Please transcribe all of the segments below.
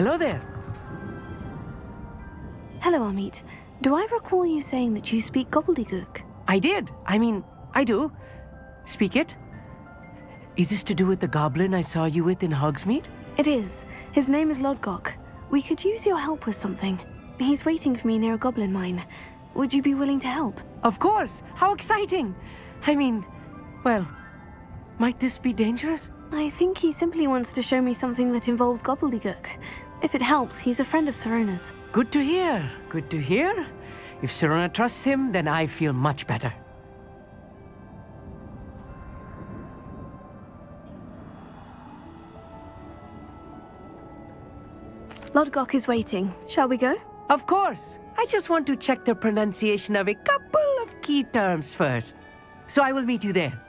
Hello there. Hello, Amit. Do I recall you saying that you speak Gobbledegook? I did. I do. Speak it. Is this to do with the goblin I saw you with in Hogsmeade? It is. His name is Lodgok. We could use your help with something. He's waiting for me near a Goblin Mine. Would you be willing to help? Of course. How exciting. Well, might this be dangerous? I think he simply wants to show me something that involves Gobbledegook. If it helps, he's a friend of Sirona's. Good to hear. Good to hear. If Sirona trusts him, then I feel much better. Lodgok is waiting. Shall we go? Of course. I just want to check the pronunciation of a couple of key terms first. So I will meet you there.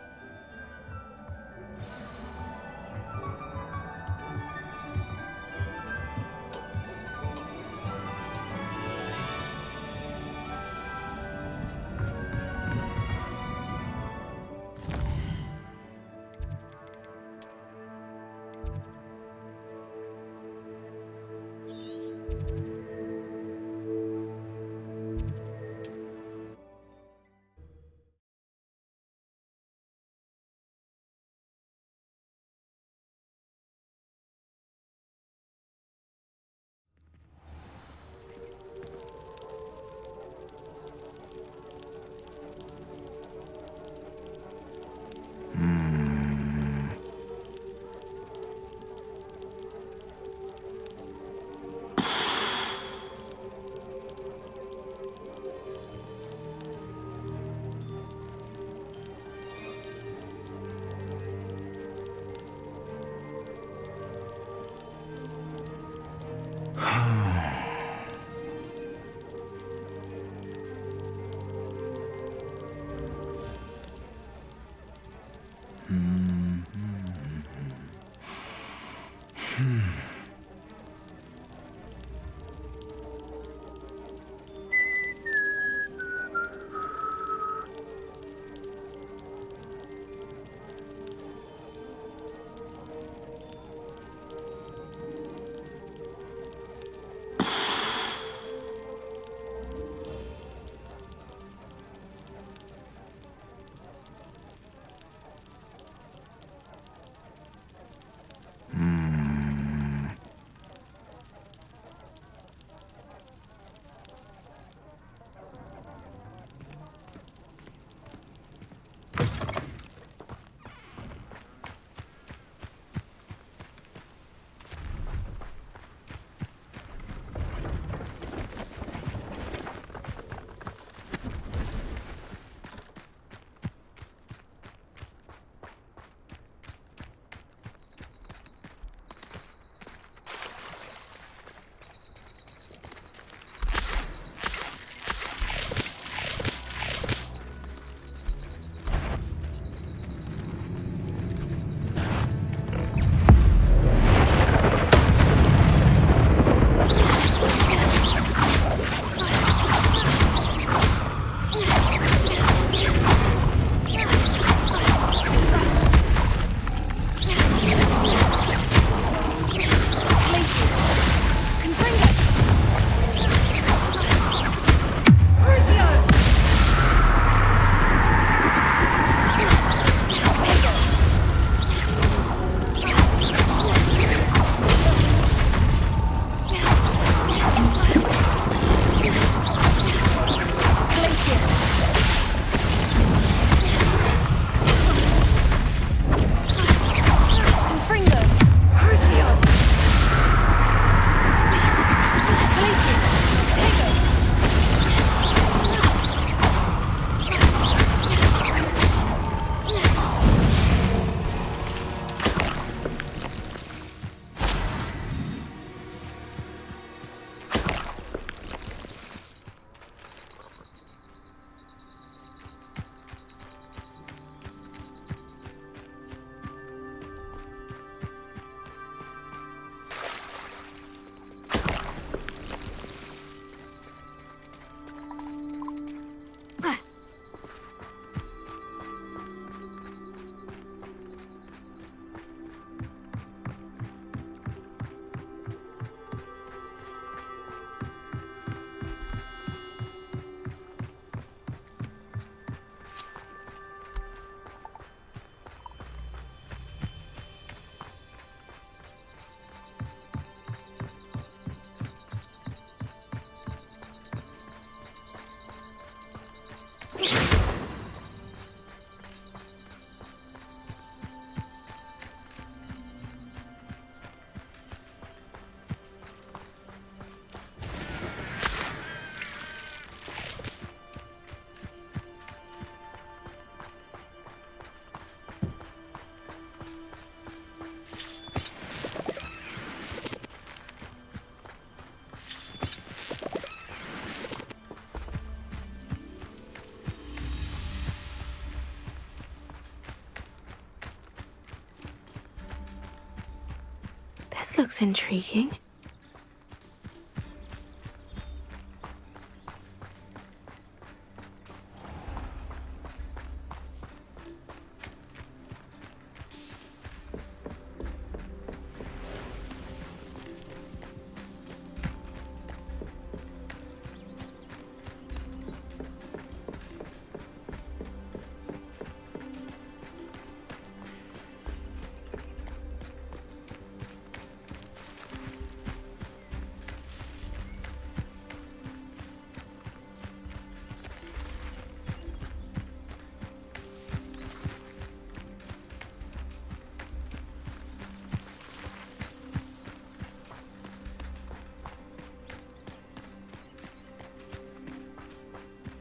looks intriguing.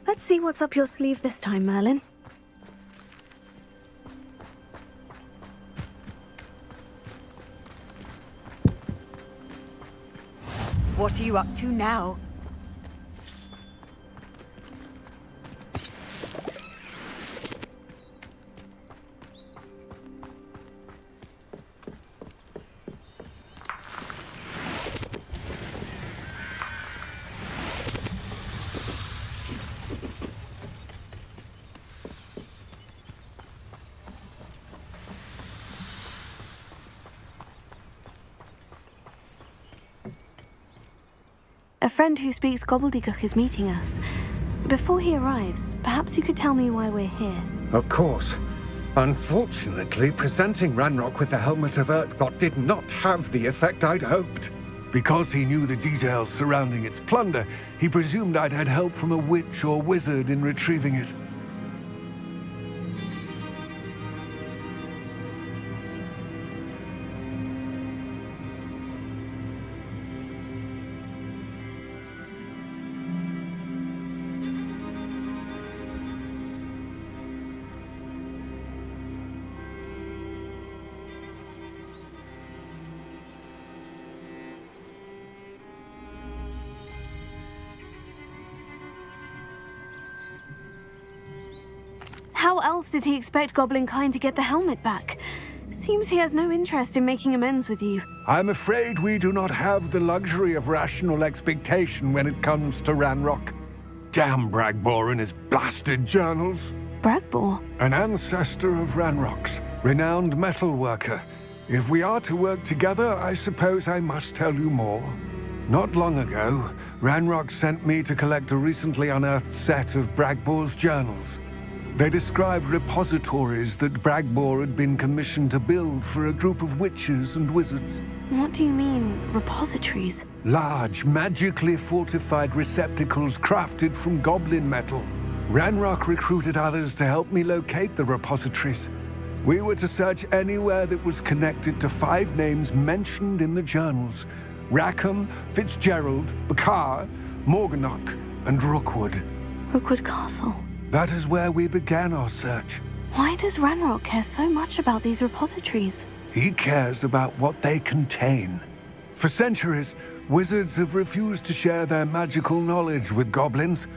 Let's see what's up your sleeve this time, Merlin. What are you up to now? A friend who speaks Gobbledegook is meeting us. Before he arrives, perhaps you could tell me why we're here. Of course. Unfortunately, presenting Ranrok with the Helmet of Urtkot did not have the effect I'd hoped. Because he knew the details surrounding its plunder, he presumed I'd had help from a witch or wizard in retrieving it. How else did he expect Goblinkind to get the helmet back? Seems he has no interest in making amends with you. I'm afraid we do not have the luxury of rational expectation when it comes to Ranrok. Damn Bragbor and his blasted journals. Bragbor? An ancestor of Ranrok's, renowned metal worker. If we are to work together, I suppose I must tell you more. Not long ago, Ranrok sent me to collect a recently unearthed set of Bragbor's journals. They described repositories that Bragbor had been commissioned to build for a group of witches and wizards. What do you mean, repositories? Large, magically fortified receptacles crafted from goblin metal. Ranrok recruited others to help me locate the repositories. We were to search anywhere that was connected to 5 names mentioned in the journals: Rackham, Fitzgerald, Bakar, Morganach, and Rookwood. Rookwood Castle. That is where we began our search. Why does Ranrok care so much about these repositories? He cares about what they contain. For centuries, wizards have refused to share their magical knowledge with goblins.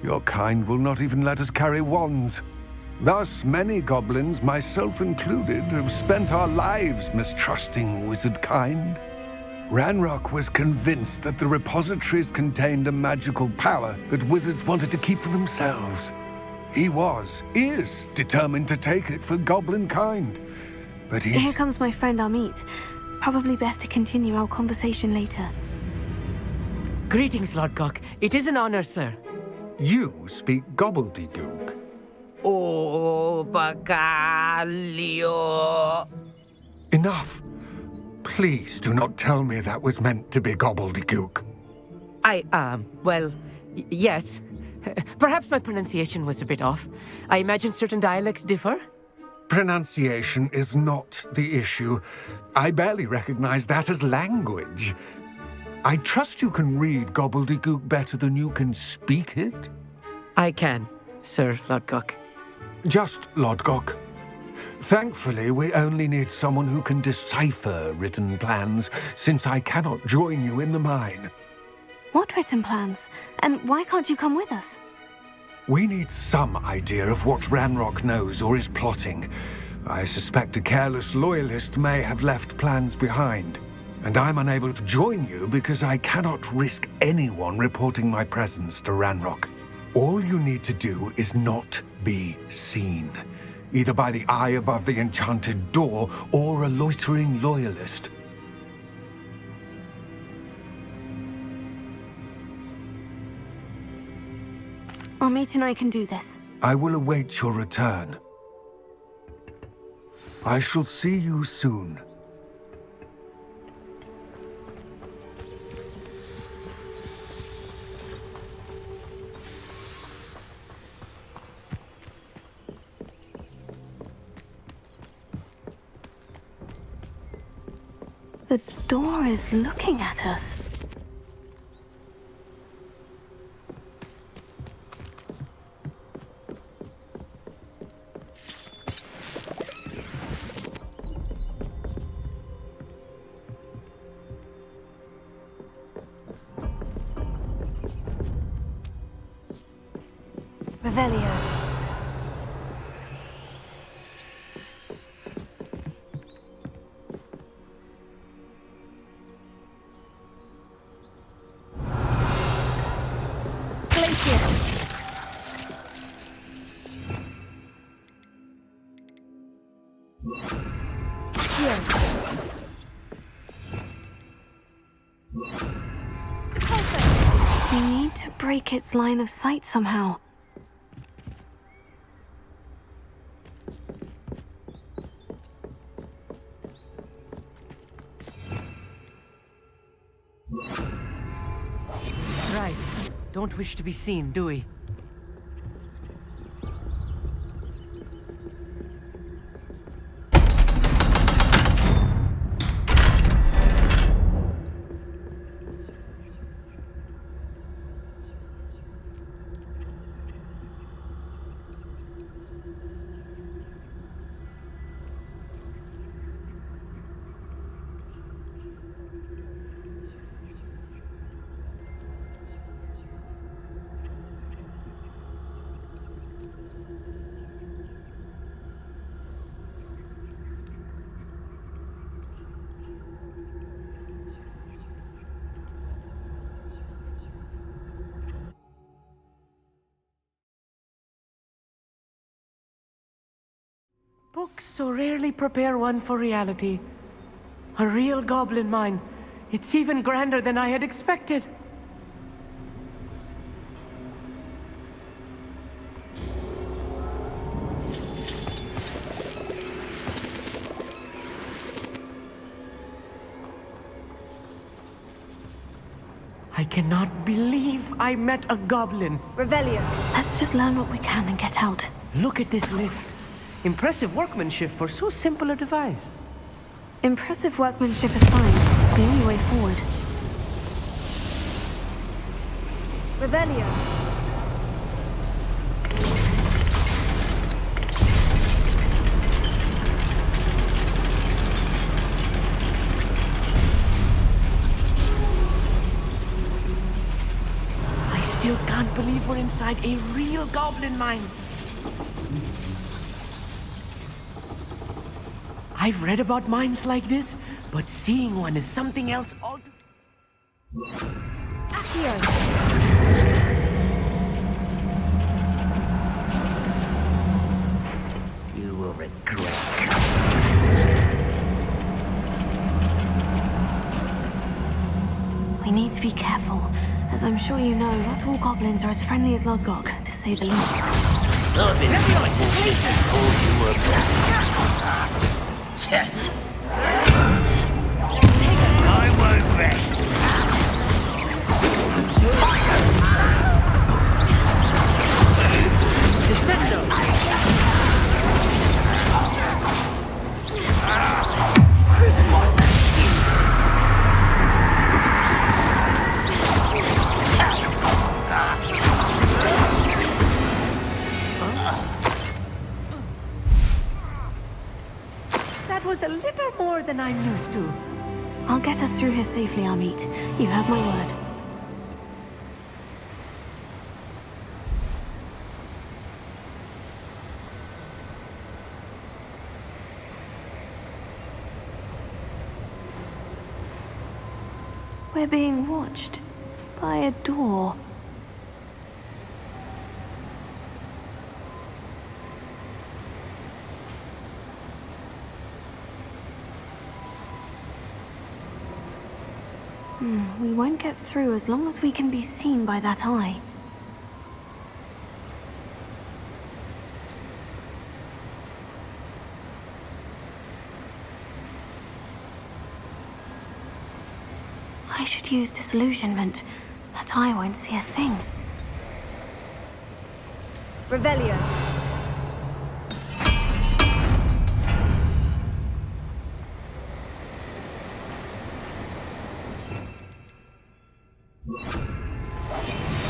Your kind will not even let us carry wands. Thus, many goblins, myself included, have spent our lives mistrusting wizard kind. Ranrok was convinced that the repositories contained a magical power that wizards wanted to keep for themselves. He is determined to take it for goblin kind. But Here comes my friend Amit. Probably best to continue our conversation later. Greetings, Lodgok. It is an honor, sir. You speak Gobbledegook. Oh, Bacalio. Enough. Please do not tell me that was meant to be Gobbledegook. Yes. Perhaps my pronunciation was a bit off. I imagine certain dialects differ. Pronunciation is not the issue. I barely recognize that as language. I trust you can read Gobbledegook better than you can speak it? I can, Sir Lodgok. Just Lodgok. Thankfully, we only need someone who can decipher written plans, since I cannot join you in the mine. What written plans? And why can't you come with us? We need some idea of what Ranrok knows or is plotting. I suspect a careless loyalist may have left plans behind. And I'm unable to join you because I cannot risk anyone reporting my presence to Ranrok. All you need to do is not be seen, either by the eye above the enchanted door or a loitering loyalist. Amit and I can do this. I will await your return. I shall see you soon. The door is looking at us. Revelio. We need to break its line of sight somehow. Right. Don't wish to be seen, do we? Books so rarely prepare one for reality. A real goblin mine. It's even grander than I had expected. I cannot believe I met a goblin. Revelio. Let's just learn what we can and get out. Look at this lift. Impressive workmanship for so simple a device. Impressive workmanship aside, it's the only way forward. Revelio. I still can't believe we're inside a real goblin mine. I've read about mines like this, but seeing one is something else altogether. You will regret. We need to be careful. As I'm sure you know, not all goblins are as friendly as Lodgok, to say the least. I've been told you were I won't rest. Descendo! That was a little more than I'm used to. I'll get us through here safely, Amit. You have my word. We're being watched by a door. We won't get through as long as we can be seen by that eye. I should use disillusionment. That eye won't see a thing. Revelio.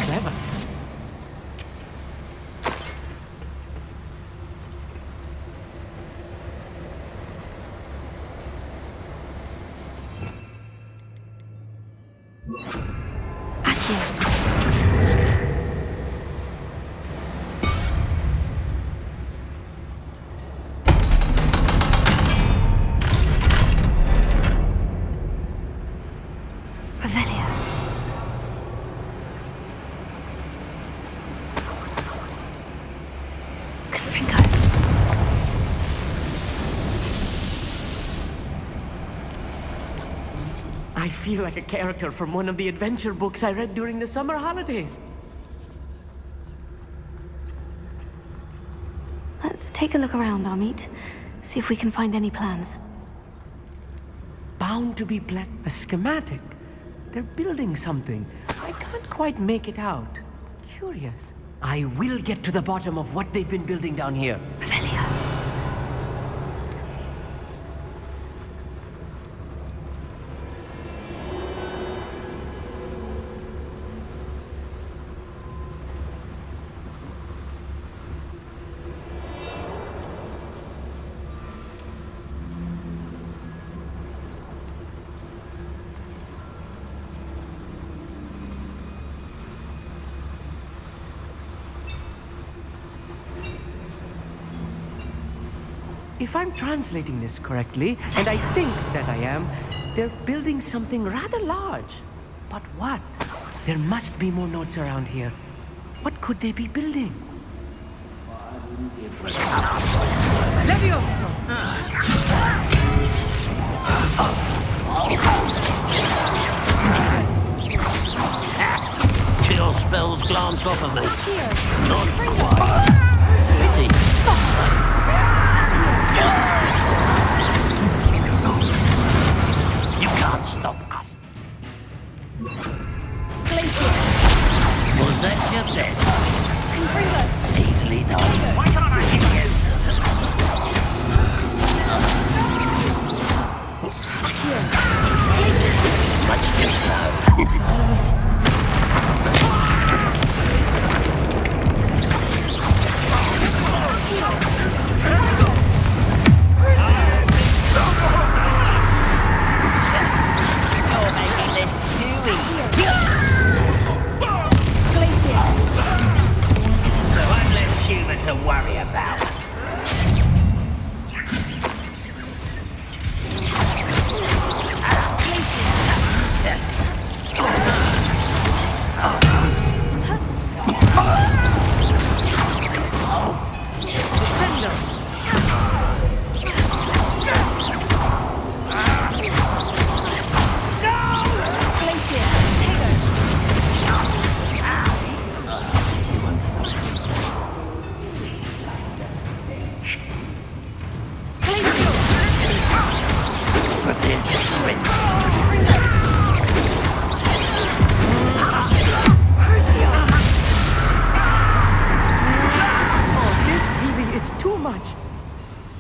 Clever. I feel like a character from one of the adventure books I read during the summer holidays. Let's take a look around, Amit. See if we can find any plans. Bound to be a schematic. They're building something. I can't quite make it out. Curious. I will get to the bottom of what they've been building down here. Revelio. If I'm translating this correctly, and I think that I am, they're building something rather large. But what? There must be more notes around here. What could they be building? Levioso! Cure spells glance off of me. Not pity. You can't stop us. Was that your death? Easily done. Why can't I hit you? Much too slow. To worry about.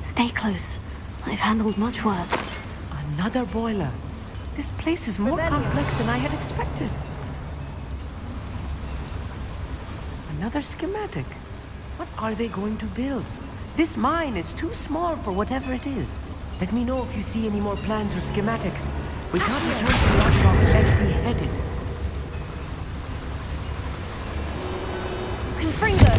Stay close. I've handled much worse. Another boiler. This place is more complex than I had expected. Another schematic. What are they going to build? This mine is too small for whatever it is. Let me know if you see any more plans or schematics. We can't return to Lodgok empty-headed. Confringo!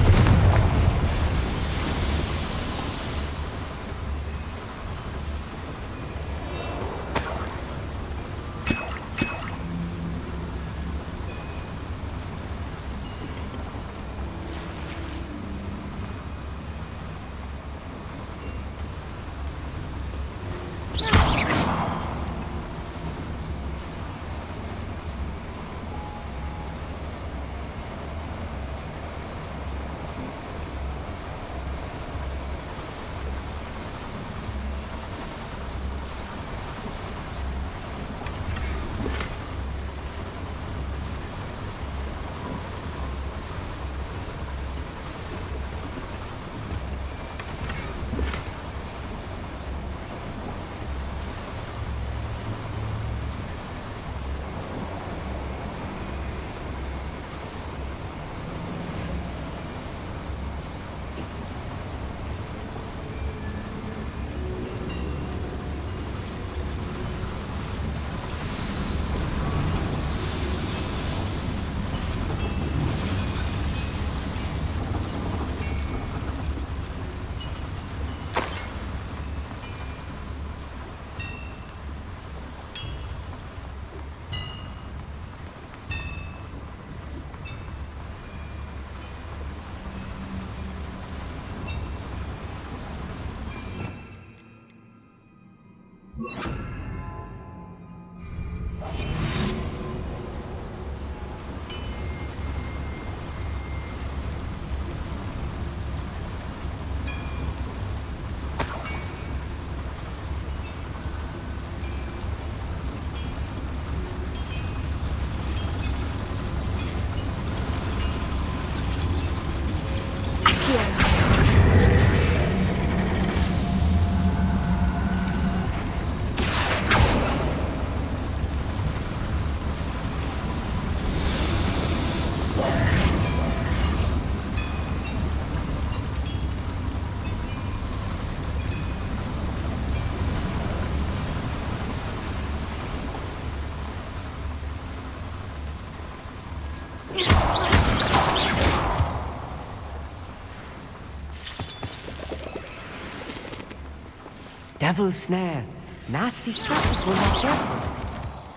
devil's snare. Nasty stuff if we're not careful.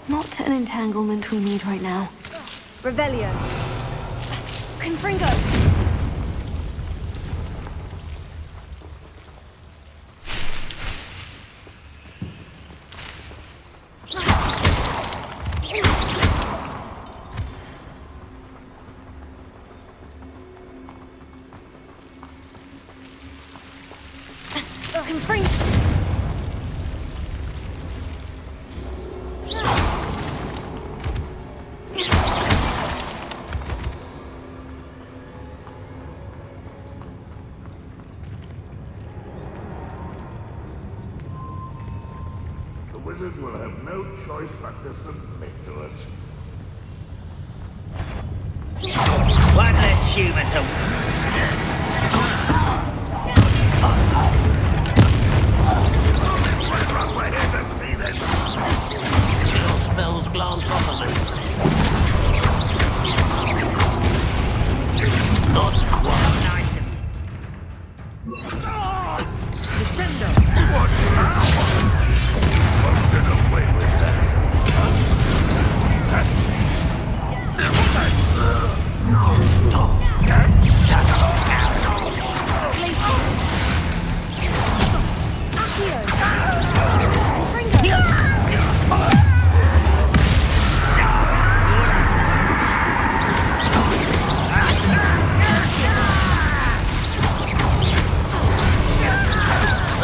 Not an entanglement we need right now. Revelio. Confringo. Wizards will have no choice but to submit to us. One less human to... We're here to see this! Your spells glance off of me. Not quite nice of you. Descendo! What now? Won't get away with that. Shut up,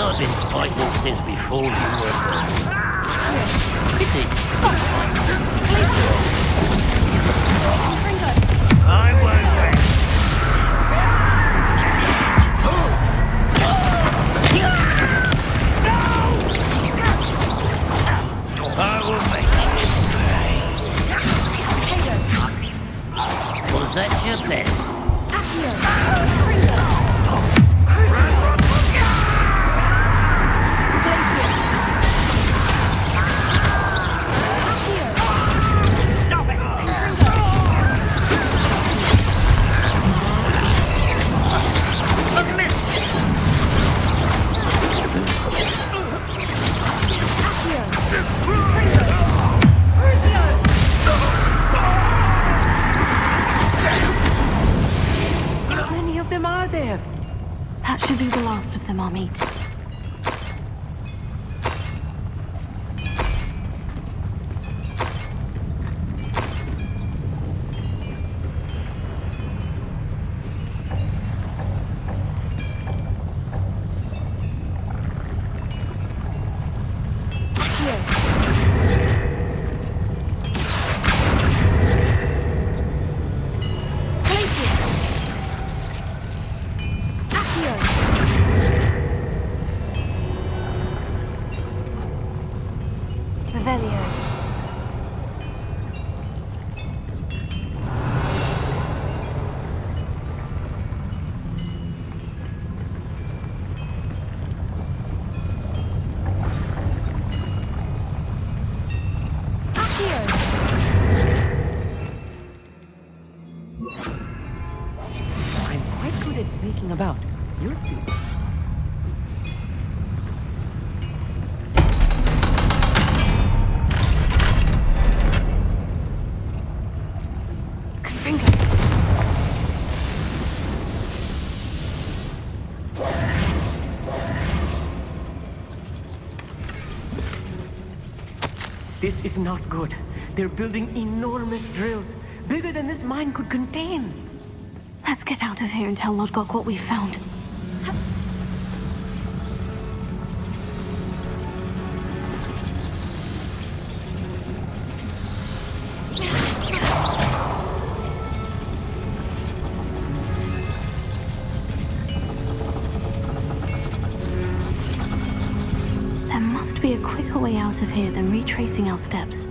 I've been fighting since before you were born. Pity. I won't wait. I will make you pray. Was that your best? That should be the last of them I'll meet. Sneaking about. You'll see. This is not good. They're building enormous drills, bigger than this mine could contain. Let's get out of here and tell Lodgok what we've found. There must be a quicker way out of here than retracing our steps.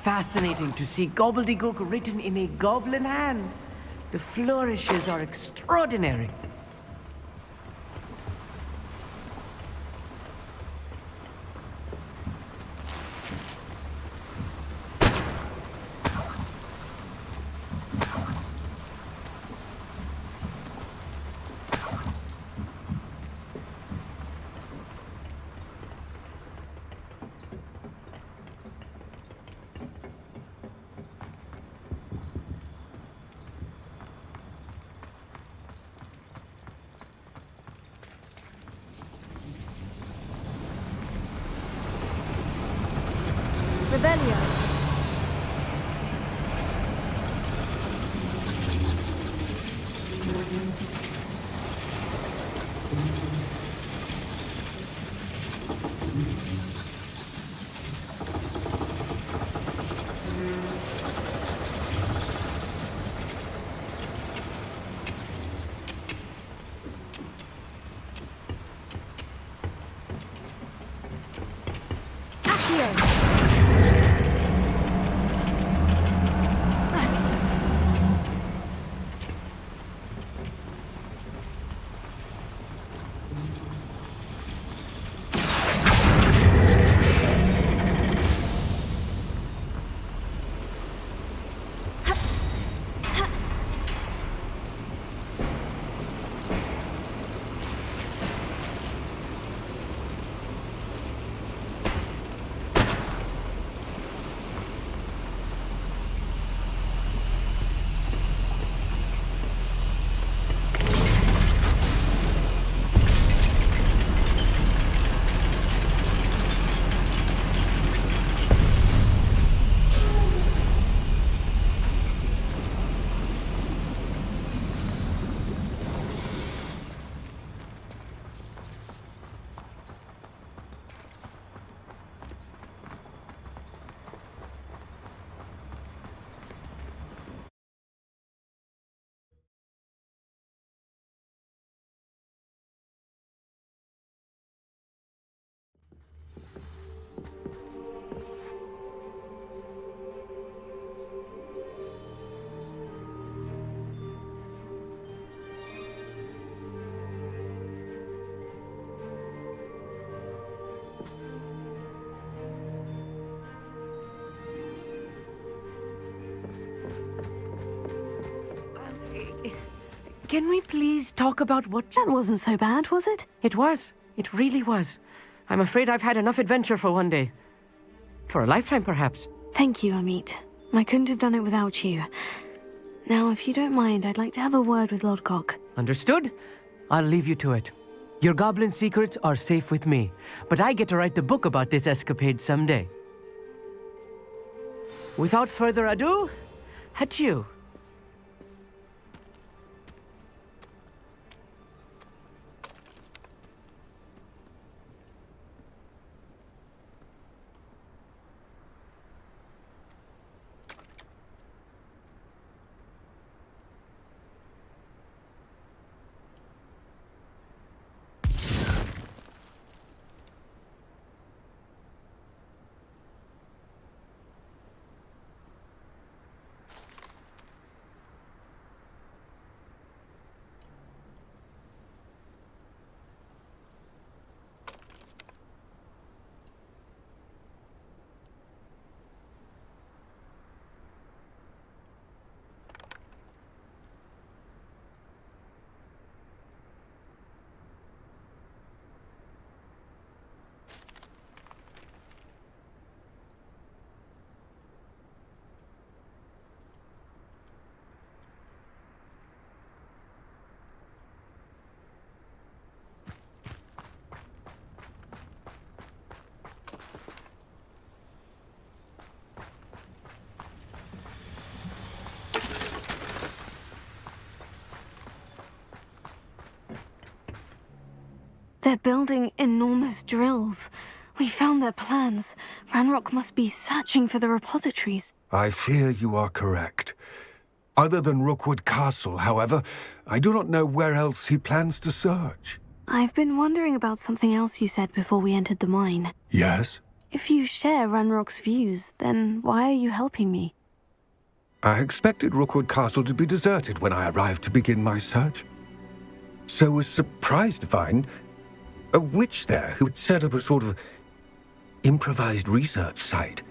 Fascinating to see gobbledygook written in a goblin hand. The flourishes are extraordinary. Revelio. Can we please talk about what... That wasn't so bad, was it? It was. It really was. I'm afraid I've had enough adventure for one day. For a lifetime, perhaps. Thank you, Amit. I couldn't have done it without you. Now, if you don't mind, I'd like to have a word with Lodgok. Understood? I'll leave you to it. Your goblin secrets are safe with me, but I get to write the book about this escapade someday. Without further ado, adieu. They're building enormous drills. We found their plans. Ranrok must be searching for the repositories. I fear you are correct. Other than Rookwood Castle, however, I do not know where else he plans to search. I've been wondering about something else you said before we entered the mine. Yes? If you share Ranrock's views, then why are you helping me? I expected Rookwood Castle to be deserted when I arrived to begin my search. So was surprised to find a witch there who had set up a sort of improvised research site.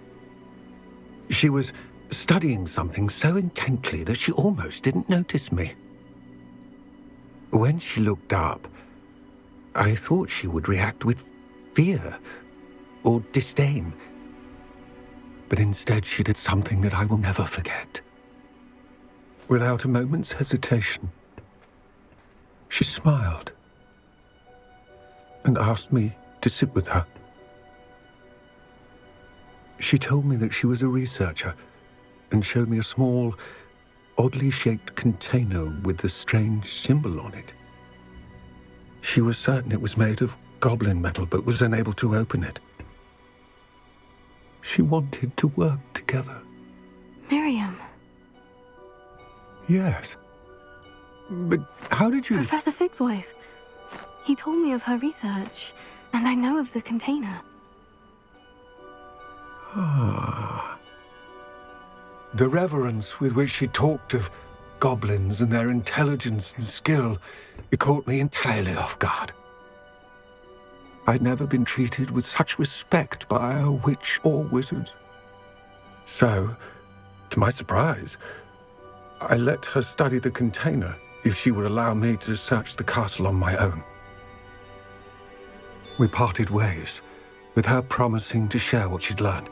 She was studying something so intently that she almost didn't notice me. When she looked up, I thought she would react with fear or disdain. But instead she did something that I will never forget. Without a moment's hesitation, she smiled and asked me to sit with her. She told me that she was a researcher and showed me a small, oddly shaped container with a strange symbol on it. She was certain it was made of goblin metal, but was unable to open it. She wanted to work together. Miriam. Yes. But how did you... Professor Fig's wife. He told me of her research, and I know of the container. Ah. The reverence with which she talked of goblins and their intelligence and skill, it caught me entirely off guard. I'd never been treated with such respect by a witch or wizard. So, to my surprise, I let her study the container if she would allow me to search the castle on my own. We parted ways, with her promising to share what she'd learned.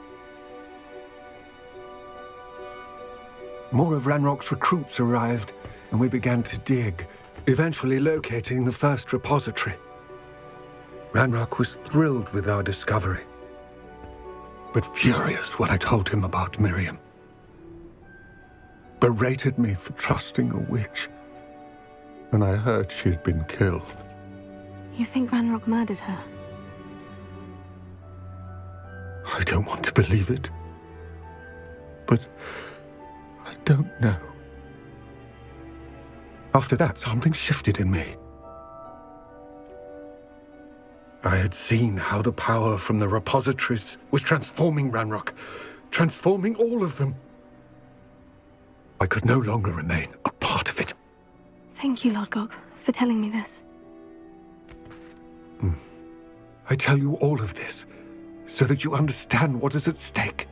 More of Ranrock's recruits arrived, and we began to dig, eventually locating the first repository. Ranrok was thrilled with our discovery, but furious when I told him about Miriam. Berated me for trusting a witch when I heard she had been killed. You think Ranrok murdered her? I don't want to believe it, but I don't know. After that, something shifted in me. I had seen how the power from the repositories was transforming Ranrok, transforming all of them. I could no longer remain a part of it. Thank you, Lodgok, for telling me this. I tell you all of this so that you understand what is at stake.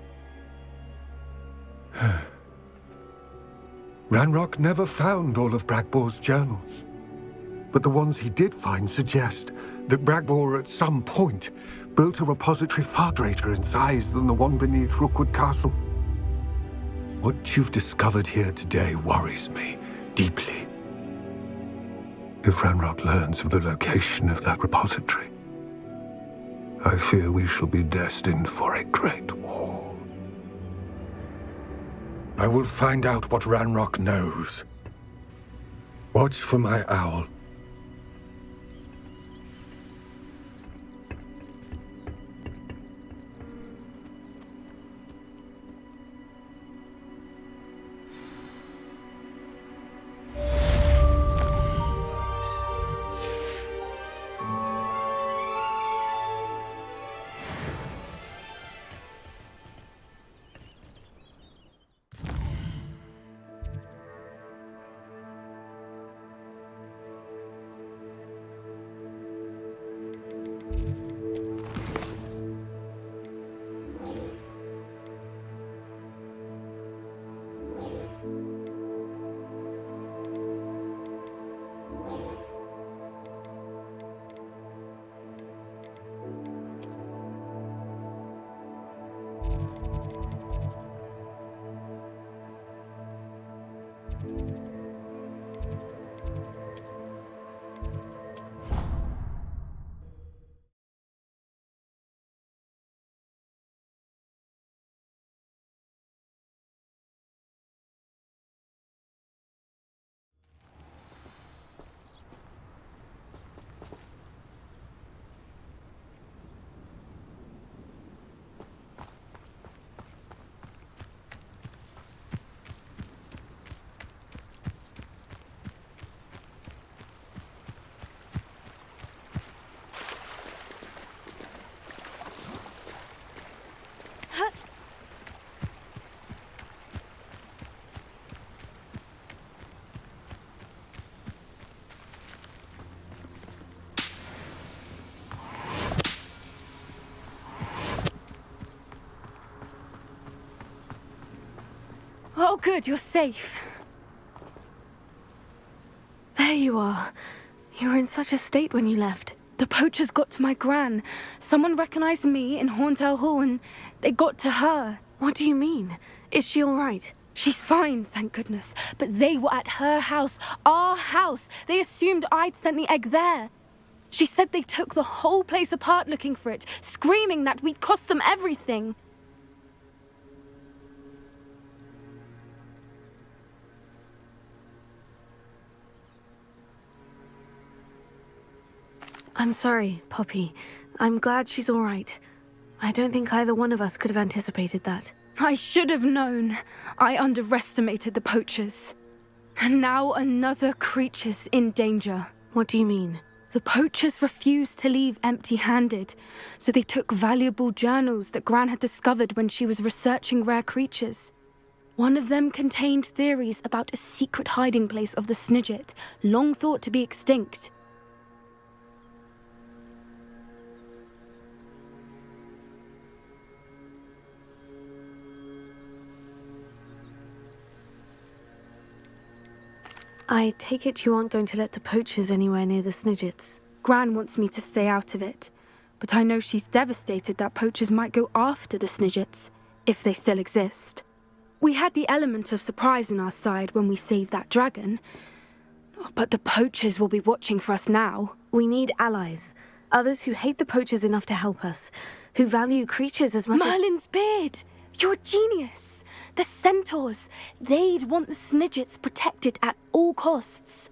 Ranrok never found all of Bragbor's journals, but the ones he did find suggest that Bragbor at some point built a repository far greater in size than the one beneath Rookwood Castle. What you've discovered here today worries me deeply. If Ranrok learns of the location of that repository, I fear we shall be destined for a great war. I will find out what Ranrok knows. Watch for my owl. Oh, good, you're safe. There you are. You were in such a state when you left. The poachers got to my gran. Someone recognized me in Horndale Hall and they got to her. What do you mean? Is she all right? She's fine, thank goodness. But they were at her house, our house. They assumed I'd sent the egg there. She said they took the whole place apart looking for it, screaming that we'd cost them everything. I'm sorry, Poppy. I'm glad she's all right. I don't think either one of us could have anticipated that. I should have known. I underestimated the poachers. And now another creature's in danger. What do you mean? The poachers refused to leave empty-handed, so they took valuable journals that Gran had discovered when she was researching rare creatures. One of them contained theories about a secret hiding place of the Snidget, long thought to be extinct. I take it you aren't going to let the poachers anywhere near the Snidgets. Gran wants me to stay out of it, but I know she's devastated that poachers might go after the Snidgets, if they still exist. We had the element of surprise on our side when we saved that dragon, but the poachers will be watching for us now. We need allies. Others who hate the poachers enough to help us, who value creatures as much Merlin's beard! You're a genius! The centaurs! They'd want the Snidgets protected at all costs.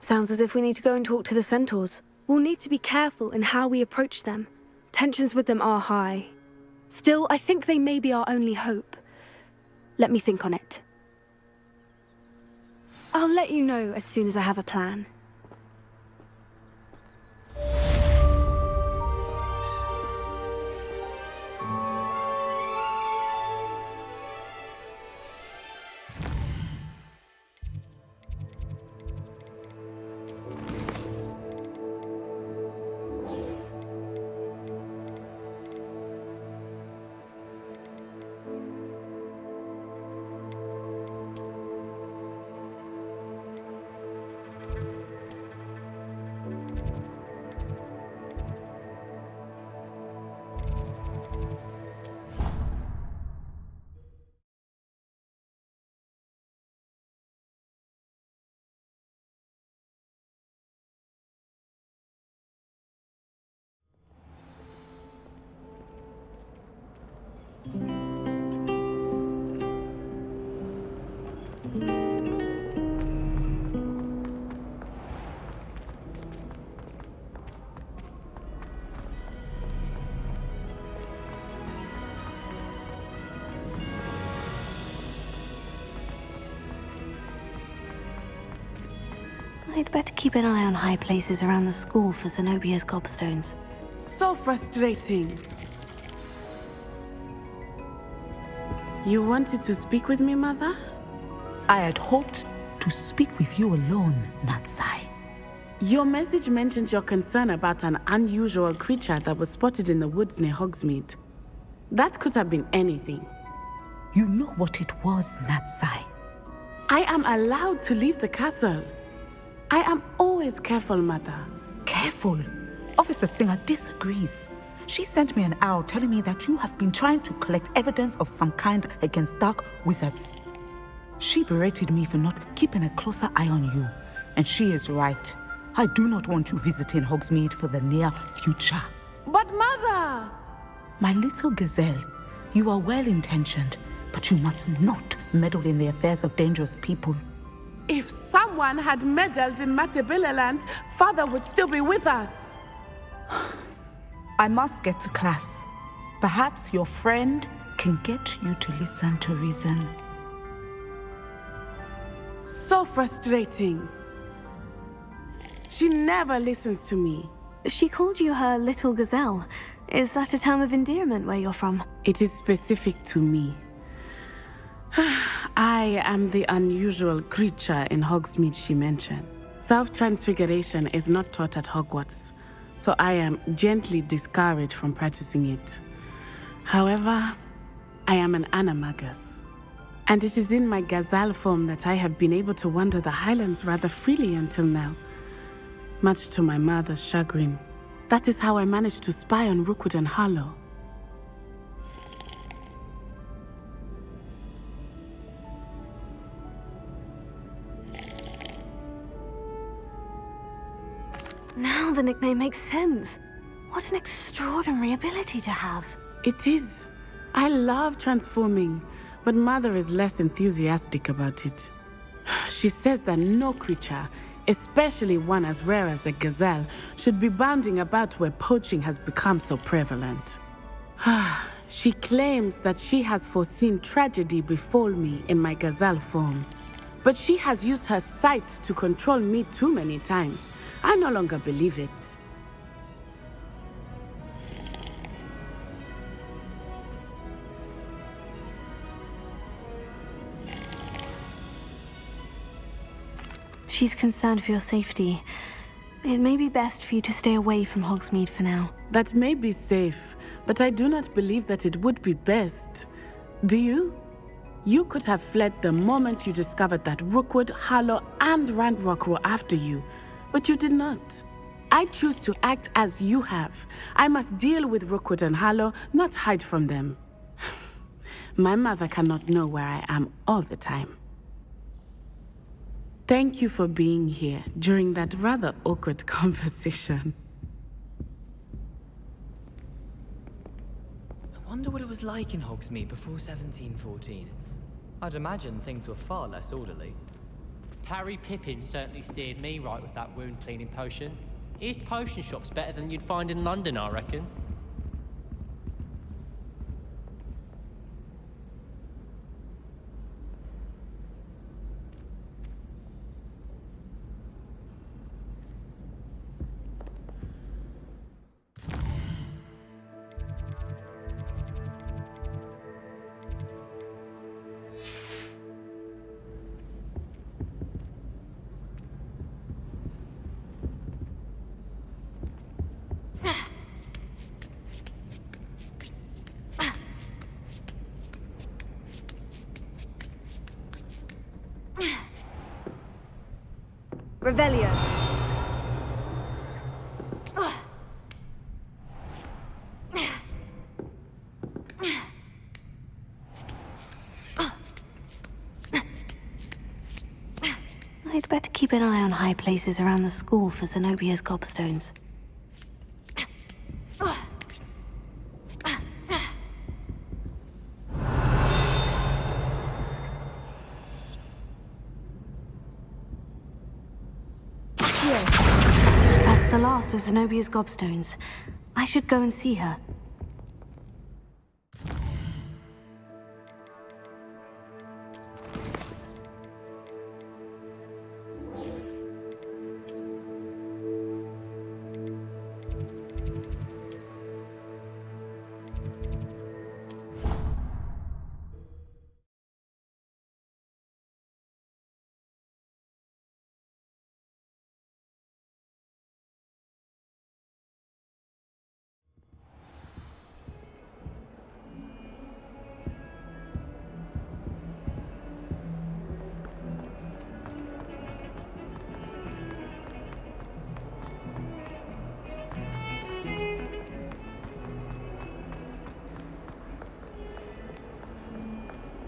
Sounds as if we need to go and talk to the centaurs. We'll need to be careful in how we approach them. Tensions with them are high. Still, I think they may be our only hope. Let me think on it. I'll let you know as soon as I have a plan. I'd better keep an eye on high places around the school for Zenobia's Gobstones. So frustrating. You wanted to speak with me, Mother? I had hoped to speak with you alone, Natsai. Your message mentioned your concern about an unusual creature that was spotted in the woods near Hogsmeade. That could have been anything. You know what it was, Natsai. I am allowed to leave the castle. I am always careful, Mother. Careful. Officer Singer disagrees. She sent me an owl telling me that you have been trying to collect evidence of some kind against dark wizards. She berated me for not keeping a closer eye on you, and she is right. I do not want you visiting Hogsmeade for the near future. But Mother! My little gazelle, you are well-intentioned, but you must not meddle in the affairs of dangerous people. If someone had meddled in Matabeleland, Father would still be with us. I must get to class. Perhaps your friend can get you to listen to reason. So frustrating. She never listens to me. She called you her little gazelle. Is that a term of endearment where you're from? It is specific to me. I am the unusual creature in Hogsmeade she mentioned. Self-transfiguration is not taught at Hogwarts, so I am gently discouraged from practicing it. However, I am an animagus, and it is in my gazelle form that I have been able to wander the highlands rather freely until now, much to my mother's chagrin. That is how I managed to spy on Rookwood and Harlow. Now the nickname makes sense. What an extraordinary ability to have. It is. I love transforming, but Mother is less enthusiastic about it. She says that no creature, especially one as rare as a gazelle, should be bounding about where poaching has become so prevalent. She claims that she has foreseen tragedy befall me in my gazelle form. But she has used her sight to control me too many times. I no longer believe it. She's concerned for your safety. It may be best for you to stay away from Hogsmeade for now. That may be safe, but I do not believe that it would be best. Do you? You could have fled the moment you discovered that Rookwood, Harlow, and Ranrok were after you, but you did not. I choose to act as you have. I must deal with Rookwood and Harlow, not hide from them. My mother cannot know where I am all the time. Thank you for being here during that rather awkward conversation. I wonder what it was like in Hogsmeade before 1714. I'd imagine things were far less orderly. Harry Pippin certainly steered me right with that wound cleaning potion. His potion shop's better than you'd find in London, I reckon. Revelio. I'd better keep an eye on high places around the school for Zenobia's Gobstones. That's the last of Zenobia's Gobstones. I should go and see her.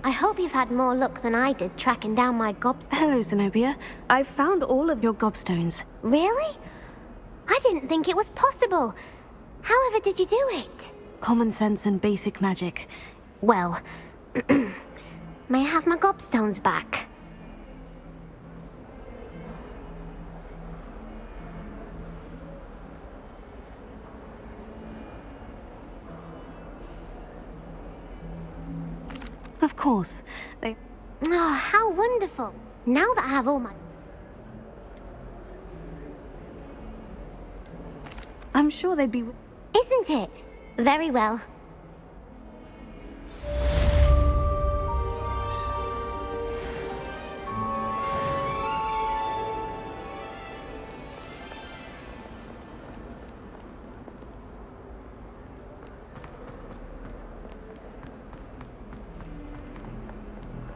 I hope you've had more luck than I did tracking down my gobstones. Hello, Zenobia. I've found all of your gobstones. Really? I didn't think it was possible. However did you do it? Common sense and basic magic. Well, may I have my gobstones back? Of course. They... Oh, how wonderful. Now that I have all my... I'm sure they'd be... Isn't it? Very well.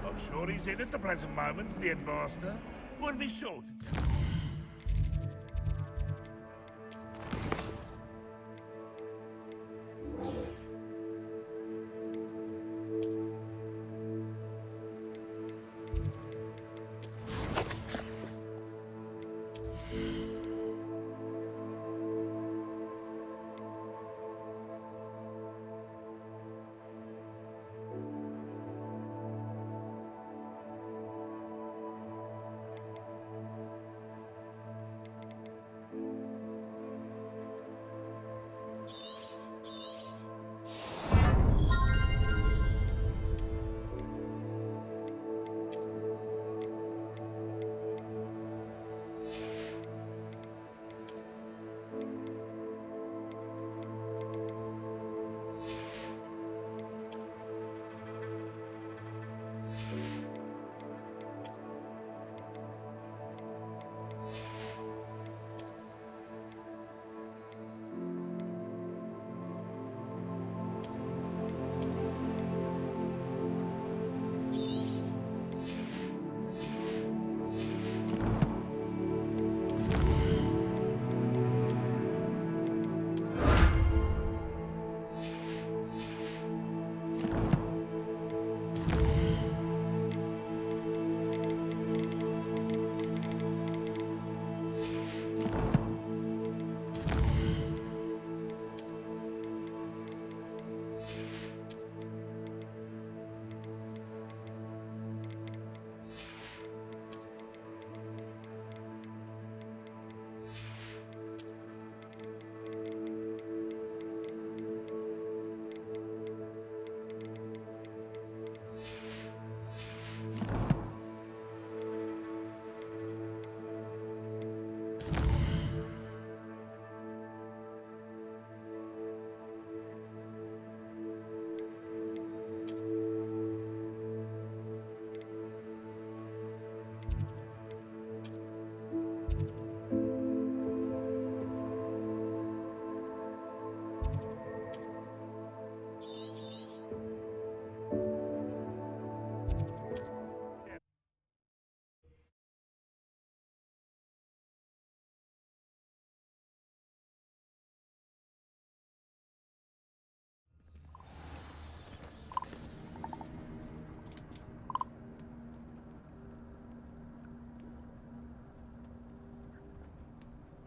I'm sure he's in at the present moment, the Headmaster. Would be sure to...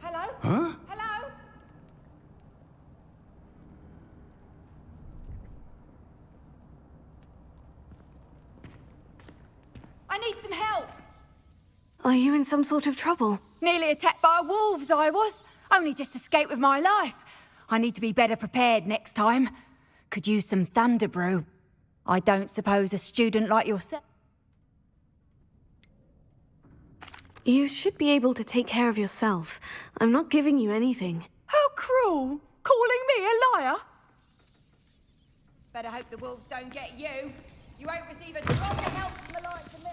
Hello? Huh? Hello? I need some help. Are you in some sort of trouble? Nearly attacked by wolves, I was. Only just escaped with my life. I need to be better prepared next time. Could use some thunder brew. I don't suppose a student like yourself... You should be able to take care of yourself. I'm not giving you anything. How cruel! Calling me a liar? Better hope the wolves don't get you. You won't receive a drop of help from the likes of me.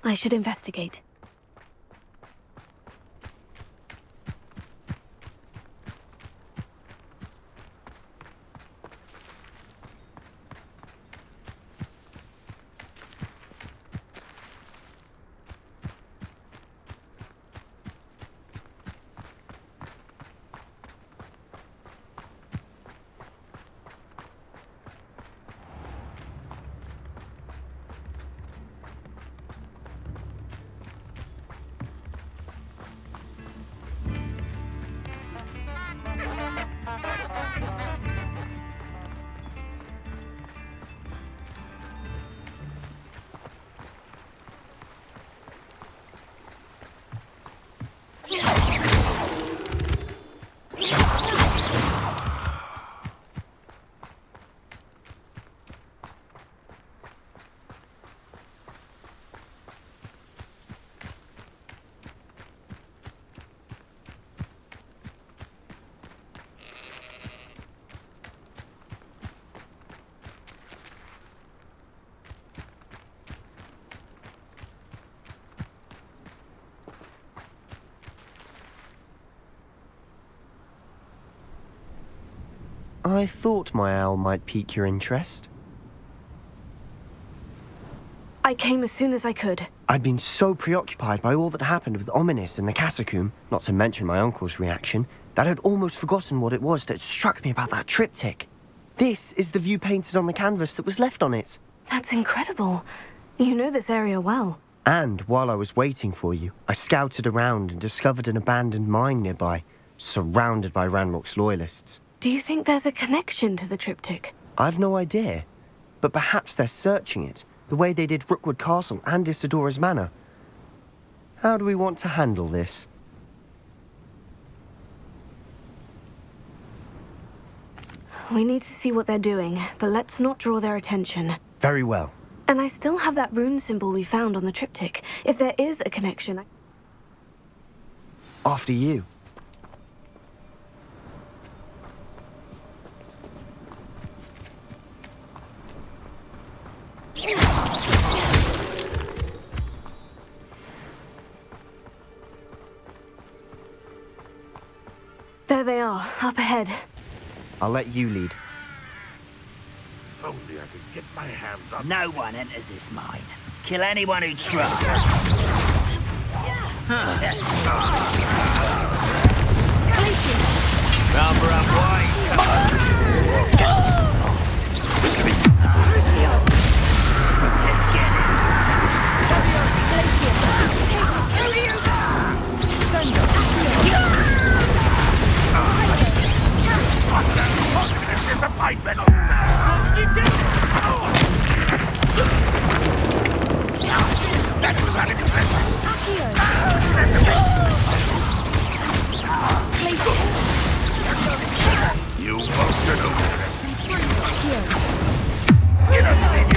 I should investigate. I thought my owl might pique your interest. I came as soon as I could. I'd been so preoccupied by all that happened with Ominis and the catacomb, not to mention my uncle's reaction, that I'd almost forgotten what it was that struck me about that triptych. This is the view painted on the canvas that was left on it. That's incredible. You know this area well. And while I was waiting for you, I scouted around and discovered an abandoned mine nearby, surrounded by Ranrok's loyalists. Do you think there's a connection to the triptych? I've no idea, but perhaps they're searching it, the way they did Rookwood Castle and Isidora's Manor. How do we want to handle this? We need to see what they're doing, but let's not draw their attention. Very well. And I still have that rune symbol we found on the triptych. If there is a connection... After you. There they are, up ahead. I'll let you lead. Only I could get my hands on... No one enters this mine. Kill anyone who tries. Number up wide. Prepare scanners. Disappointment! That was unimpressive! You won't get over it! Get up, baby!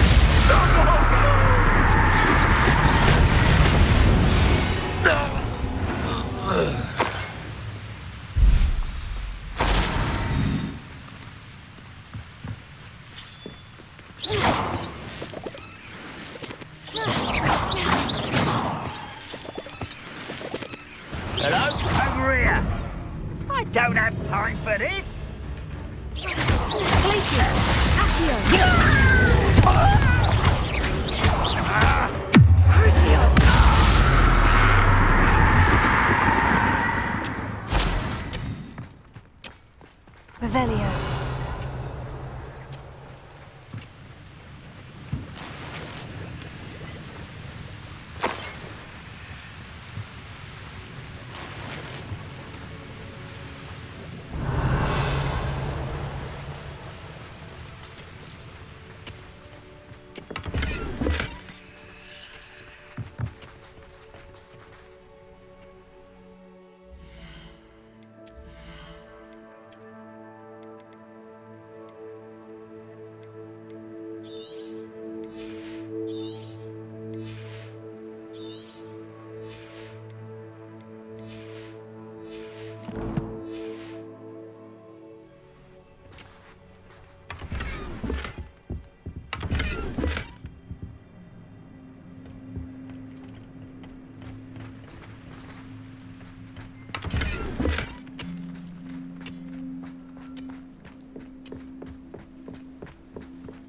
Hello? Over here! I don't have time for this! Revelio.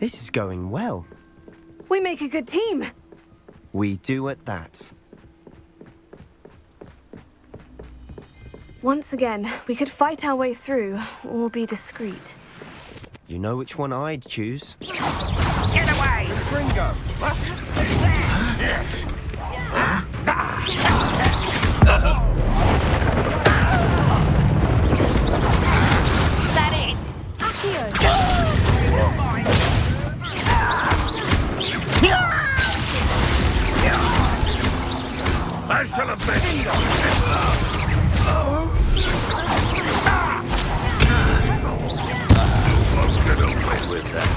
This is going well. We make a good team. We do at that. Once again, we could fight our way through, or be discreet. You know which one I'd choose. Get away! Gringo! Is that it? Accio! I shall have been. I'm gonna win with that.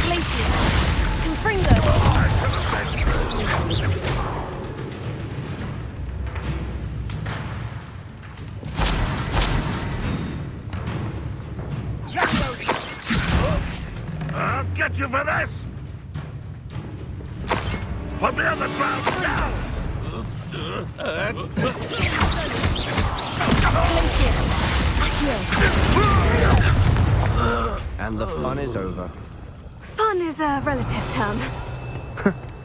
Glacier. Confringo. I'll get you for this! Put me on the ground now! And the fun is over. Fun is a relative term.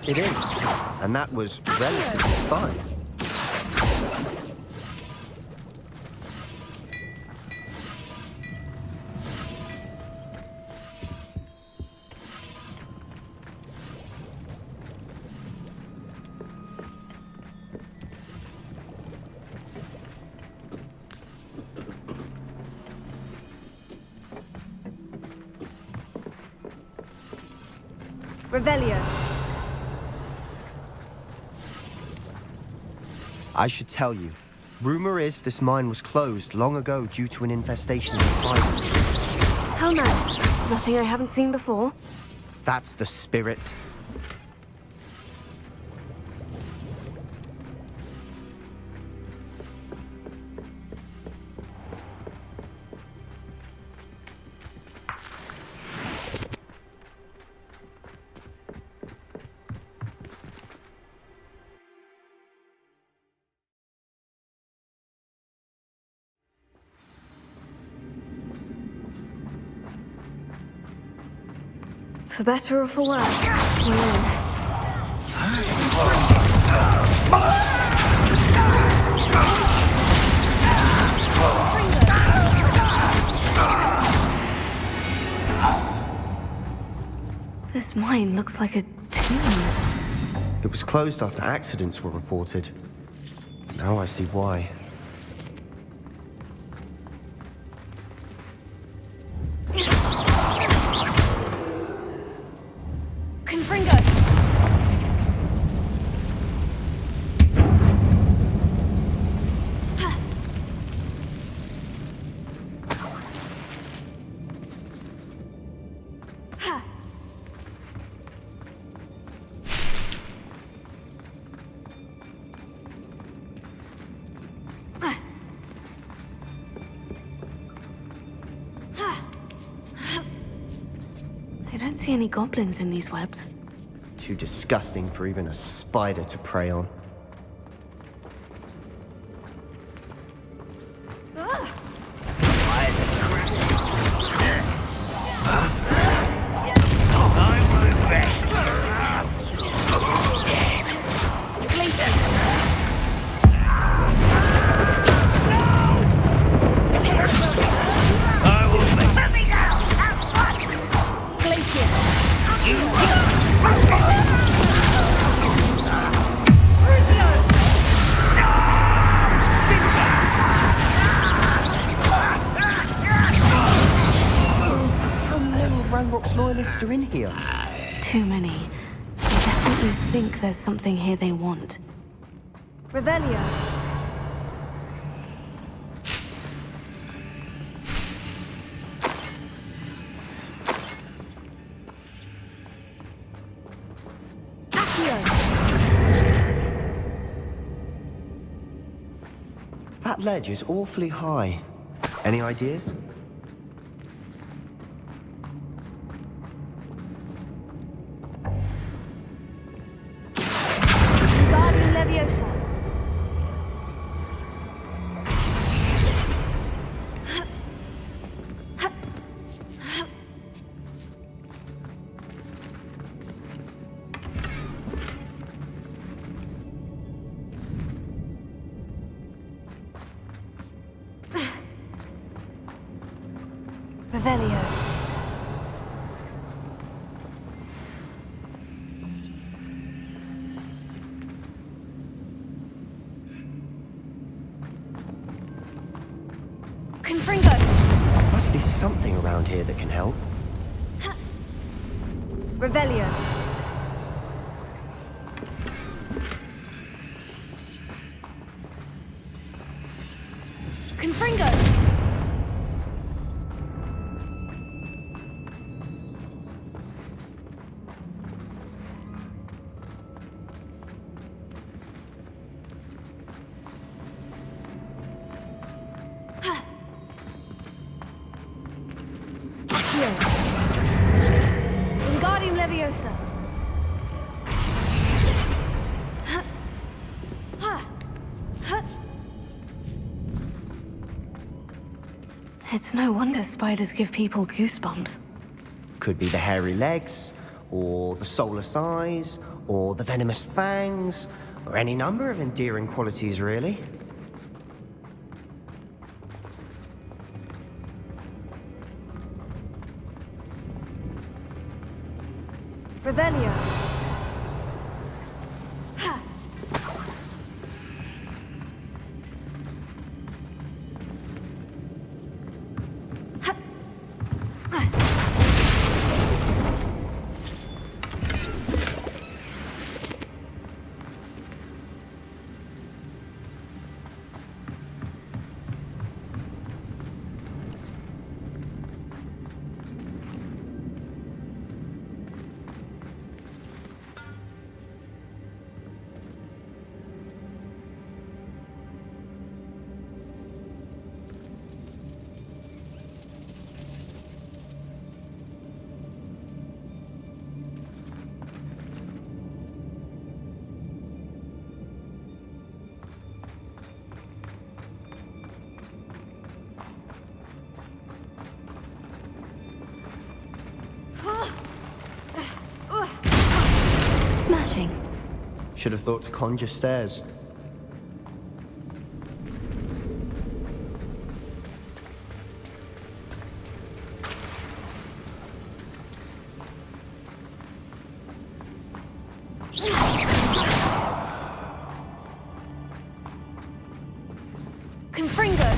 It is. And that was relatively fun. Revelio. I should tell you. Rumor is this mine was closed long ago due to an infestation of spiders. How nice. Nothing I haven't seen before. That's the spirit. For better or for worse, we're in. This mine looks like a tomb. It was closed after accidents were reported. Now I see why. Confringo. I don't see any goblins in these webs. Too disgusting for even a spider to prey on. Why is it cracking? I won't rest until you're dead. I will make... Let me go! At once! Glacier. How many of Ranrok's loyalists are in here? Too many. I definitely think there's something here they want. Revelio. That ledge is awfully high. Any ideas? Guardian Leviosa. Revelio. Confringo. Must be something around here that can help. Revelio. Confringo. Wingardium Leviosa. It's no wonder spiders give people goosebumps. Could be the hairy legs, or the soulless eyes, or the venomous fangs, or any number of endearing qualities, really. Revelio. Smashing. Should have thought to conjure stairs. Confringo.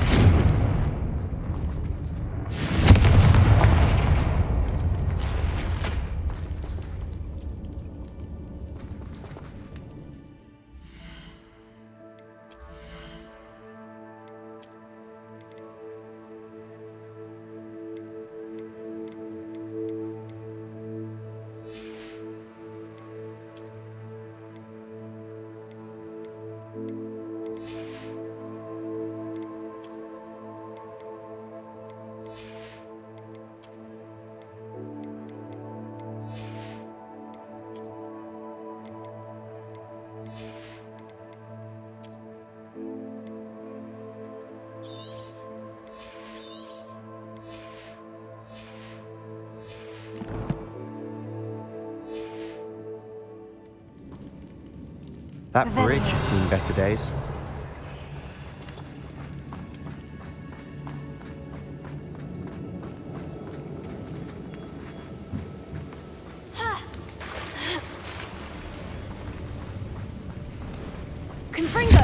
That bridge has seen better days. Confringo.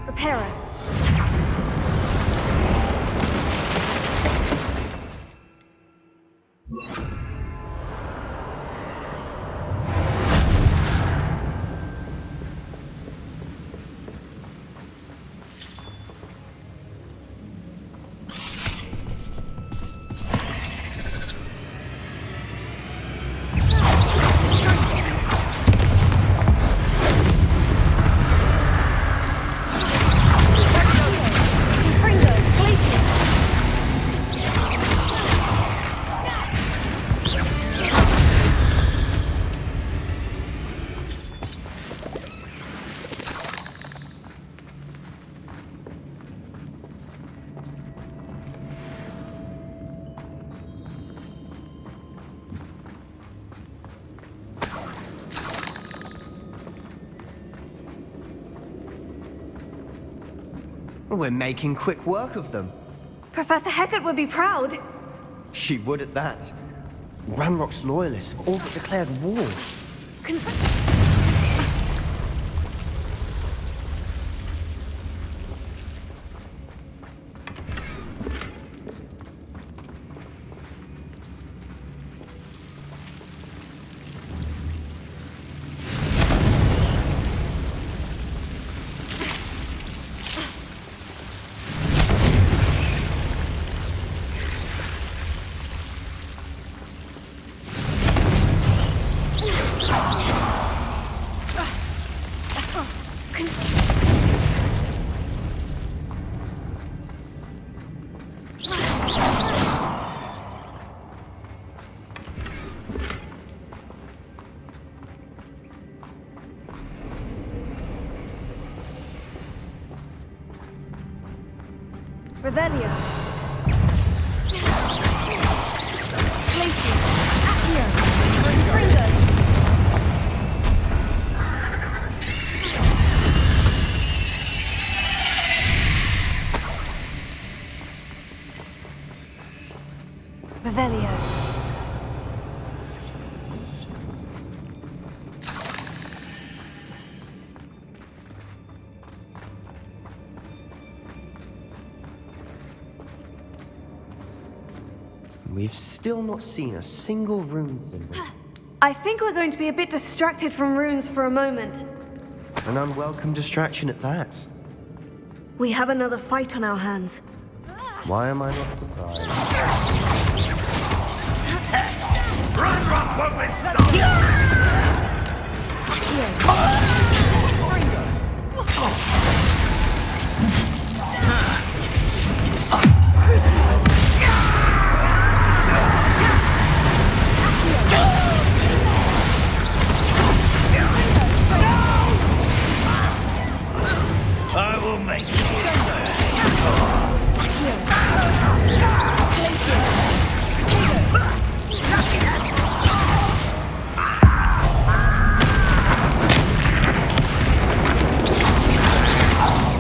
Reparo. We're making quick work of them. Professor Hecat would be proud. She would at that. Ranrok's loyalists have all but declared war. Revelio. Glacius. Accio. Fringo. Revelio. We've still not seen a single rune symbol. I think we're going to be a bit distracted from runes for a moment. An unwelcome distraction at that. We have another fight on our hands. Why am I not surprised? Ranrok won't be stopped! I will make you.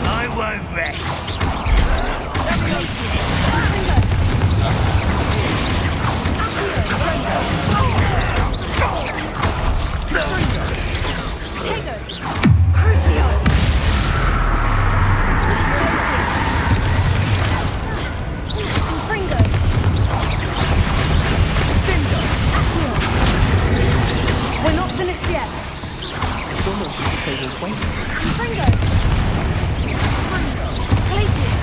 I won't rest. We're not finished yet. It's almost as if they were waiting. Fringo. Glacius.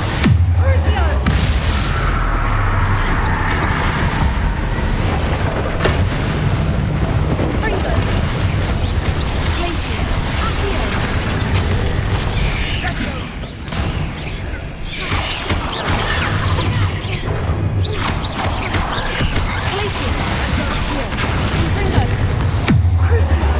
Crucio. Fringo. Glacius. Accio. Glacius. Accio. Fringo. Crucio.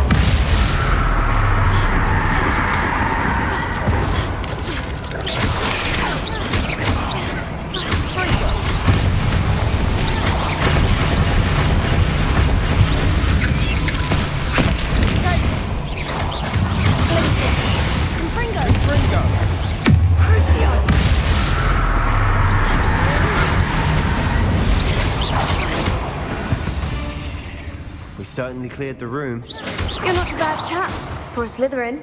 We certainly cleared the room. You're not a bad chap for a Slytherin.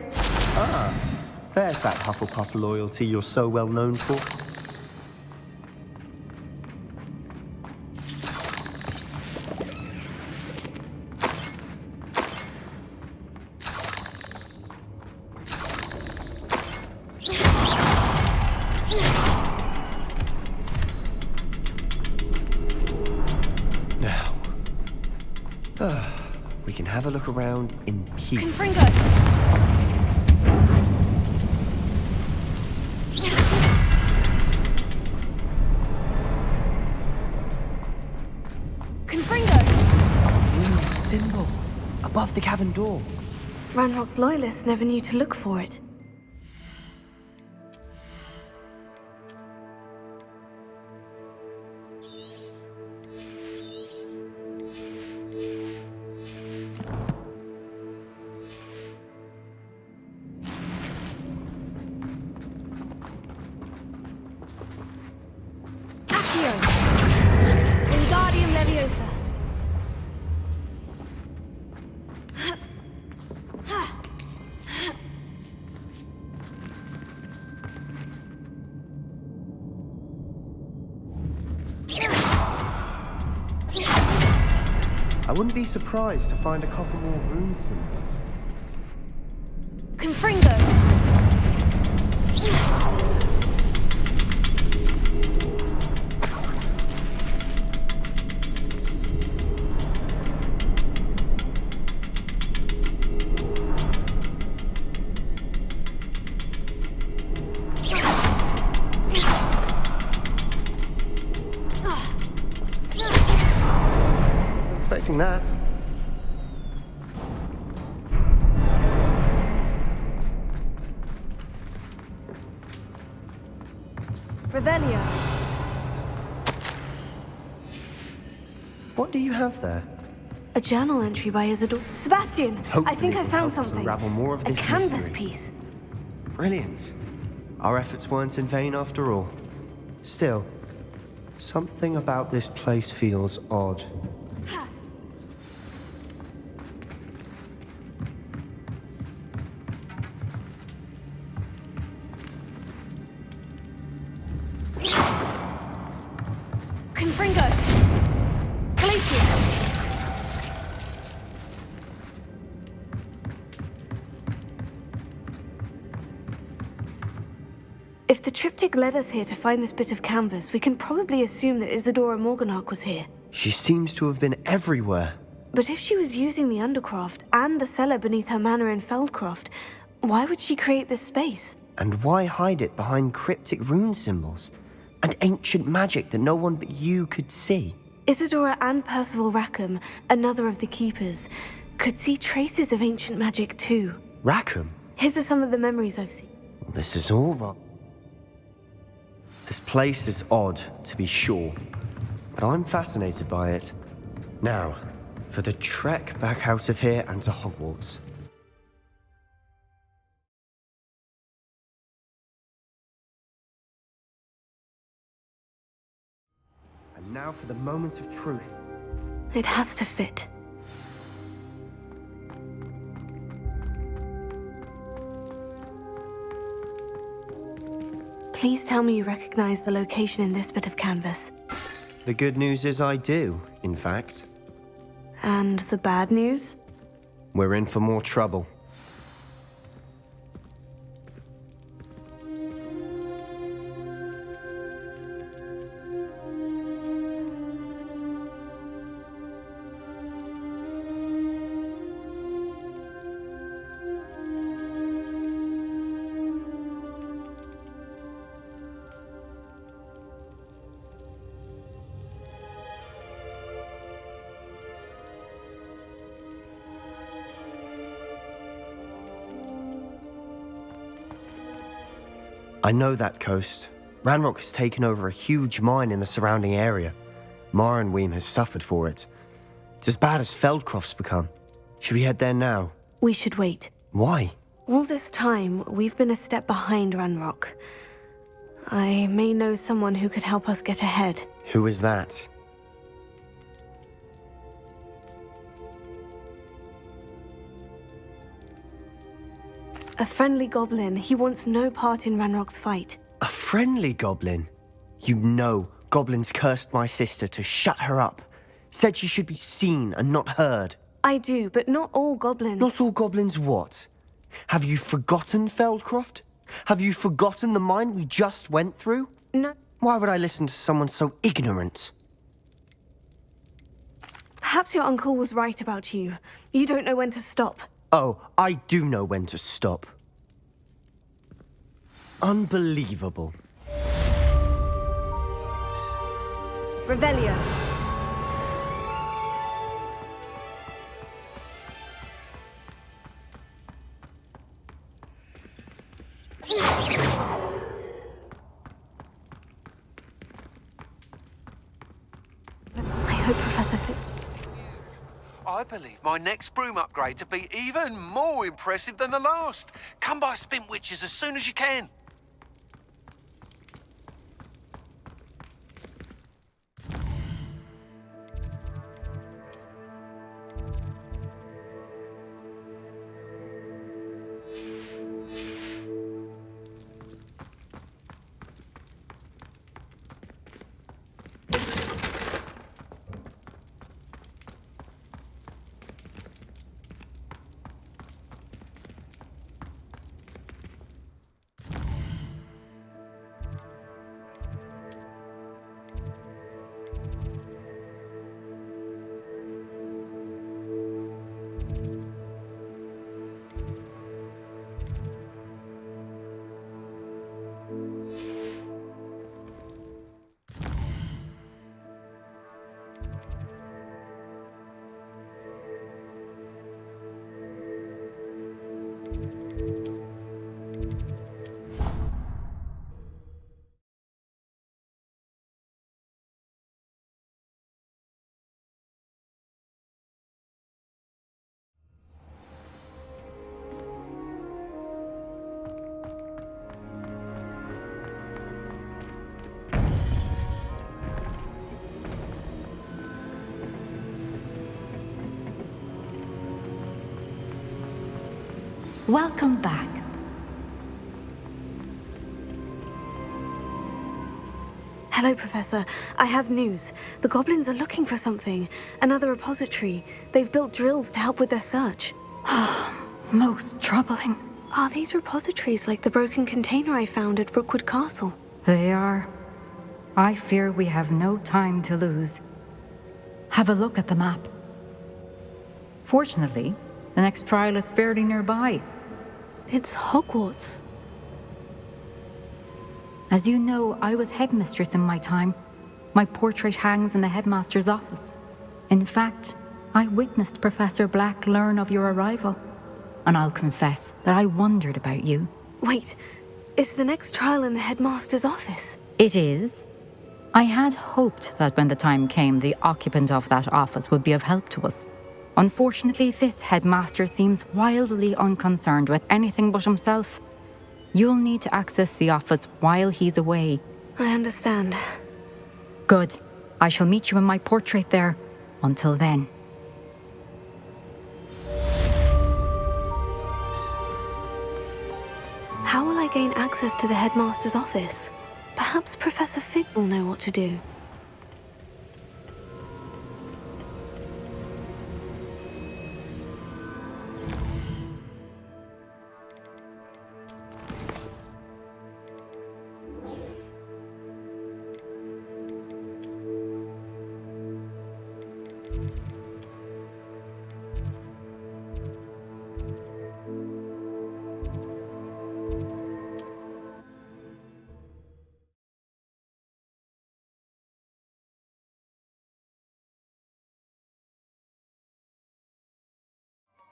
Ah, there's that Hufflepuff loyalty you're so well known for. Now, we can have a look around in peace. Confringo. Confringo. Rune symbol above the cavern door. Ranrok's loyalists never knew to look for it. I wouldn't be surprised to find a couple more rune things. Confringo! Expecting that. Revelio. What do you have there? A journal entry by Isidore. Sebastien, I think I found something. Unravel more of a this canvas mystery. piece. Brilliant. Our efforts weren't in vain after all. Still, something about this place feels odd. Confringo! Glacius! If the triptych led us here to find this bit of canvas, we can probably assume that Isadora Morganach was here. She seems to have been everywhere. But if she was using the Undercroft and the cellar beneath her manor in Feldcroft, why would she create this space? And why hide it behind cryptic rune symbols? And ancient magic that no one but you could see? Isadora and Percival Rackham, another of the Keepers, could see traces of ancient magic too. Rackham? His are some of the memories I've seen. This is all wrong. This place is odd, to be sure, but I'm fascinated by it. Now, for the trek back out of here and to Hogwarts. And now for the moment of truth. It has to fit. Please tell me you recognize the location in this bit of canvas. The good news is I do, in fact. And the bad news? We're in for more trouble. I know that coast. Ranrok has taken over a huge mine in the surrounding area. Marrenweem has suffered for it. It's as bad as Feldcroft's become. Should we head there now? We should wait. Why? All this time, we've been a step behind Ranrok. I may know someone who could help us get ahead. Who is that? A friendly goblin. He wants no part in Ranrock's fight. A friendly goblin? You know goblins cursed my sister to shut her up. Said she should be seen and not heard. I do, but not all goblins. Not all goblins what? Have you forgotten Feldcroft? Have you forgotten the mine we just went through? No. Why would I listen to someone so ignorant? Perhaps your uncle was right about you. You don't know when to stop. Oh, I do know when to stop. Unbelievable. Revelio. I hope Professor Fitz... I believe my next broom upgrade to be even more impressive than the last. Come by Spint Witches as soon as you can. Welcome back. Hello, Professor. I have news. The goblins are looking for something. Another repository. They've built drills to help with their search. Most troubling. Are these repositories like the broken container I found at Rookwood Castle? They are. I fear we have no time to lose. Have a look at the map. Fortunately, the next trial is fairly nearby. It's Hogwarts. As you know, I was headmistress in my time. My portrait hangs in the headmaster's office. In fact, I witnessed Professor Black learn of your arrival. And I'll confess that I wondered about you. Wait, is the next trial in the headmaster's office? It is. I had hoped that when the time came, the occupant of that office would be of help to us. Unfortunately, this headmaster seems wildly unconcerned with anything but himself. You'll need to access the office while he's away. I understand. Good. I shall meet you in my portrait there. Until then. How will I gain access to the headmaster's office? Perhaps Professor Fig will know what to do.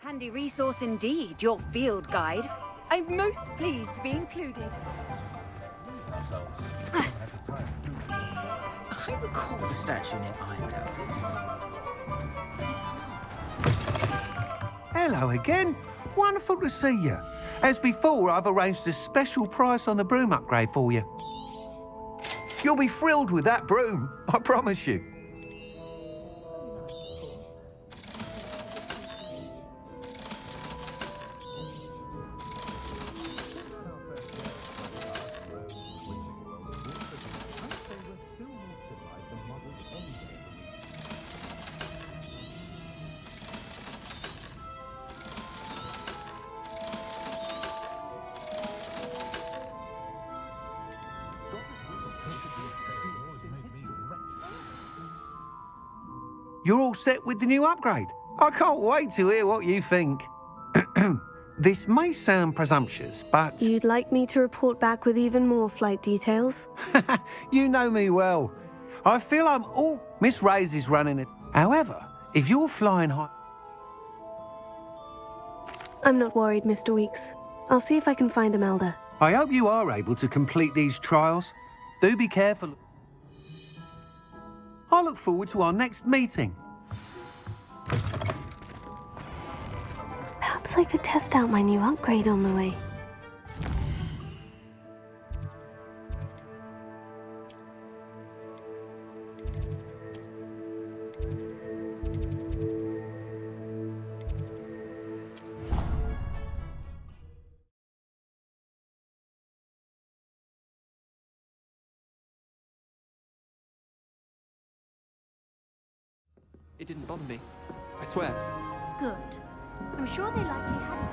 Handy resource indeed, your field guide. I'm most pleased to be included. I recall the statue near Imelda. Hello again. Wonderful to see you. As before, I've arranged a special price on the broom upgrade for you. You'll be thrilled with that broom, I promise you. You're all set with the new upgrade. I can't wait to hear what you think. This may sound presumptuous, but... You'd like me to report back with even more flight details? You know me well. I feel I'm all... Miss Reyes is running it. However, if you're flying high... I'm not worried, Mr. Weeks. I'll see if I can find Imelda. I hope you are able to complete these trials. Do be careful. I look forward to our next meeting. Perhaps I could test out my new upgrade on the way. It didn't bother me. I swear. Good. I'm sure they likely have.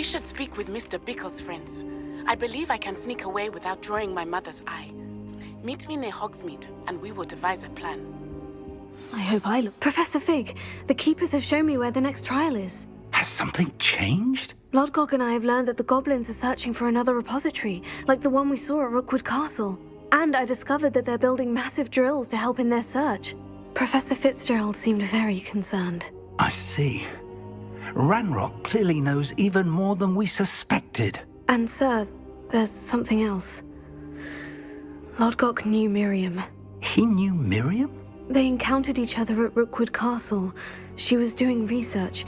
should speak with Mr. Bickle's friends. I believe I can sneak away without drawing my mother's eye. Meet me near Hogsmeade, and we will devise a plan. I hope I look. Professor Fig, the Keepers have shown me where the next trial is. Has something changed? Lodgok and I have learned that the goblins are searching for another repository, like the one we saw at Rookwood Castle. And I discovered that they're building massive drills to help in their search. Professor Fitzgerald seemed very concerned. I see. Ranrok clearly knows even more than we suspected. And sir, there's something else. Lodgok knew Miriam. He knew Miriam? They encountered each other at Rookwood Castle. She was doing research.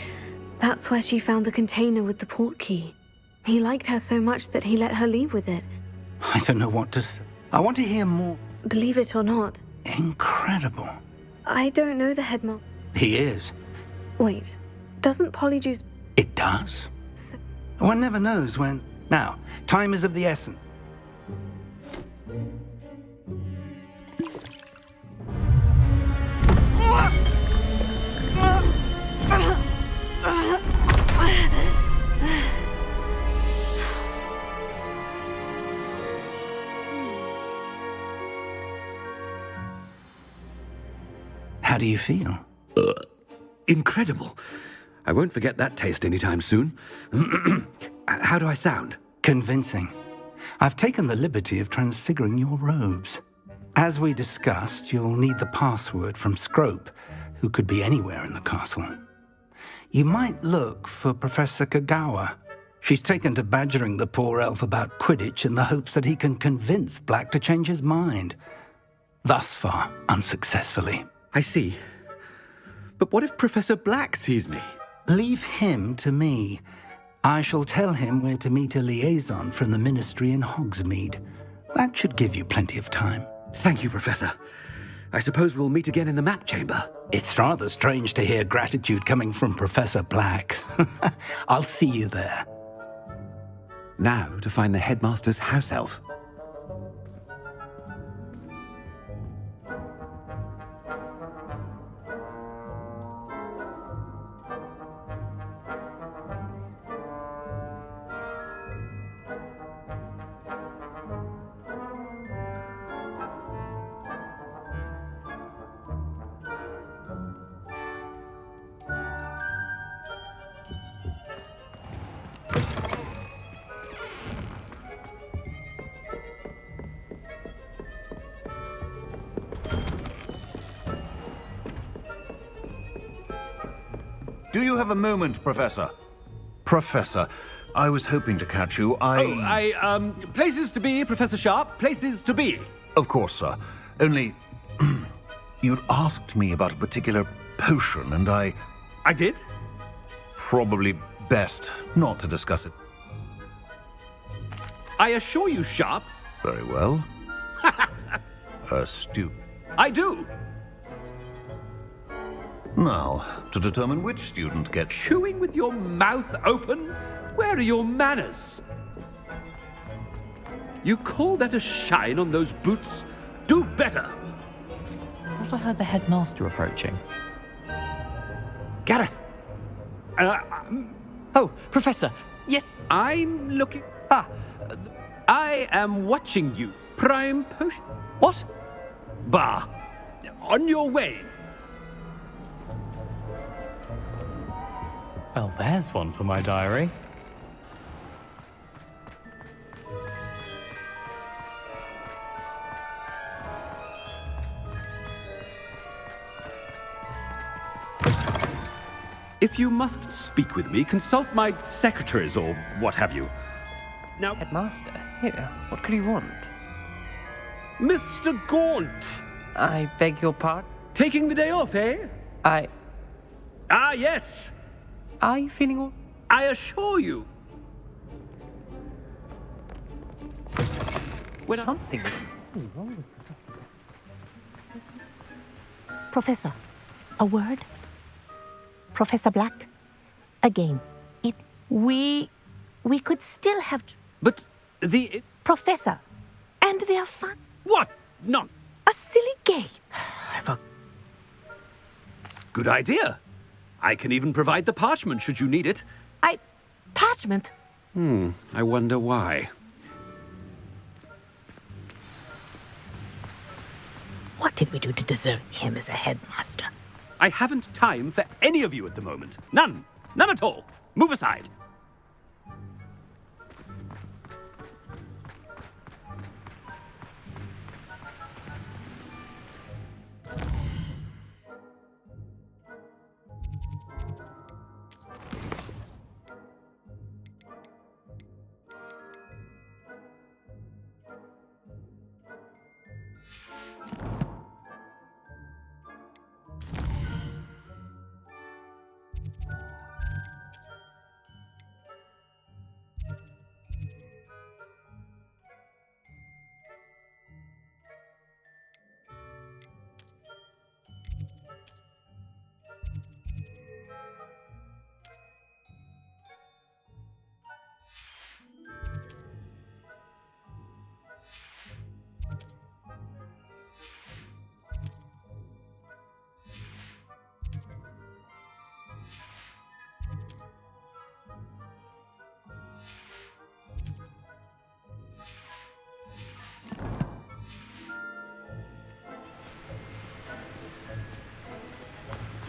That's where she found the container with the port key. He liked her so much that he let her leave with it. I don't know what to say. I want to hear more. Believe it or not. Incredible. I don't know the Headmaster. He is. Wait, doesn't Polyjuice... It does? So... One never knows when... Now, time is of the essence. How do you feel? Incredible. I won't forget that taste anytime soon. How do I sound? Convincing. I've taken the liberty of transfiguring your robes. As we discussed, you'll need the password from Scrope, who could be anywhere in the castle. You might look for Professor Kagawa. She's taken to badgering the poor elf about Quidditch in the hopes that he can convince Black to change his mind. Thus far, unsuccessfully. I see. But what if Professor Black sees me? Leave him to me. I shall tell him where to meet a liaison from the Ministry in Hogsmeade. That should give you plenty of time. Thank you, Professor. I suppose we'll meet again in the map chamber. It's rather strange to hear gratitude coming from Professor Black. I'll see you there. Now to find the Headmaster's house elf. Do you have a moment, Professor? Professor, I was hoping to catch you. Places to be, Professor Sharp. Places to be. Of course, sir. Only... you'd asked me about a particular potion, and I did? Probably best not to discuss it. I assure you, Sharp. Very well. Astute. I do. Now, to determine which student gets... Chewing with your mouth open? Where are your manners? You call that a shine on those boots? Do better! I thought I heard the Headmaster approaching. Gareth! Oh, Professor! Yes? I'm looking... I am watching you. Prime potion... What? Bah! On your way. Well, there's one for my diary. If you must speak with me, consult my secretaries or what have you. Now... Headmaster, here, what could you want? Mr. Gaunt! I beg your pardon? Taking the day off, eh? Ah, yes! Are you feeling all... I assure you. Something is wrong with Professor, a word? Professor Black? Again, we could still have... But the... Professor, and they're fun. What? No. A silly game. Good idea. I can even provide the parchment should you need it. Parchment? I wonder why. What did we do to deserve him as a headmaster? I haven't time for any of you at the moment. None. None at all. Move aside.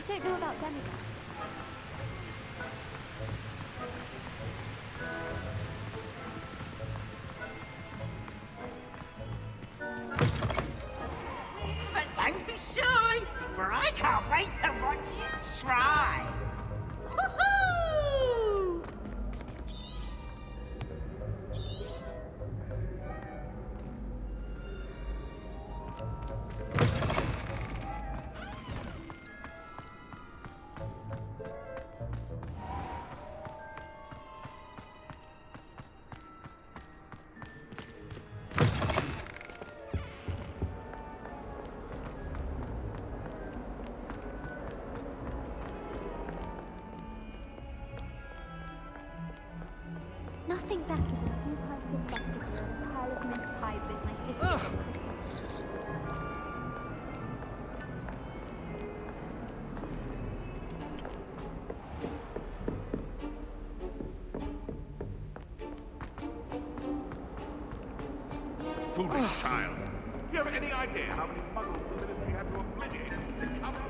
I don't know about Demigod. But don't be shy, for I can't wait to watch you try. Woohoo! Nothing better than a few pints of sausage and a pile of mince pies with my sister. Foolish child. Do you have any idea how many muggles the Ministry had to obliviate to cover?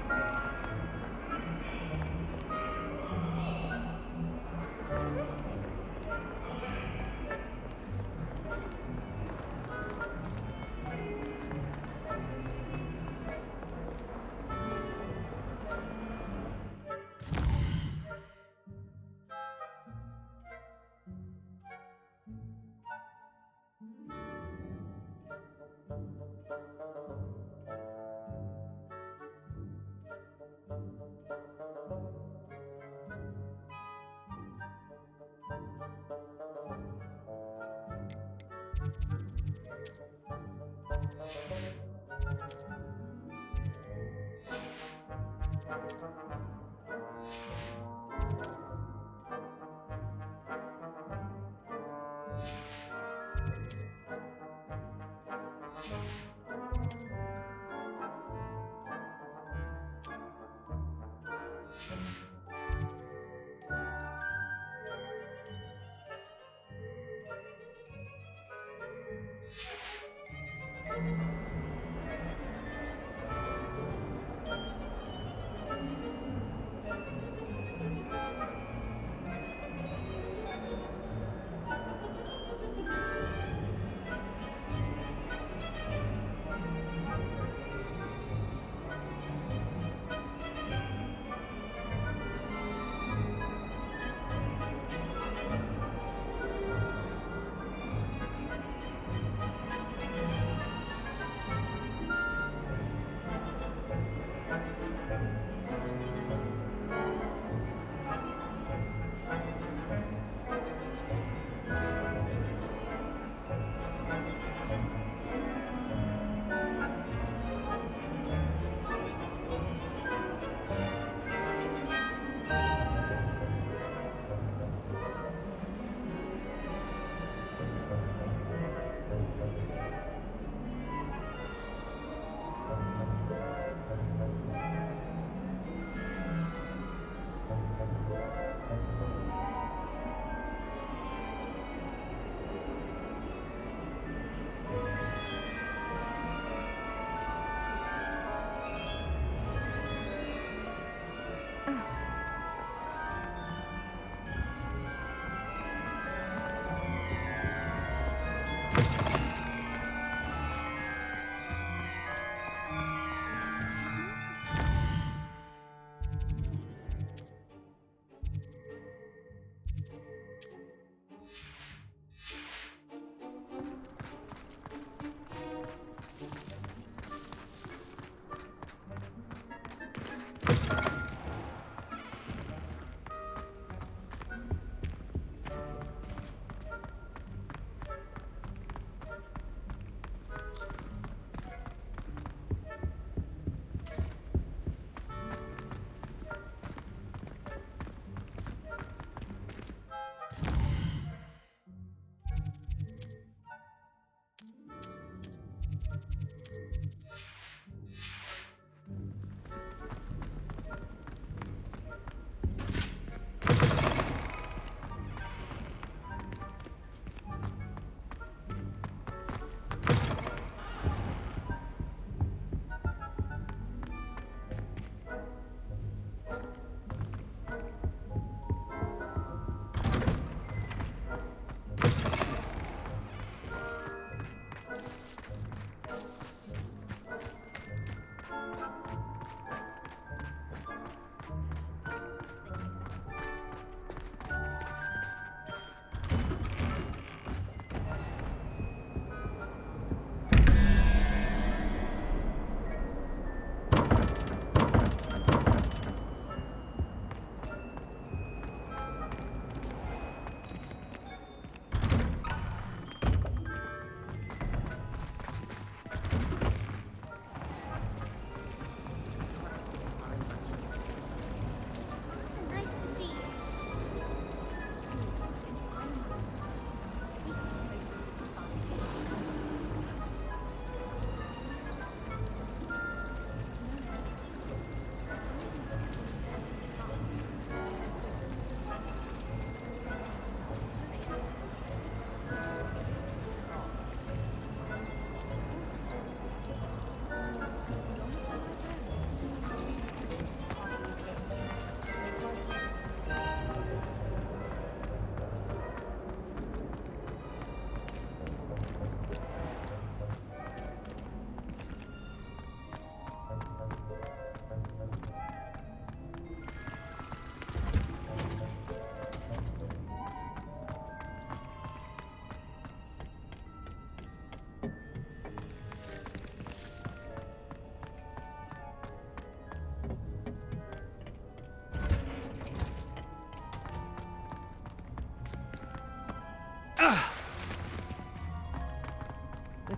It's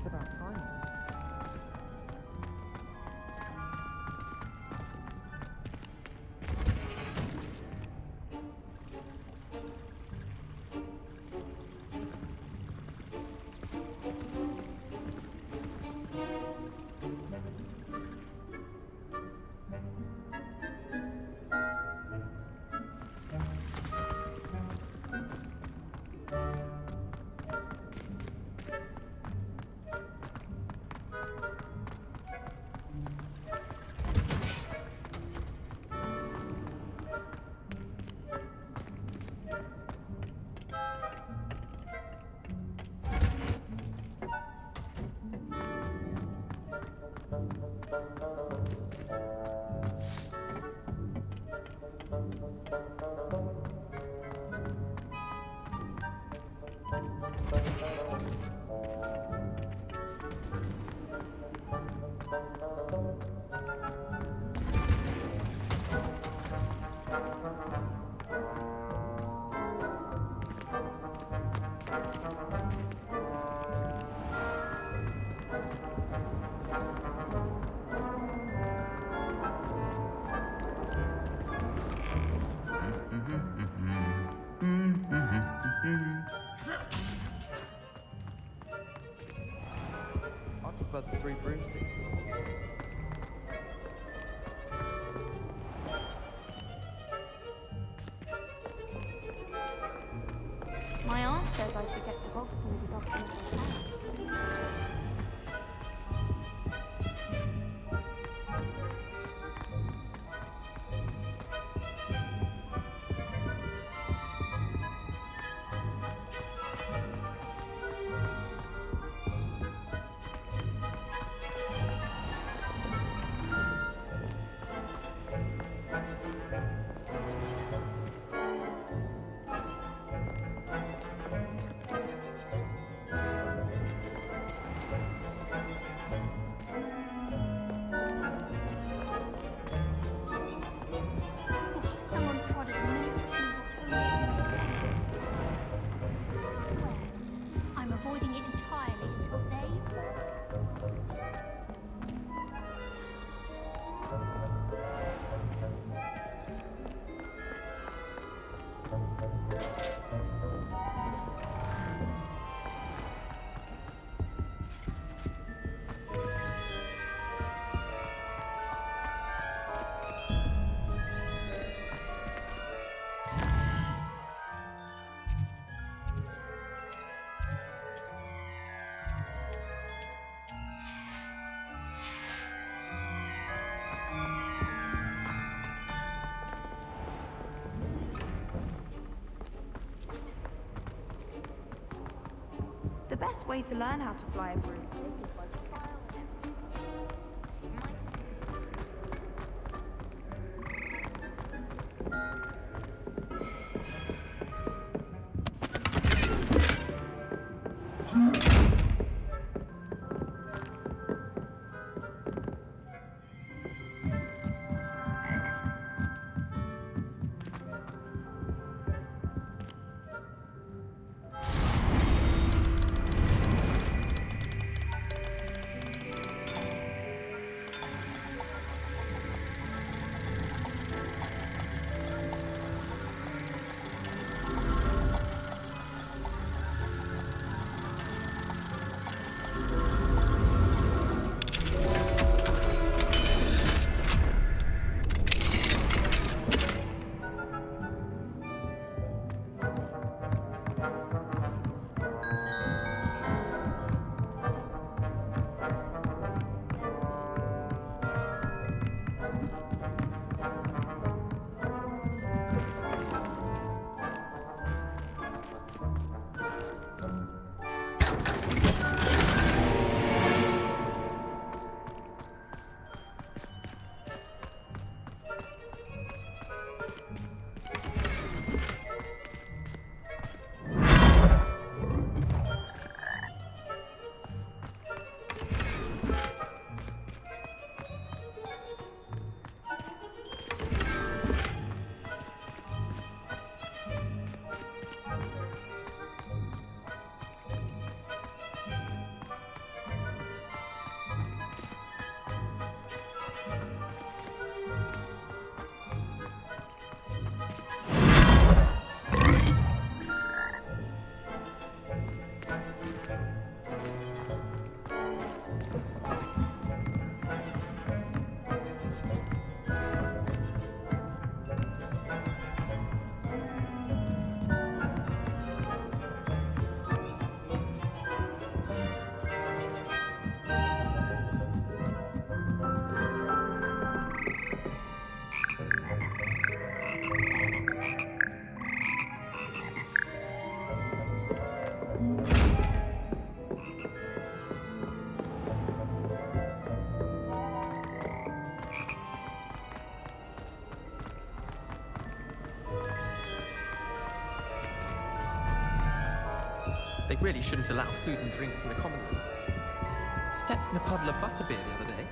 about time. I prefer the 3 broomsticks. My aunt says I should get the Gobstones as often as I can. The best way to learn how to fly a broomstick is by trial and They really shouldn't allow food and drinks in the common room. Stepped in a puddle of butterbeer the other day.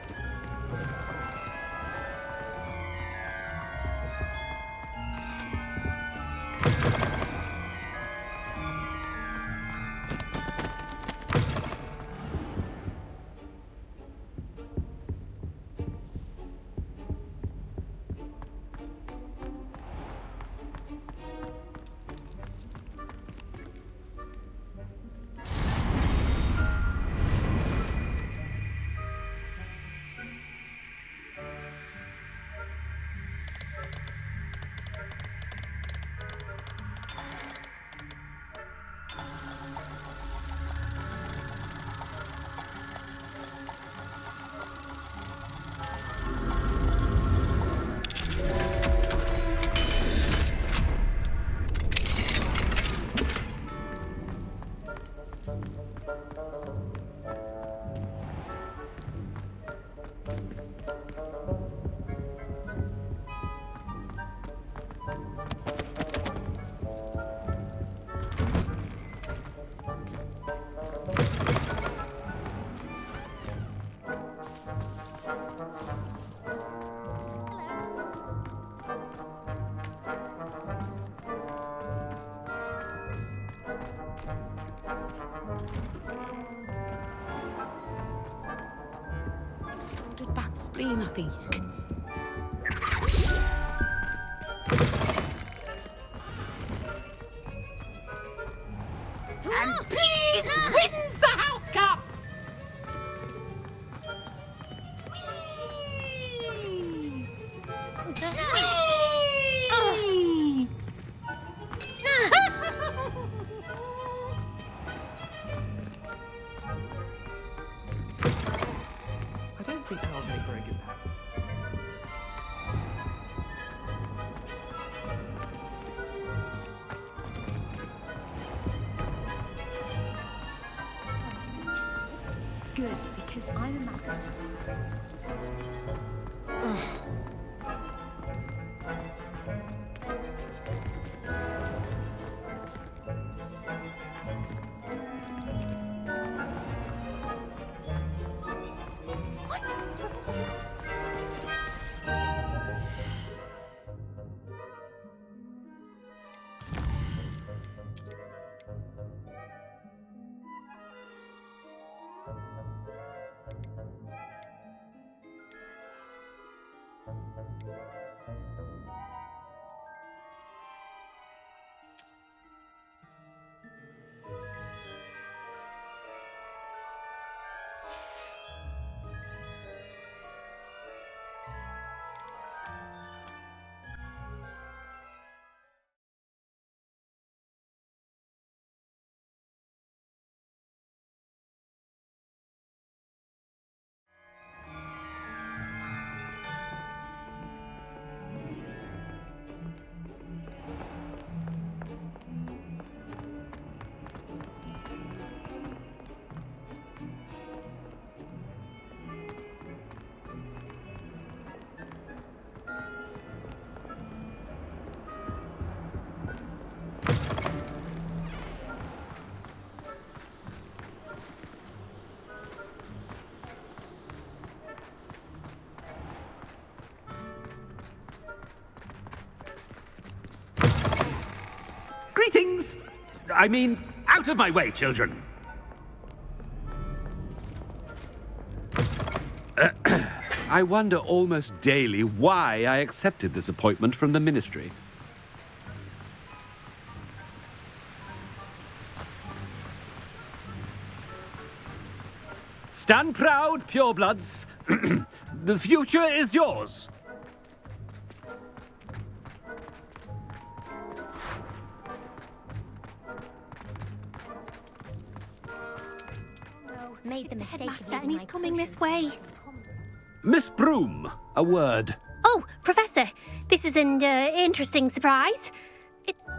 Bad spleen, I think. And Peeves wins the House Cup! I don't think owls make very good pets. Good, because I'm a master. Greetings! I mean, out of my way, children! I wonder almost daily why I accepted this appointment from the Ministry. Stand proud, purebloods. The future is yours. Made the mistake Headmaster, and he's coming this way. Miss Broom, a word. Oh, Professor, this is an interesting surprise.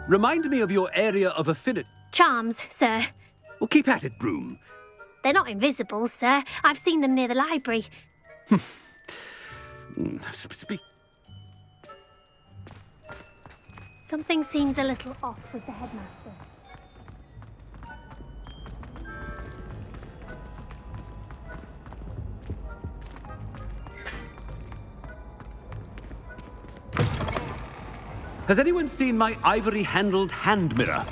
Remind me of your area of affinity. Charms, sir. Well, keep at it, Broom. They're not invisible, sir. I've seen them near the library. Speak. Something seems a little off with the Headmaster. Has anyone seen my ivory-handled hand mirror?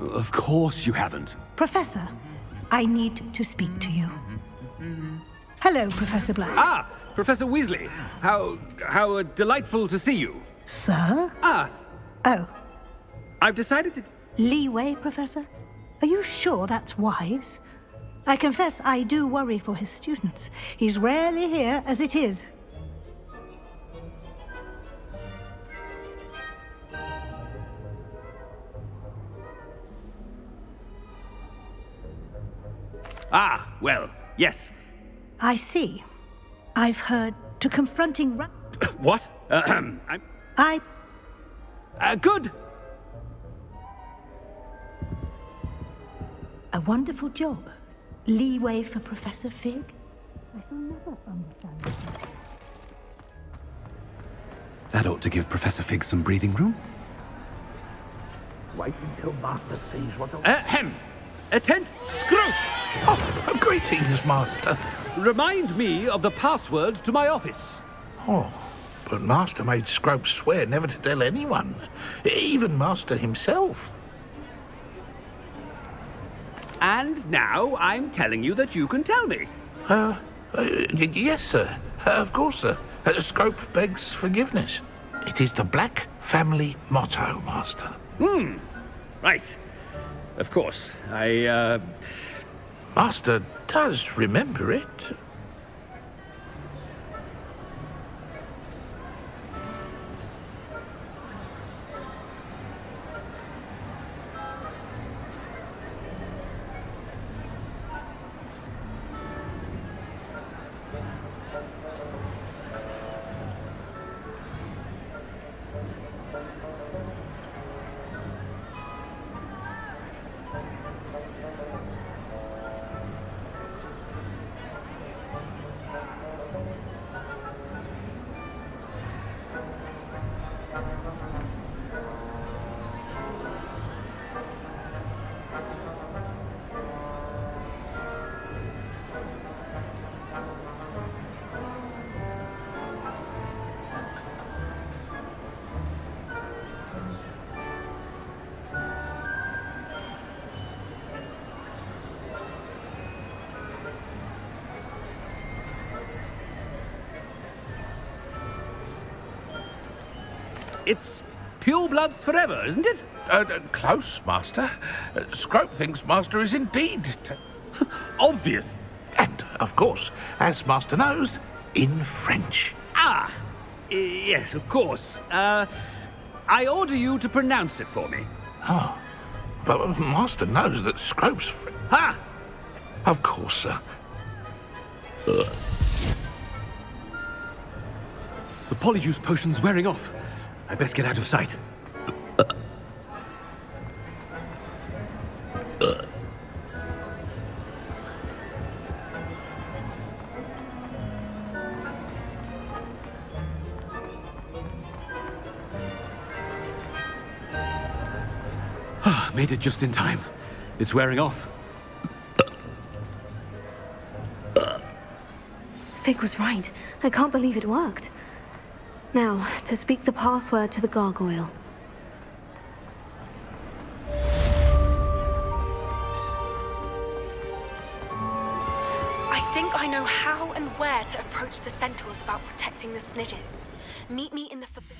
Of course you haven't. Professor, I need to speak to you. Hello, Professor Black. Ah, Professor Weasley. How delightful to see you. Sir? Ah. Oh. I've decided to... Leeway, Professor? Are you sure that's wise? I confess I do worry for his students. He's rarely here as it is. Ah, well, yes. I see. I've heard to confronting What? Good! A wonderful job. Leeway for Professor Fig? I shall never understand. That ought to give Professor Fig some breathing room. Wait until Master sees what the... Attend... Scrope! Oh, greetings, Master. Remind me of the password to my office. Oh, but Master made Scrope swear never to tell anyone. Even Master himself. And now I'm telling you that you can tell me. Yes, sir. Of course, sir. Scrope begs forgiveness. It is the Black family motto, Master. Right. Of course. Master does remember it. It's pure bloods forever, isn't it? Close, Master. Scrope thinks Master is indeed... obvious. And, of course, as Master knows, in French. Ah! Yes, of course. I order you to pronounce it for me. Oh. But Master knows that Scrope's... Ha! Of course, sir. The polyjuice potion's wearing off. I best get out of sight. Made it just in time. It's wearing off. Fig was right. I can't believe it worked. Now, to speak the password to the gargoyle. I think I know how and where to approach the centaurs about protecting the Snidgets. Meet me in the forbidden...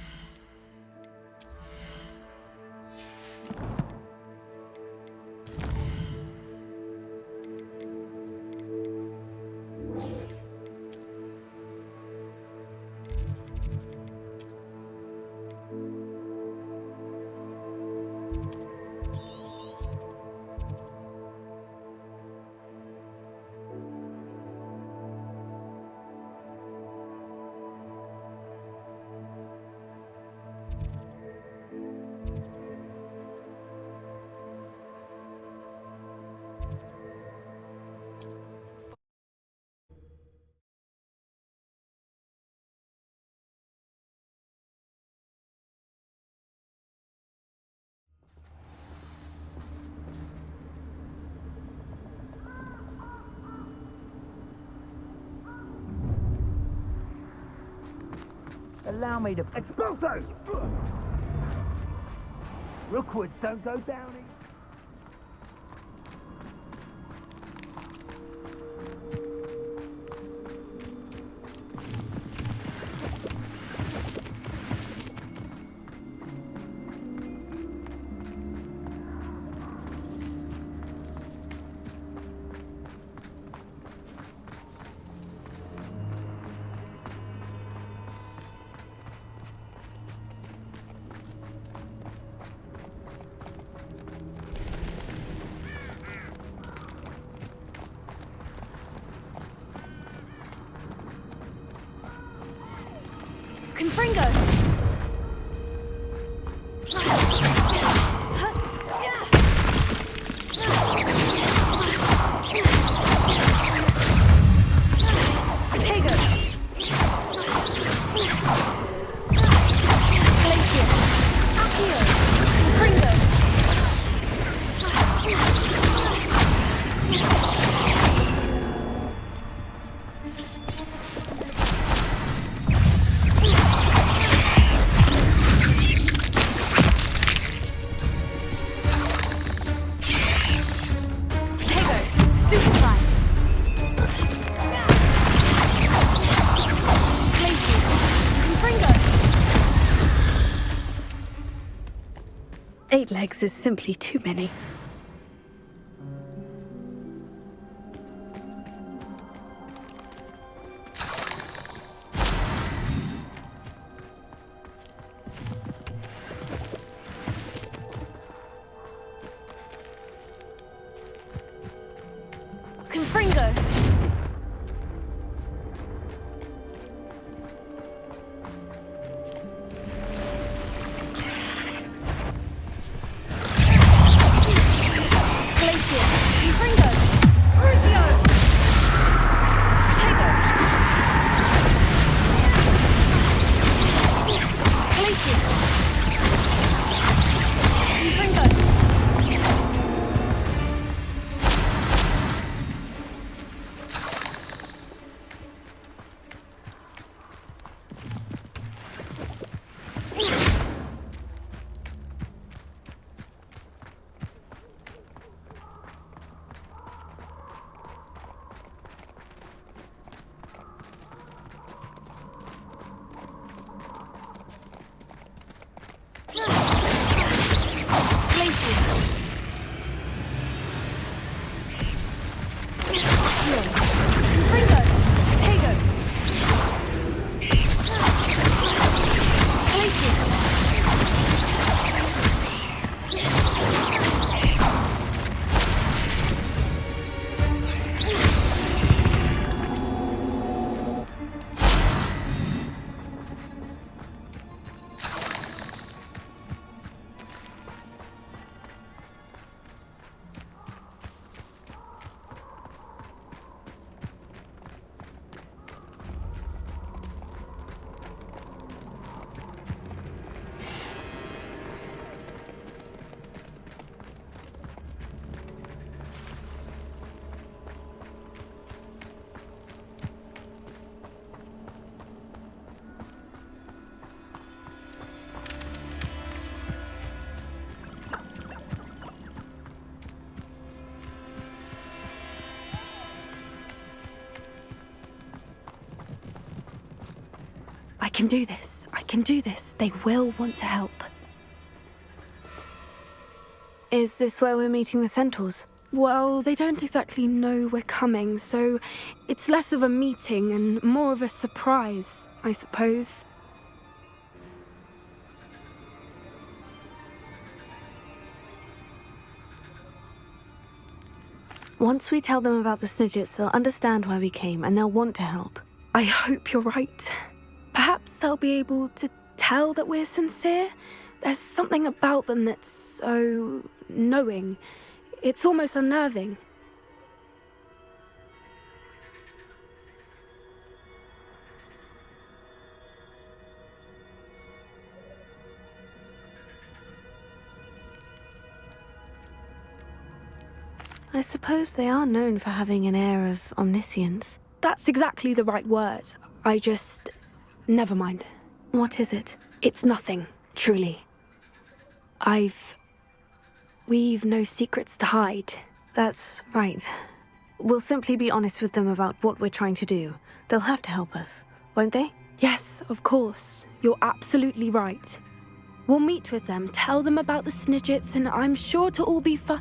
Allow me to... Expulso! Rookwoods don't go down in... Eight legs is simply too many. I can do this. I can do this. They will want to help. Is this where we're meeting the centaurs? Well, they don't exactly know we're coming, so it's less of a meeting and more of a surprise, I suppose. Once we tell them about the Snidgets, they'll understand why we came and they'll want to help. I hope you're right. Perhaps they'll be able to tell that we're sincere. There's something about them that's so knowing. It's almost unnerving. I suppose they are known for having an air of omniscience. That's exactly the right word. Never mind. What is it? It's nothing, truly. I've We've no secrets to hide. That's right. We'll simply be honest with them about what we're trying to do. They'll have to help us, won't they? Yes, of course. You're absolutely right. We'll meet with them, tell them about the Snidgets, and I'm sure it'll all be fine.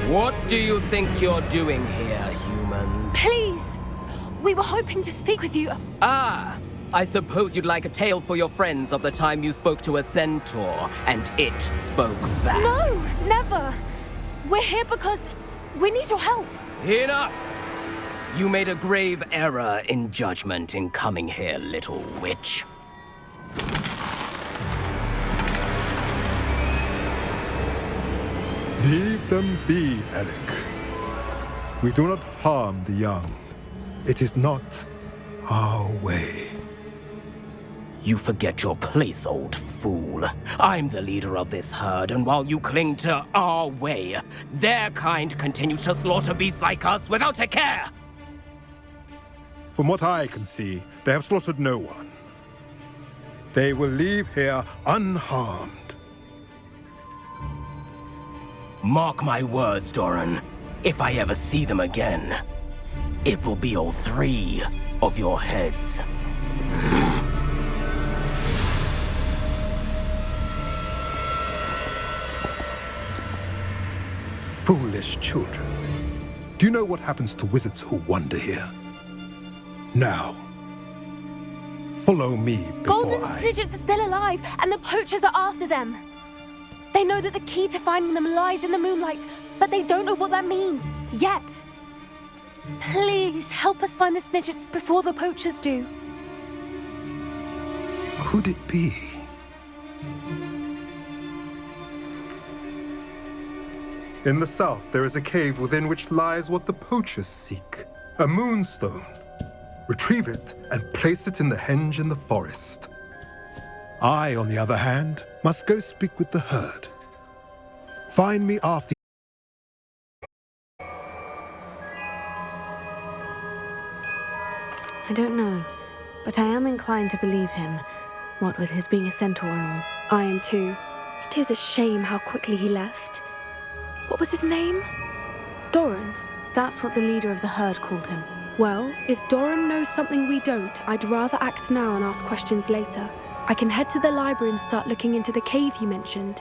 What do you think you're doing here, humans? Please! We were hoping to speak with you. Ah! I suppose you'd like a tale for your friends of the time you spoke to a centaur, and it spoke back. No! Never! We're here because we need your help. Enough! You made a grave error in judgment in coming here, little witch. Leave them be, Alec. We do not harm the young. It is not our way. You forget your place, old fool. I'm the leader of this herd, and while you cling to our way, their kind continue to slaughter beasts like us without a care! From what I can see, they have slaughtered no one. They will leave here unharmed. Mark my words, Doran. If I ever see them again, it will be all 3 of your heads. Foolish children. Do you know what happens to wizards who wander here? Now, follow me before Golden Snidgets are still alive, and the poachers are after them. They know that the key to finding them lies in the moonlight, but they don't know what that means, yet. Please, help us find the Snidgets before the poachers do. Could it be? In the south, there is a cave within which lies what the poachers seek. A moonstone. Retrieve it and place it in the henge in the forest. I, on the other hand, must go speak with the herd. Find me after... I don't know, but I am inclined to believe him, what with his being a centaur and all. I am too. It is a shame how quickly he left. What was his name? Doran? That's what the leader of the herd called him. Well, if Doran knows something we don't, I'd rather act now and ask questions later. I can head to the library and start looking into the cave you mentioned.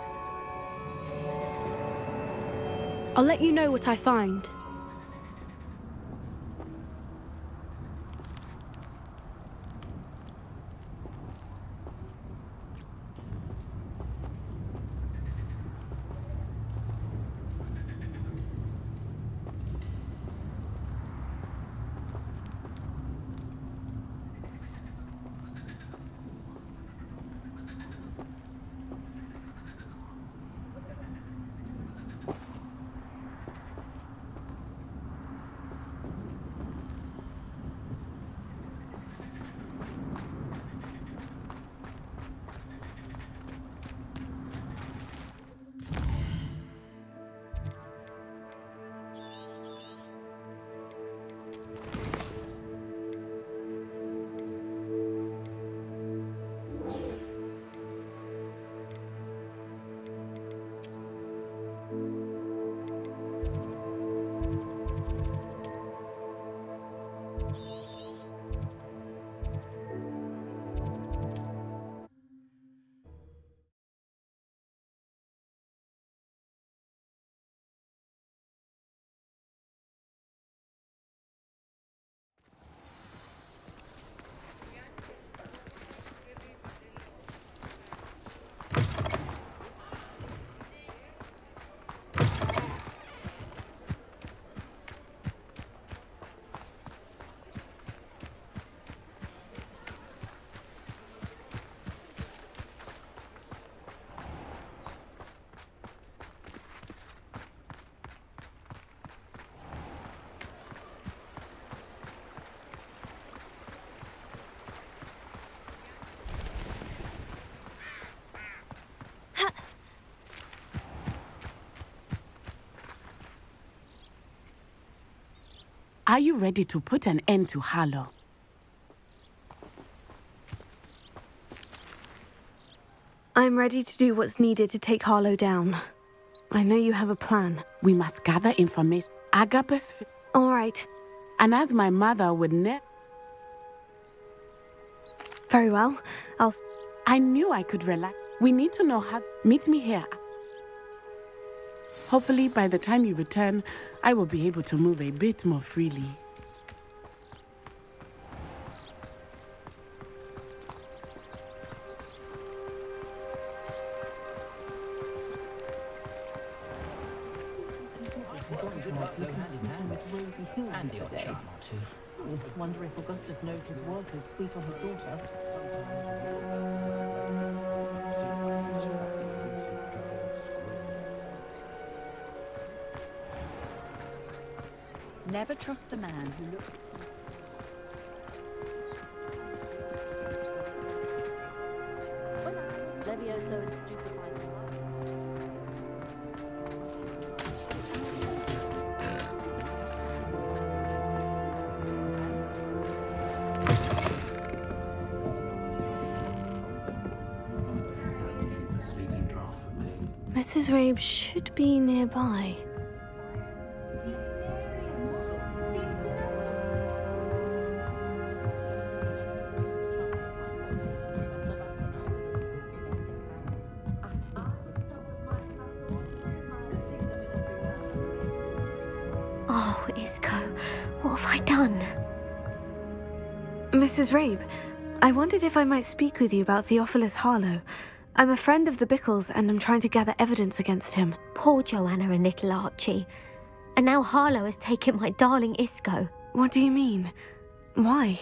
I'll let you know what I find. Are you ready to put an end to Harlow? I'm ready to do what's needed to take Harlow down. I know you have a plan. We must gather information. Agapes. All right. And as my mother would Very well. I knew I could relax. We need to know how. Meet me here. Hopefully, by the time you return, I will be able to move a bit more freely. Wonder if Augustus knows his work is sweet on his daughter. Never trust a man who looks... Levioso and stupefied. Mrs. Reyes should be nearby. Oh, Isco, what have I done? Mrs. Reyes, I wondered if I might speak with you about Theophilus Harlow. I'm a friend of the Bickles and I'm trying to gather evidence against him. Poor Joanna and little Archie. And now Harlow has taken my darling Isco. What do you mean? Why?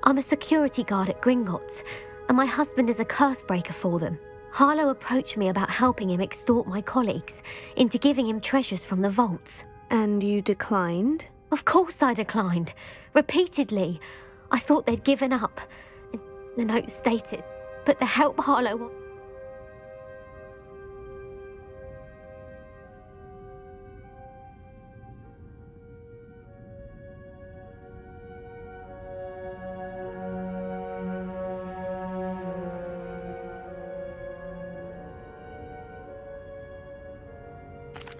I'm a security guard at Gringotts, and my husband is a curse breaker for them. Harlow approached me about helping him extort my colleagues into giving him treasures from the vaults. And you declined? Of course I declined. Repeatedly. I thought they'd given up. The note stated, but the help Harlow...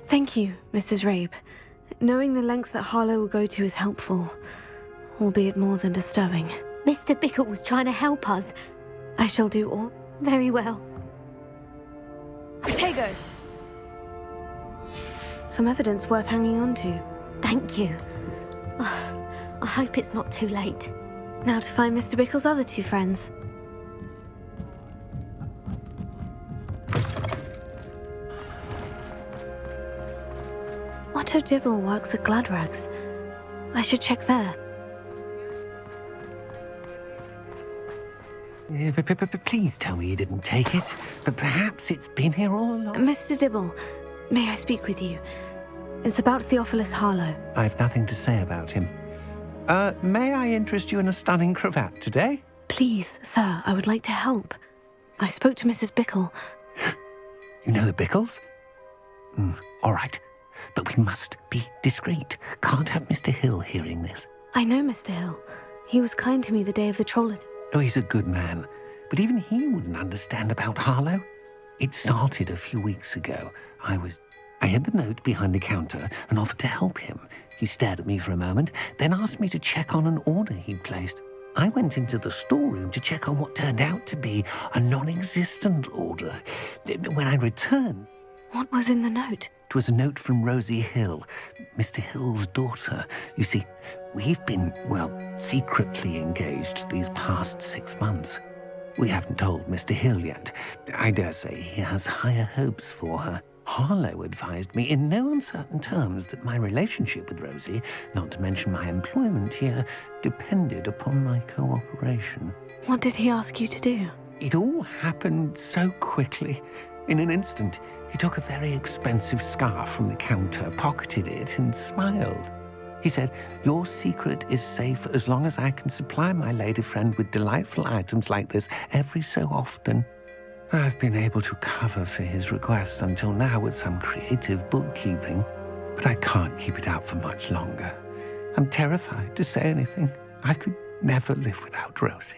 Thank you, Mrs. Reyes. Knowing the lengths that Harlow will go to is helpful, albeit more than disturbing. Mr. Bickle was trying to help us. I shall do all. Very well. Protego! Some evidence worth hanging on to. Thank you. I hope it's not too late. Now to find Mr. Bickle's other two friends. Otto Dibble works at Gladrags. I should check there. Please tell me you didn't take it. But perhaps it's been here all along. Mr. Dibble, may I speak with you? It's about Theophilus Harlow. I've nothing to say about him. May I interest you in a stunning cravat today? Please, sir, I would like to help. I spoke to Mrs. Bickle. You know the Bickles? All right. But we must be discreet. Can't have Mr. Hill hearing this. I know Mr. Hill. He was kind to me the day of the troll attack. Oh, he's a good man. But even he wouldn't understand about Harlow. It started a few weeks ago. I had the note behind the counter and offered to help him. He stared at me for a moment, then asked me to check on an order he'd placed. I went into the storeroom to check on what turned out to be a non-existent order. When I returned... What was in the note? It was a note from Rosie Hill, Mr. Hill's daughter. You see, we've been, secretly engaged these past 6 months. We haven't told Mr. Hill yet. I dare say he has higher hopes for her. Harlow advised me in no uncertain terms that my relationship with Rosie, not to mention my employment here, depended upon my cooperation. What did he ask you to do? It all happened so quickly. In an instant, he took a very expensive scarf from the counter, pocketed it, and smiled. He said, "Your secret is safe as long as I can supply my lady friend with delightful items like this every so often." I've been able to cover for his requests until now with some creative bookkeeping, but I can't keep it out for much longer. I'm terrified to say anything. I could never live without Rosie.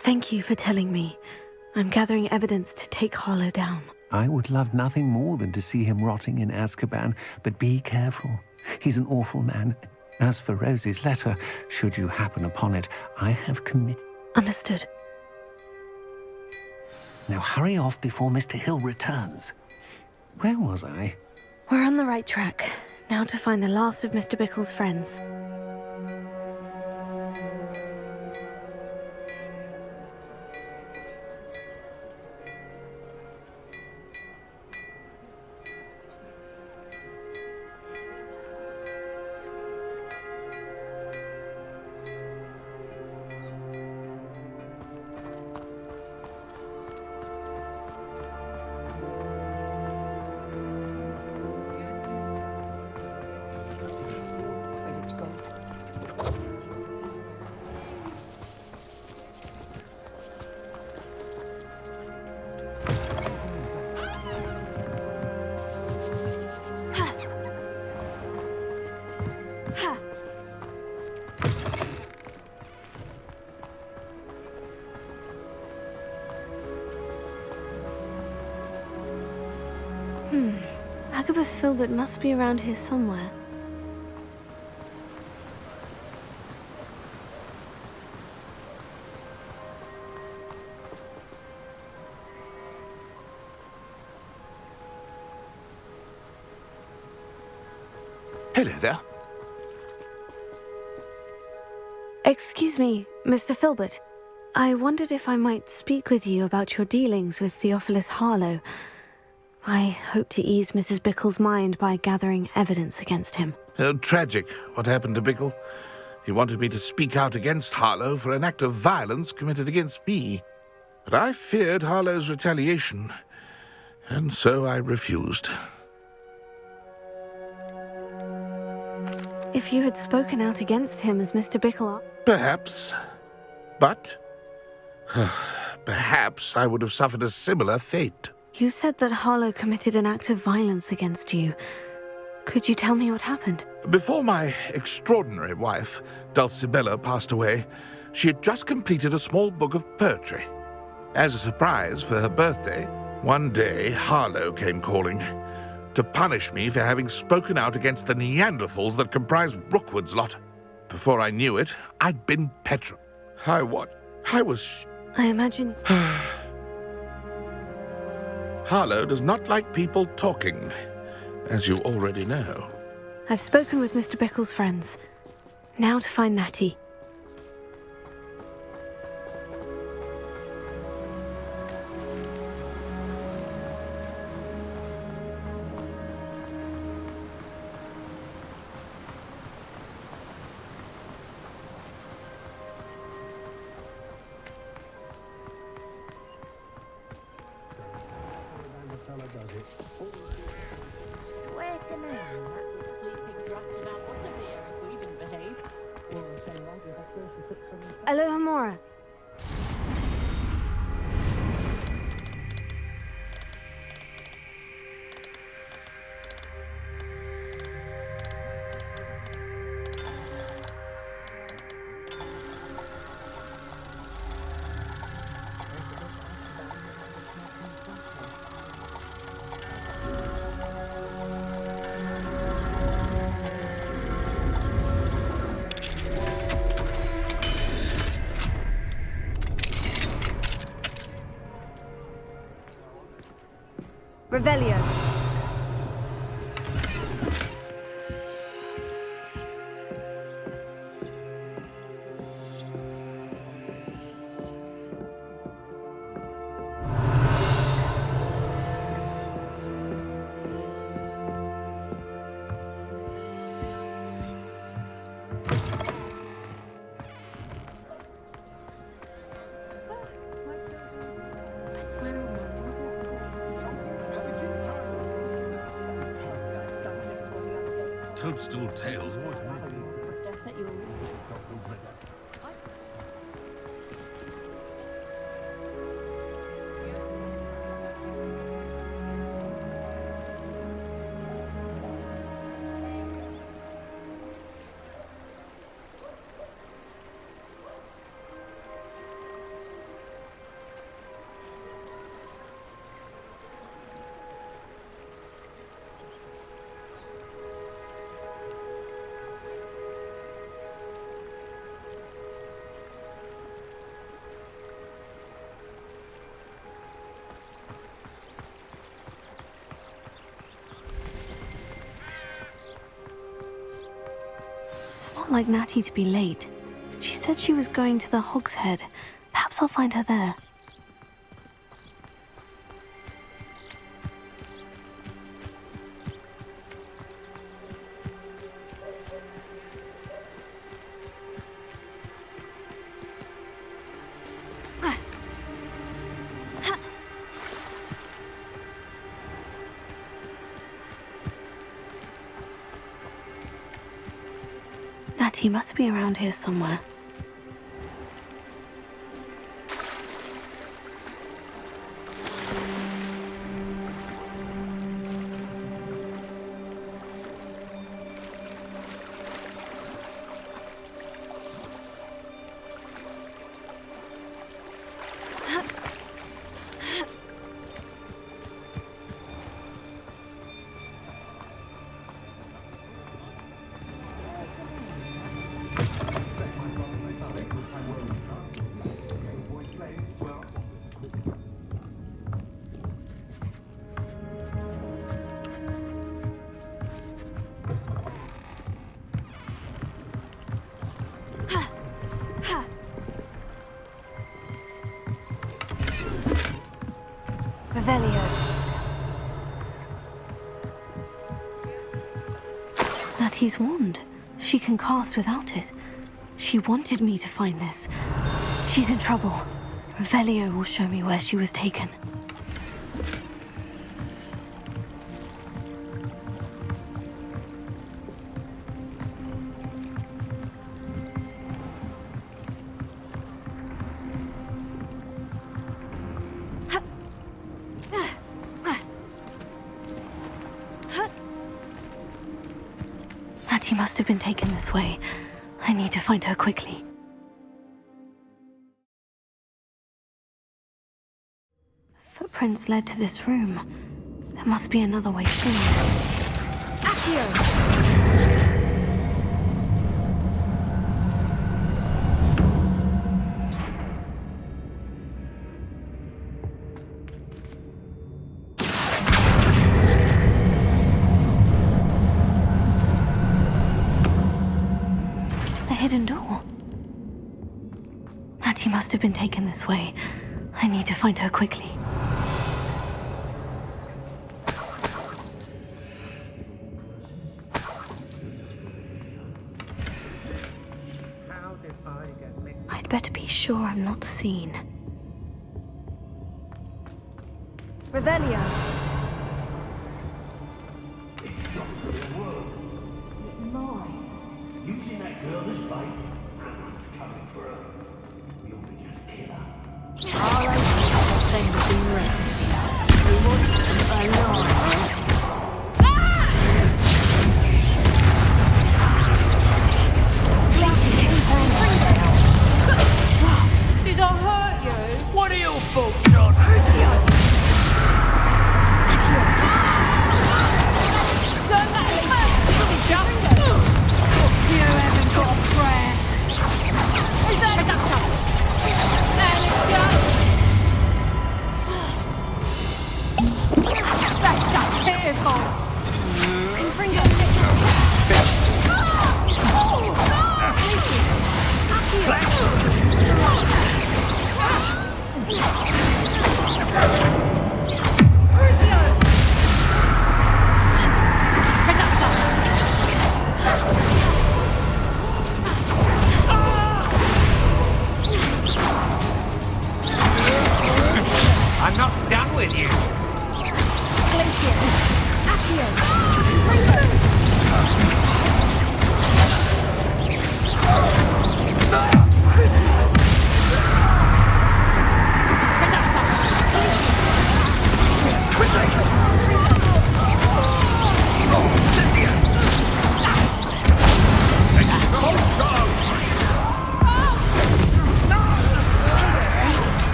Thank you for telling me. I'm gathering evidence to take Harlow down. I would love nothing more than to see him rotting in Azkaban, but be careful. He's an awful man. As for Rosie's letter, should you happen upon it, I have committed... Understood. Now hurry off before Mr. Hill returns. Where was I? We're on the right track. Now to find the last of Mr. Bickle's friends. Agabus Filbert must be around here somewhere. Hello there. Excuse me, Mr. Filbert. I wondered if I might speak with you about your dealings with Theophilus Harlow. I hope to ease Mrs. Bickle's mind by gathering evidence against him. Tragic, what happened to Bickle. He wanted me to speak out against Harlow for an act of violence committed against me. But I feared Harlow's retaliation, and so I refused. If you had spoken out against him as Mr. Bickle... Perhaps. But... perhaps I would have suffered a similar fate. You said that Harlow committed an act of violence against you. Could you tell me what happened? Before my extraordinary wife, Dulcibella, passed away, she had just completed a small book of poetry. As a surprise for her birthday, one day Harlow came calling to punish me for having spoken out against the Neanderthals that comprise Rookwood's lot. Before I knew it, I'd been petrified. I was... I imagine... Harlow does not like people talking, as you already know. I've spoken with Mr. Bickle's friends. Now to find Natty. Aloha Mora. Revelio. toadstool tails. Stuff that you'll... It's not like Natty to be late. She said she was going to the Hogshead. Perhaps I'll find her there. Natty must be around here somewhere. Natty's wand. She can cast without it. She wanted me to find this. She's in trouble. Revelio will show me where she was taken. Natty must have been taken this way. I need to find her quickly. Footprints led to this room. There must be another way through. Accio! Hidden door. Natty must have been taken this way. I need to find her quickly. I'd better be sure I'm not seen. Revelio! You seen that girl this fight? Ranrok's coming for her. You'll be just kill her. All I see is things in rest. The woods are alive. Did I hurt you? What are your folks on? Crucio! Don't let him hurt! You haven't got a prayer. Is that that's just pitiful. I'm not done with you. Accio!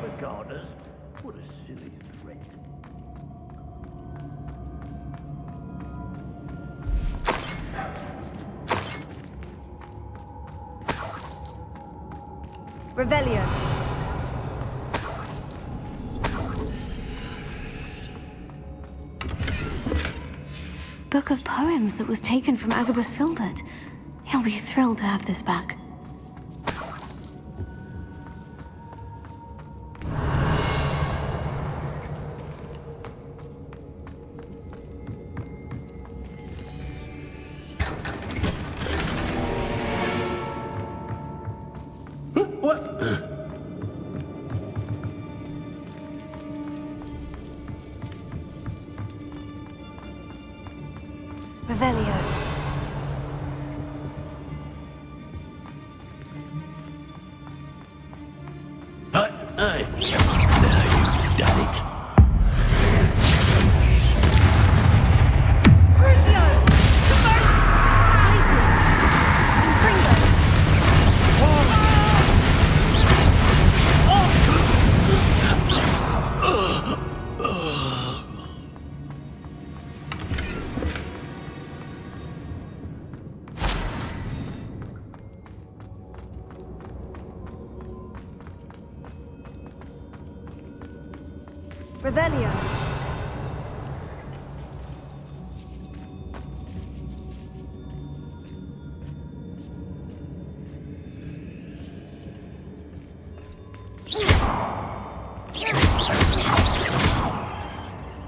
the gardeners. What a silly threat. Revelio. Book of poems that was taken from Agabus Filbert. He'll be thrilled to have this back. Revelio. Hey, now you've done it. Crucio! Places! Fringo! Revelio.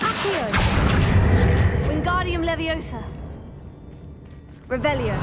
Accio. Wingardium Leviosa. Revelio.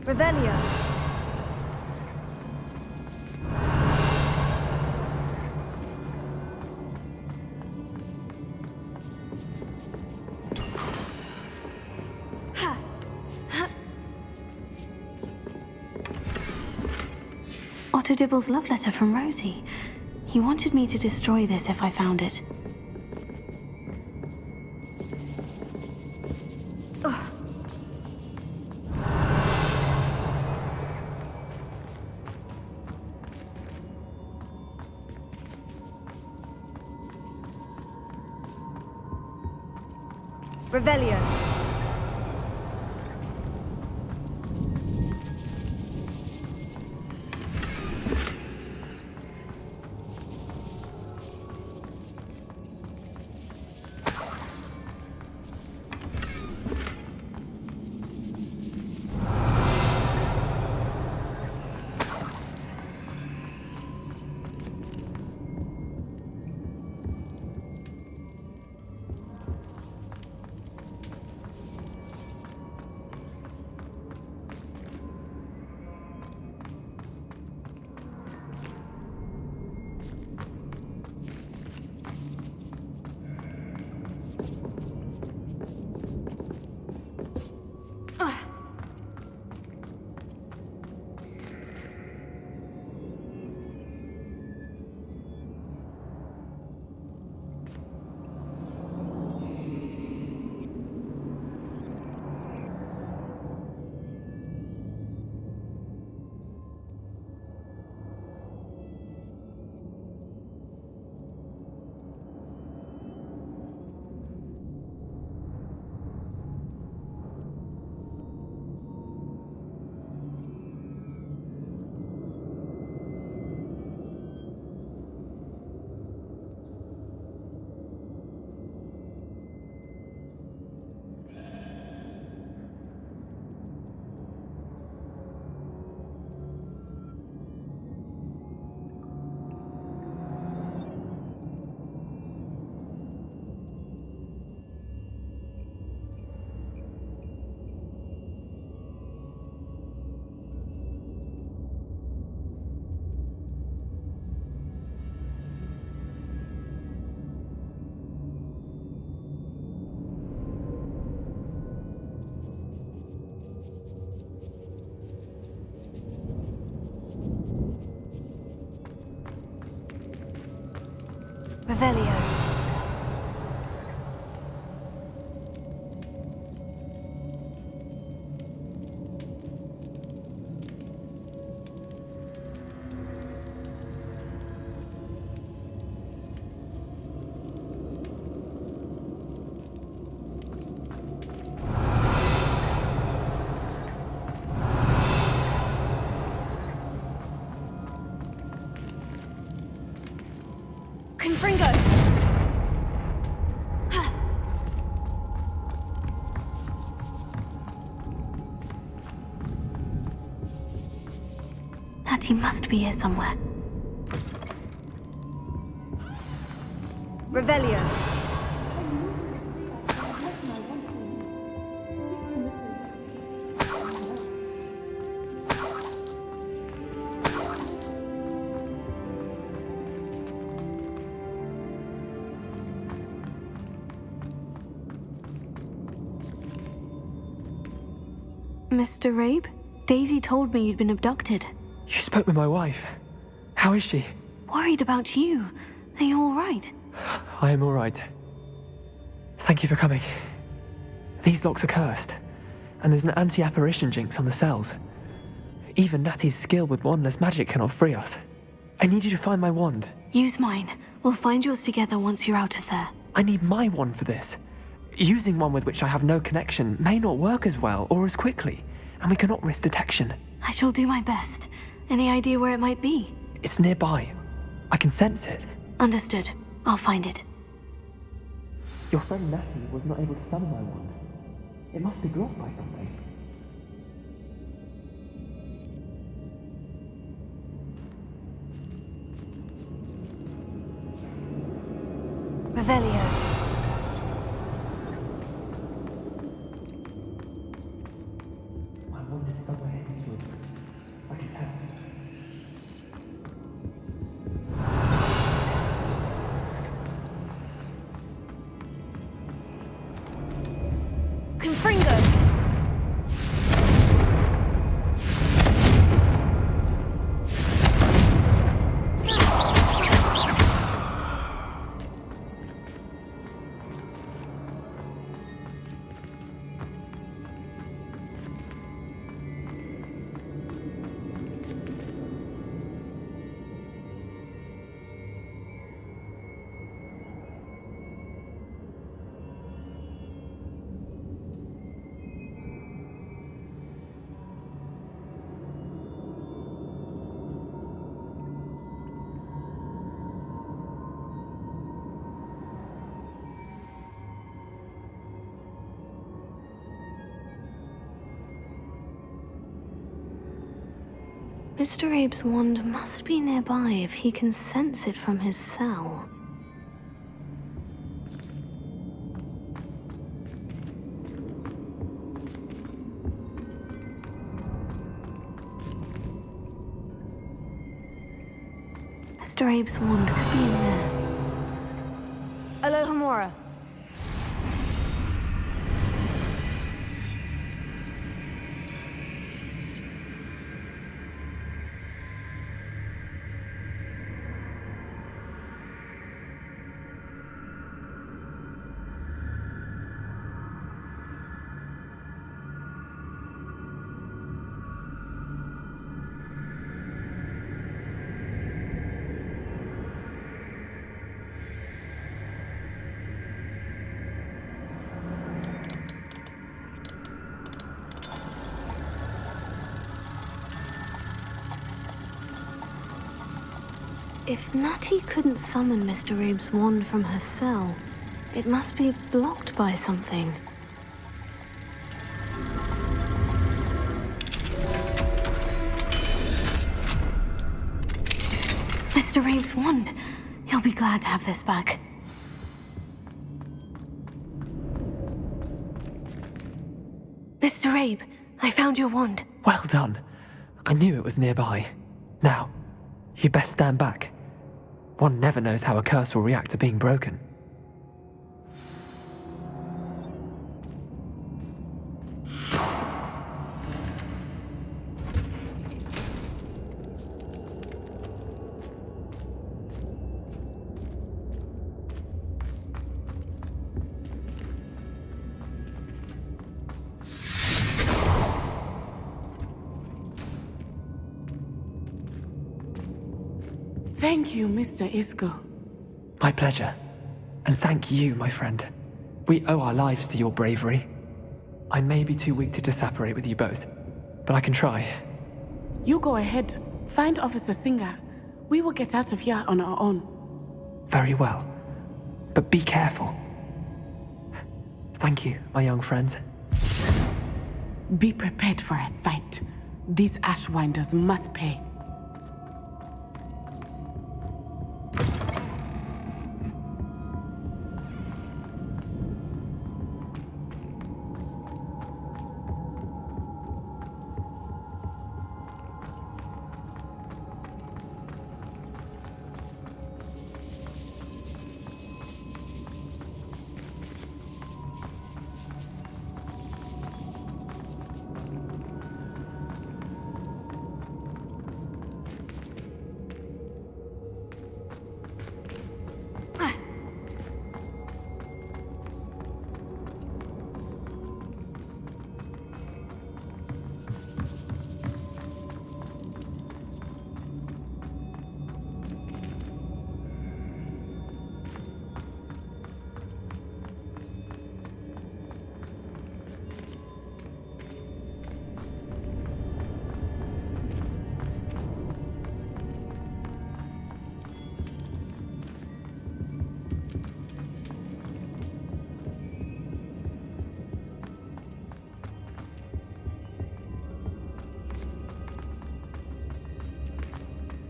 Revelio. Otto Dibble's love letter from Rosie. He wanted me to destroy this if I found it. Revelio. Revelio. Confringo! Natty must be here somewhere. Revelio. Mr. Rabe? Daisy told me you'd been abducted. You spoke with my wife. How is she? Worried about you. Are you all right? I am all right. Thank you for coming. These locks are cursed, and there's an anti-apparition jinx on the cells. Even Natty's skill with wandless magic cannot free us. I need you to find my wand. Use mine. We'll find yours together once you're out of there. I need my wand for this. Using one with which I have no connection may not work as well or as quickly, and we cannot risk detection. I shall do my best. Any idea where it might be? It's nearby. I can sense it. Understood. I'll find it. Your friend Natty was not able to summon my wand. It must be blocked by something. Revelio. My wand is somewhere in this room. I can tell. Confringo! Mr. Abe's wand must be nearby if he can sense it from his cell. Mr. Abe's wand could be in there. Alohomora. If Natty couldn't summon Mr. Abe's wand from her cell, it must be blocked by something. Mr. Abe's wand. He'll be glad to have this back. Mr. Abe, I found your wand. Well done. I knew it was nearby. Now, you best stand back. One never knows how a curse will react to being broken. Thank you, Mr. Isco. My pleasure. And thank you, my friend. We owe our lives to your bravery. I may be too weak to disapparate with you both, but I can try. You go ahead. Find Officer Singer. We will get out of here on our own. Very well. But be careful. Thank you, my young friends. Be prepared for a fight. These Ashwinders must pay.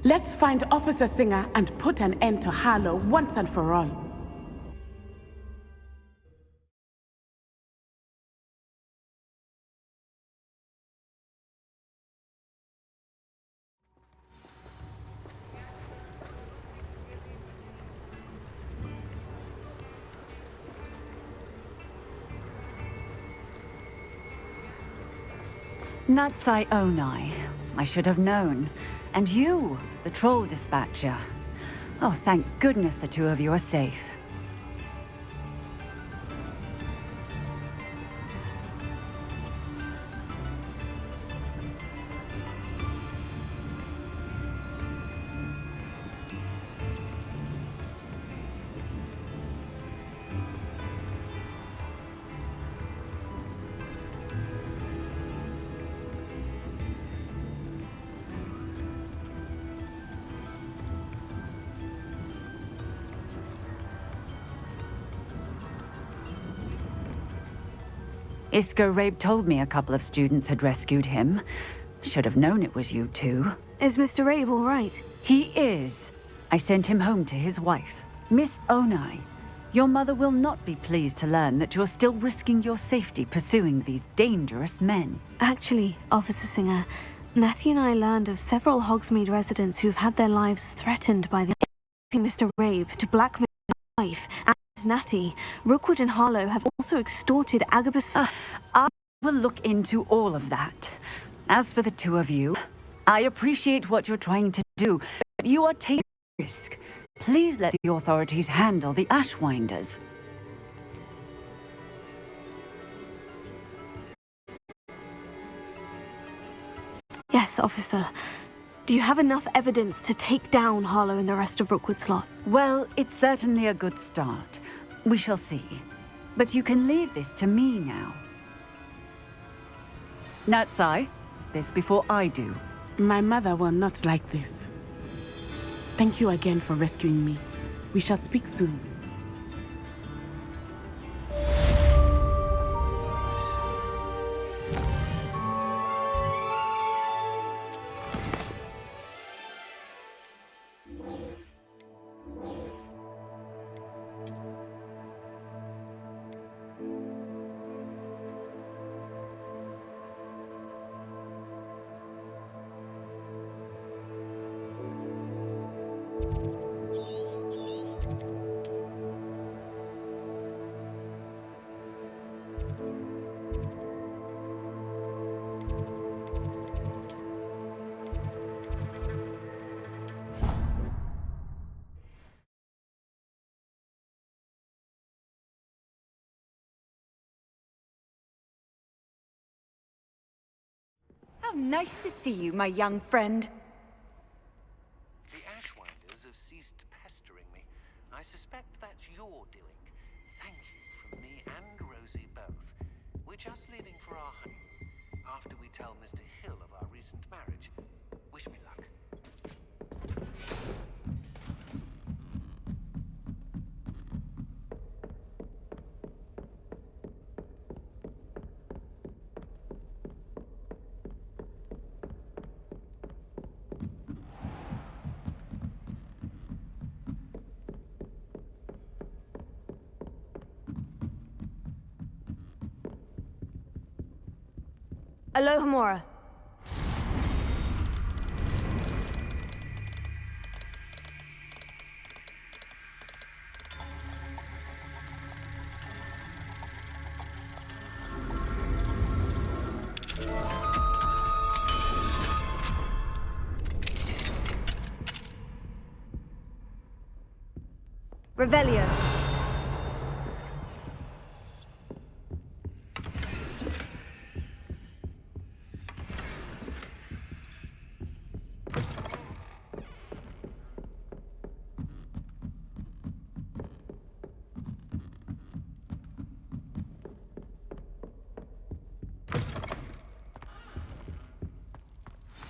Let's find Officer Singer and put an end to Harlow once and for all. Natsai Onai. I should have known. And you, the troll dispatcher. Oh, thank goodness the two of you are safe. Isco Rabe told me a couple of students had rescued him. Should have known it was you two. Is Mr. Rabe all right? He is. I sent him home to his wife. Miss Onai, your mother will not be pleased to learn that you're still risking your safety pursuing these dangerous men. Actually, Officer Singer, Natty and I learned of several Hogsmeade residents who've had their lives threatened by the Mr. Rabe to blackmail his wife. Natty, Rookwood and Harlow have also extorted Agabus. I will look into all of that. As for the two of you, I appreciate what you're trying to do, but you are taking a risk. Please let the authorities handle the Ashwinders. Yes, officer. Do you have enough evidence to take down Harlow and the rest of Rookwood's lot? Well, it's certainly a good start. We shall see. But you can leave this to me now. Natsai, this before I do. My mother will not like this. Thank you again for rescuing me. We shall speak soon. How nice to see you, my young friend. The Ashwinders of suspect that's your doing. Thank you from me and Rosie both. We're just leaving for our honeymoon after we tell Mr. Hill of our recent marriage. Wish me luck. Alohomora. Revelio.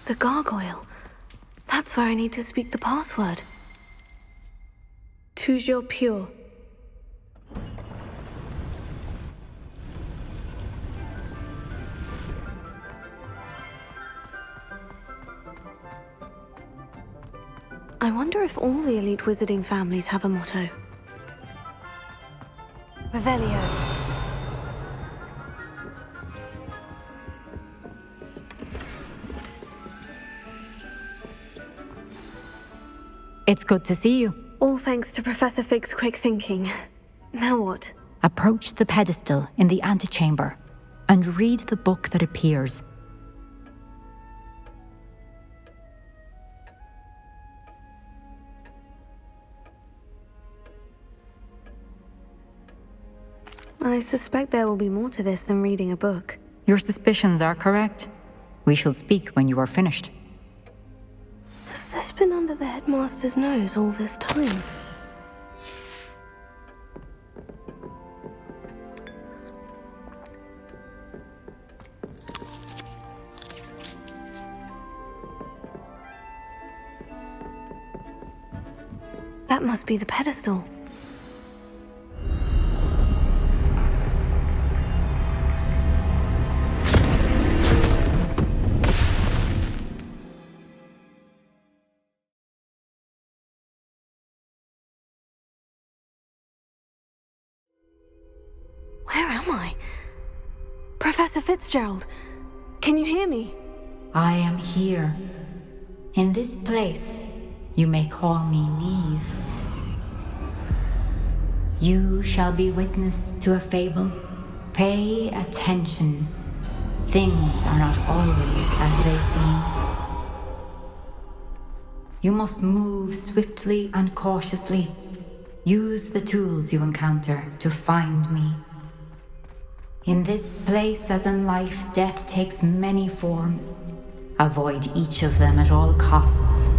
The gargoyle. That's where I need to speak the password. Toujours pure. I wonder if all the elite wizarding families have a motto. Revelio. It's good to see you. All thanks to Professor Fig's quick thinking. Now what? Approach the pedestal in the antechamber and read the book that appears. I suspect there will be more to this than reading a book. Your suspicions are correct. We shall speak when you are finished. Has this been under the Headmaster's nose all this time? That must be the pedestal. Where am I? Professor Fitzgerald, can you hear me? I am here. In this place, you may call me Niamh. You shall be witness to a fable. Pay attention. Things are not always as they seem. You must move swiftly and cautiously. Use the tools you encounter to find me. In this place, as in life, death takes many forms. Avoid each of them at all costs.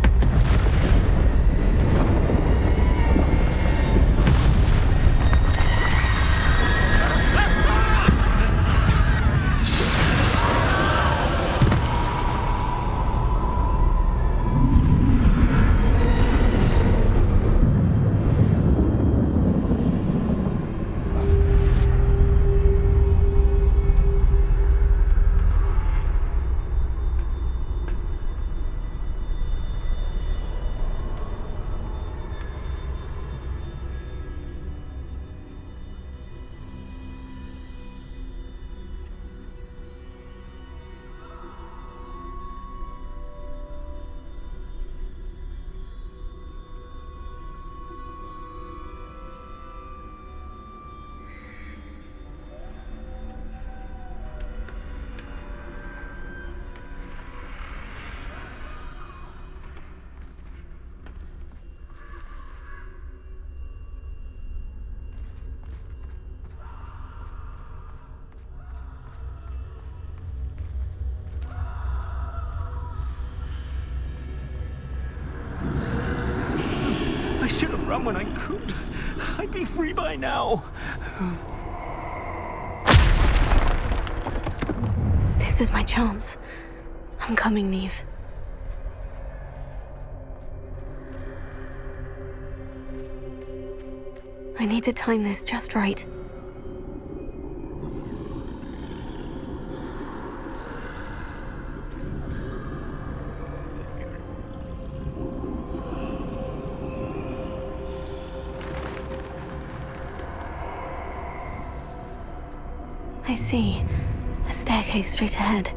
could, I'd be free by now. This is my chance. I'm coming, Niamh. I need to time this just right. I see. A staircase straight ahead.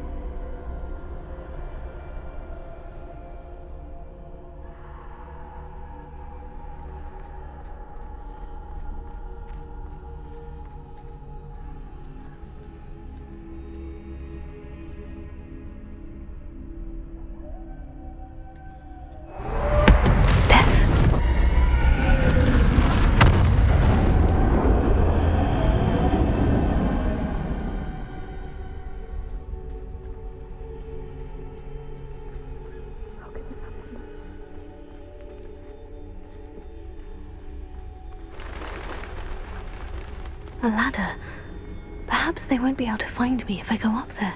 A ladder. Perhaps they won't be able to find me if I go up there.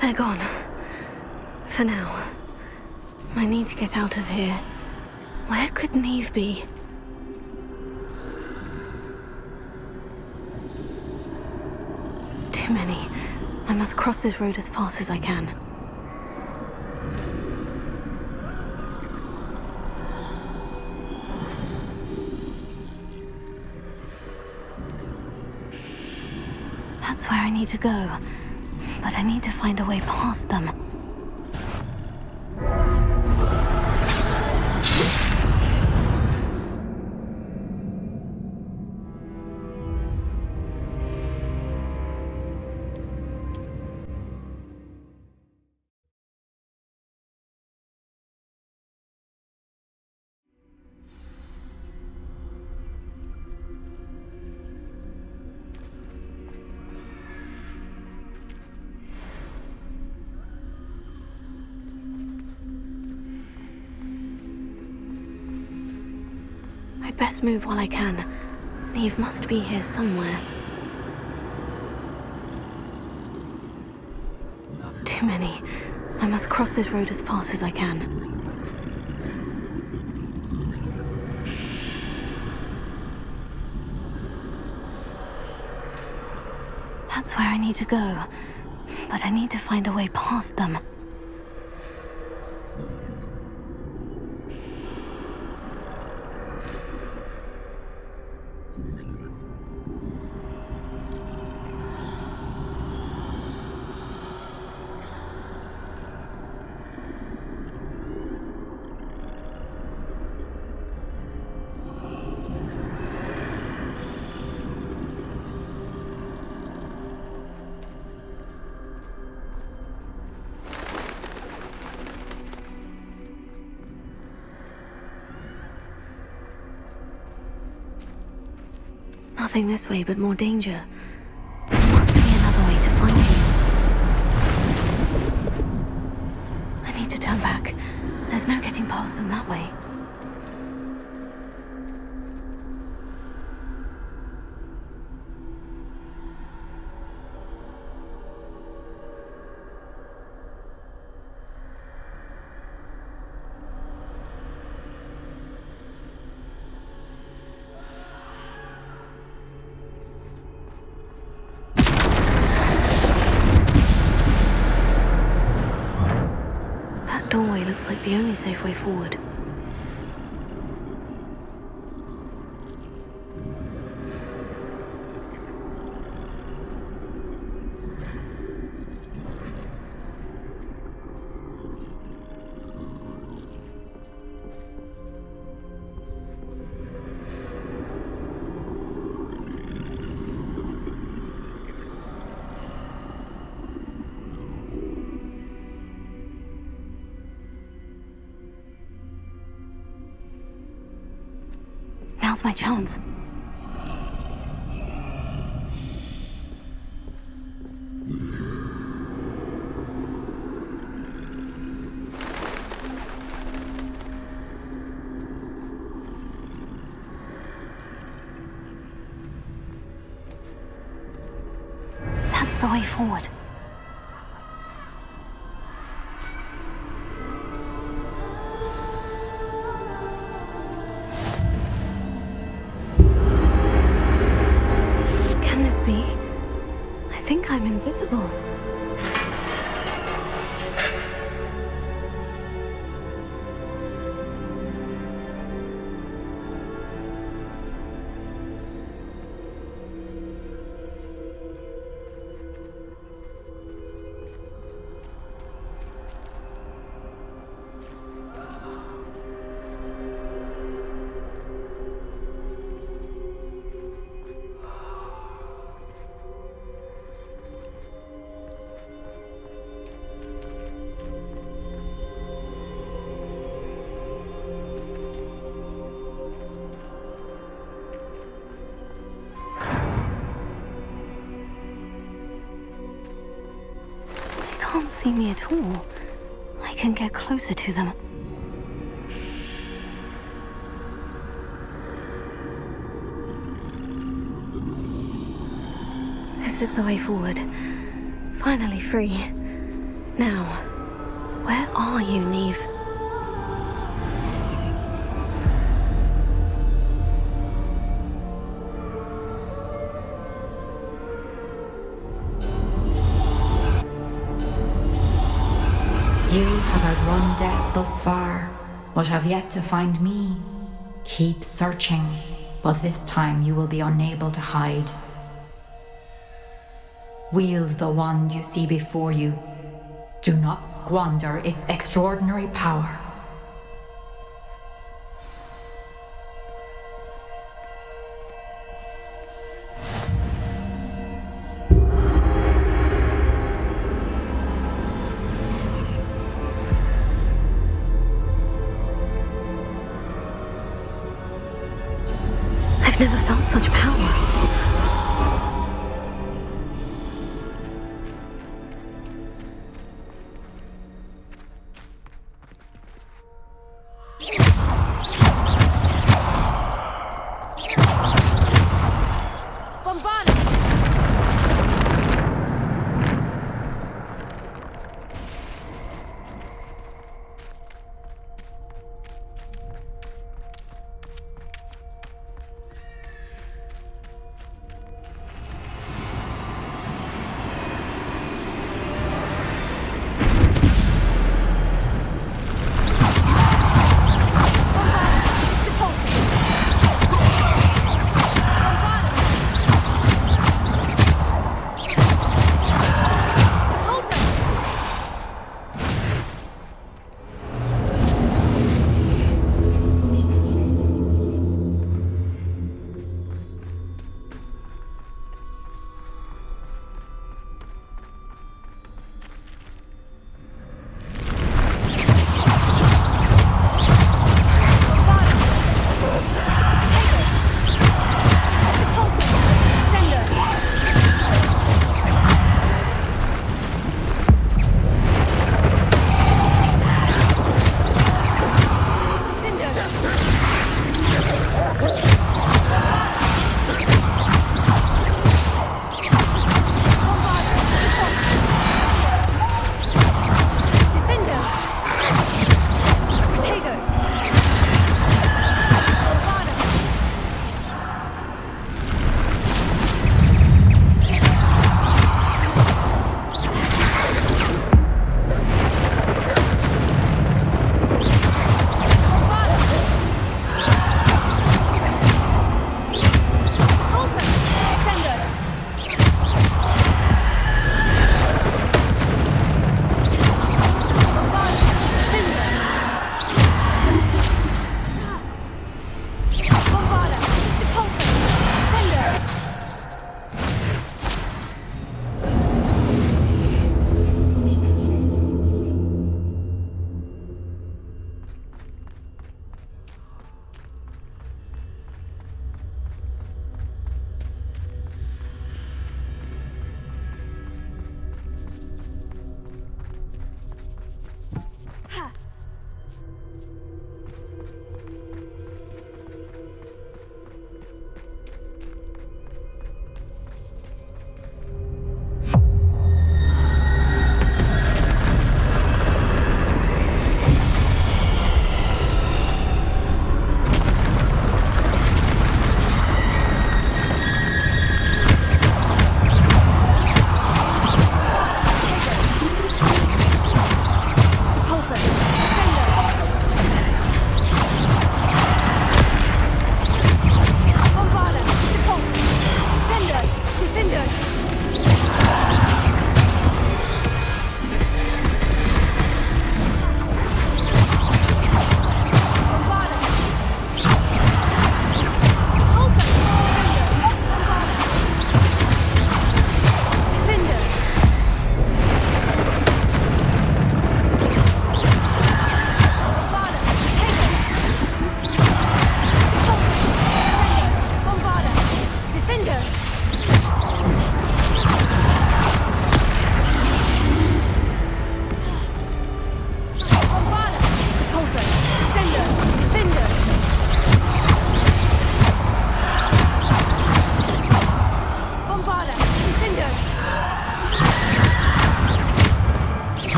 They're gone. For now. I need to get out of here. Where could Niamh be? Too many. I must cross this road as fast as I can. That's where I need to go. But I need to find a way past them. I'd best move while I can. Niamh must be here somewhere. Too many. I must cross this road as fast as I can. That's where I need to go. But I need to find a way past them. Nothing this way but more danger. There must be another way to find you. I need to turn back. There's no getting past them that way. looks like the only safe way forward. Now's my chance. That's the way forward. I think I'm invisible. Can't see me at all. I can get closer to them. This is the way forward. Finally free. Now, where are you, Niamh? You have outrun death thus far, but have yet to find me. Keep searching, but this time you will be unable to hide. Wield the wand you see before you. Do not squander its extraordinary power. I've never felt such power.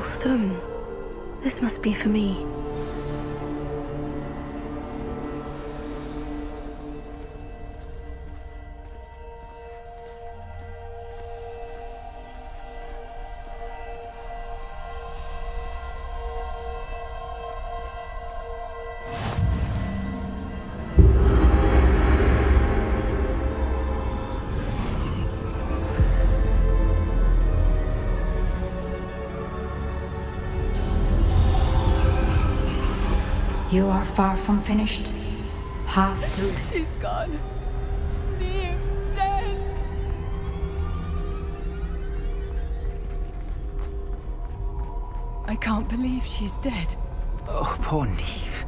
stone. This must be for me. You are far from finished. Pass through. She's gone. Niamh's dead. I can't believe she's dead. Oh, poor Niamh.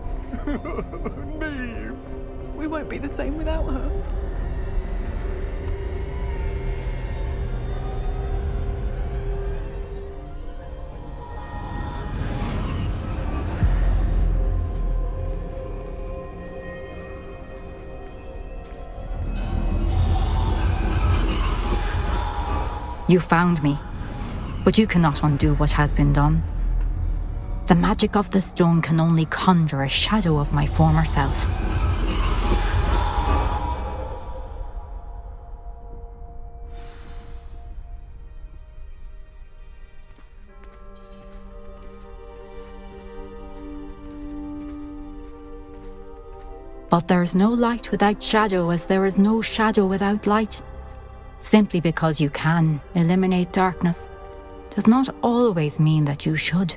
Niamh. We won't be the same without her. You found me, but you cannot undo what has been done. The magic of the stone can only conjure a shadow of my former self. But there is no light without shadow, as there is no shadow without light. Simply because you can eliminate darkness does not always mean that you should.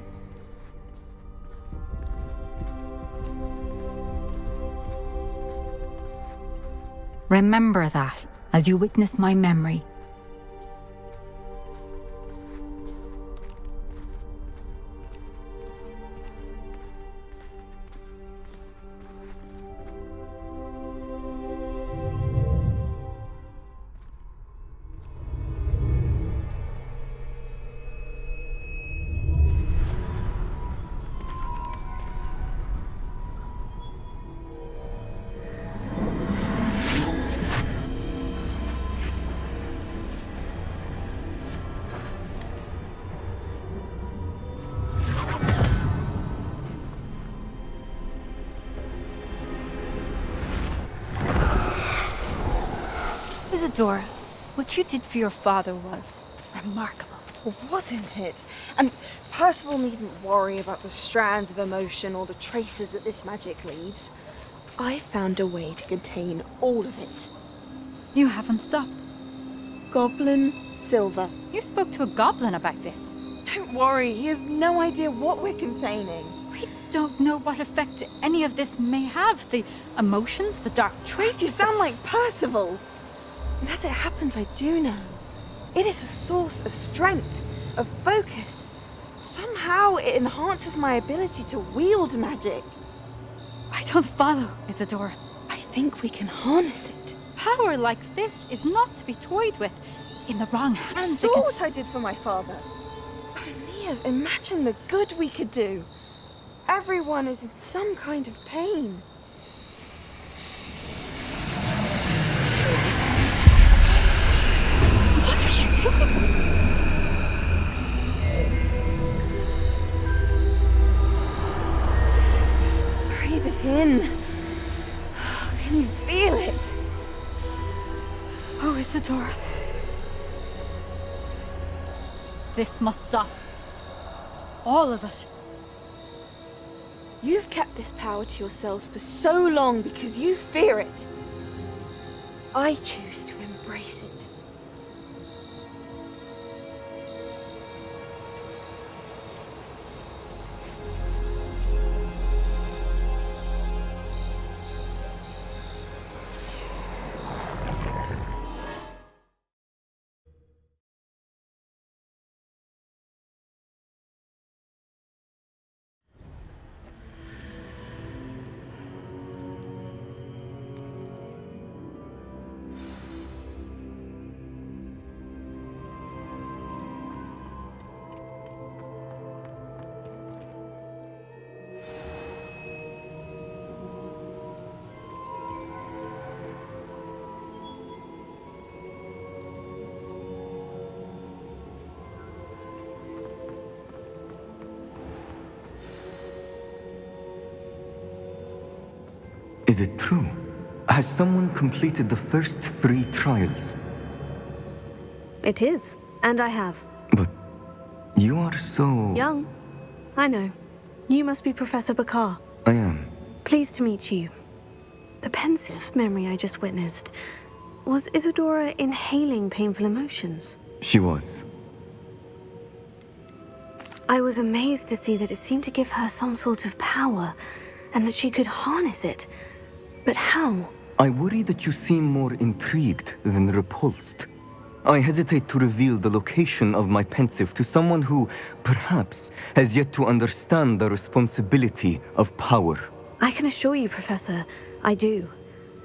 Remember that as you witness my memory. Isadora, what you did for your father was remarkable. Wasn't it? And Percival needn't worry about the strands of emotion or the traces that this magic leaves. I found a way to contain all of it. You haven't stopped. Goblin Silver. You spoke to a goblin about this. Don't worry, he has no idea what we're containing. We don't know what effect any of this may have. The emotions, the dark traits. You sound like Percival. And as it happens, I do know. It is a source of strength, of focus. Somehow it enhances my ability to wield magic. I don't follow, Isadora. I think we can harness it. Power like this is not to be toyed with. In the wrong hands. You saw what I did for my father. Oh, Niamh, imagine the good we could do. Everyone is in some kind of pain. What are you doing? Breathe it in. Can you feel it? Oh, Isadora. This must stop. All of it. You've kept this power to yourselves for so long because you fear it. I choose to embrace it. Is it true? Has someone completed the first 3 trials? It is, and I have. But you are so... Young. I know. You must be Professor Bakar. I am. Pleased to meet you. The pensive memory I just witnessed. Was Isadora inhaling painful emotions? She was. I was amazed to see that it seemed to give her some sort of power, and that she could harness it. But how? I worry that you seem more intrigued than repulsed. I hesitate to reveal the location of my pensive to someone who, perhaps, has yet to understand the responsibility of power. I can assure you, Professor, I do.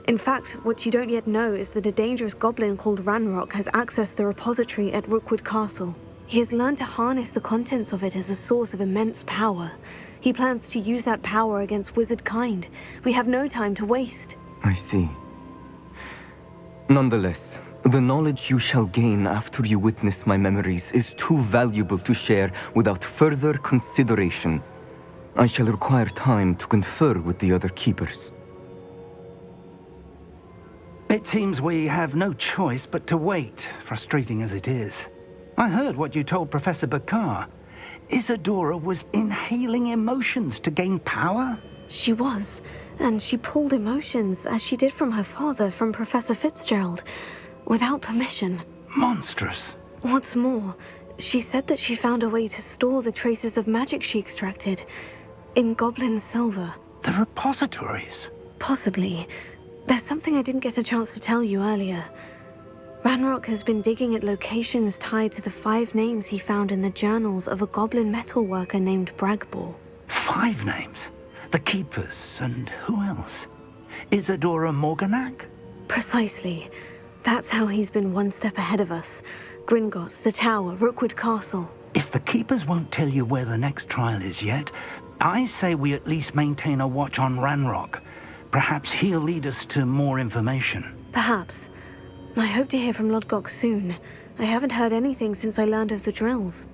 In fact, what you don't yet know is that a dangerous goblin called Ranrok has accessed the repository at Rookwood Castle. He has learned to harness the contents of it as a source of immense power. He plans to use that power against wizard kind. We have no time to waste. I see. Nonetheless, the knowledge you shall gain after you witness my memories is too valuable to share without further consideration. I shall require time to confer with the other keepers. It seems we have no choice but to wait, frustrating as it is. I heard what you told Professor Bakar. Isadora was inhaling emotions to gain power? She was, and she pulled emotions, as she did from her father, from Professor Fitzgerald, without permission. Monstrous. What's more, she said that she found a way to store the traces of magic she extracted in goblin silver. The repositories? Possibly. There's something I didn't get a chance to tell you earlier. Ranrok has been digging at locations tied to the 5 names he found in the journals of a goblin metalworker named Bragbor. 5 names? The Keepers, and who else? Isadora Morganac? Precisely. That's how he's been one step ahead of us. Gringotts, the Tower, Rookwood Castle. If the Keepers won't tell you where the next trial is yet, I say we at least maintain a watch on Ranrok. Perhaps he'll lead us to more information. Perhaps. I hope to hear from Lodgok soon. I haven't heard anything since I learned of the drills.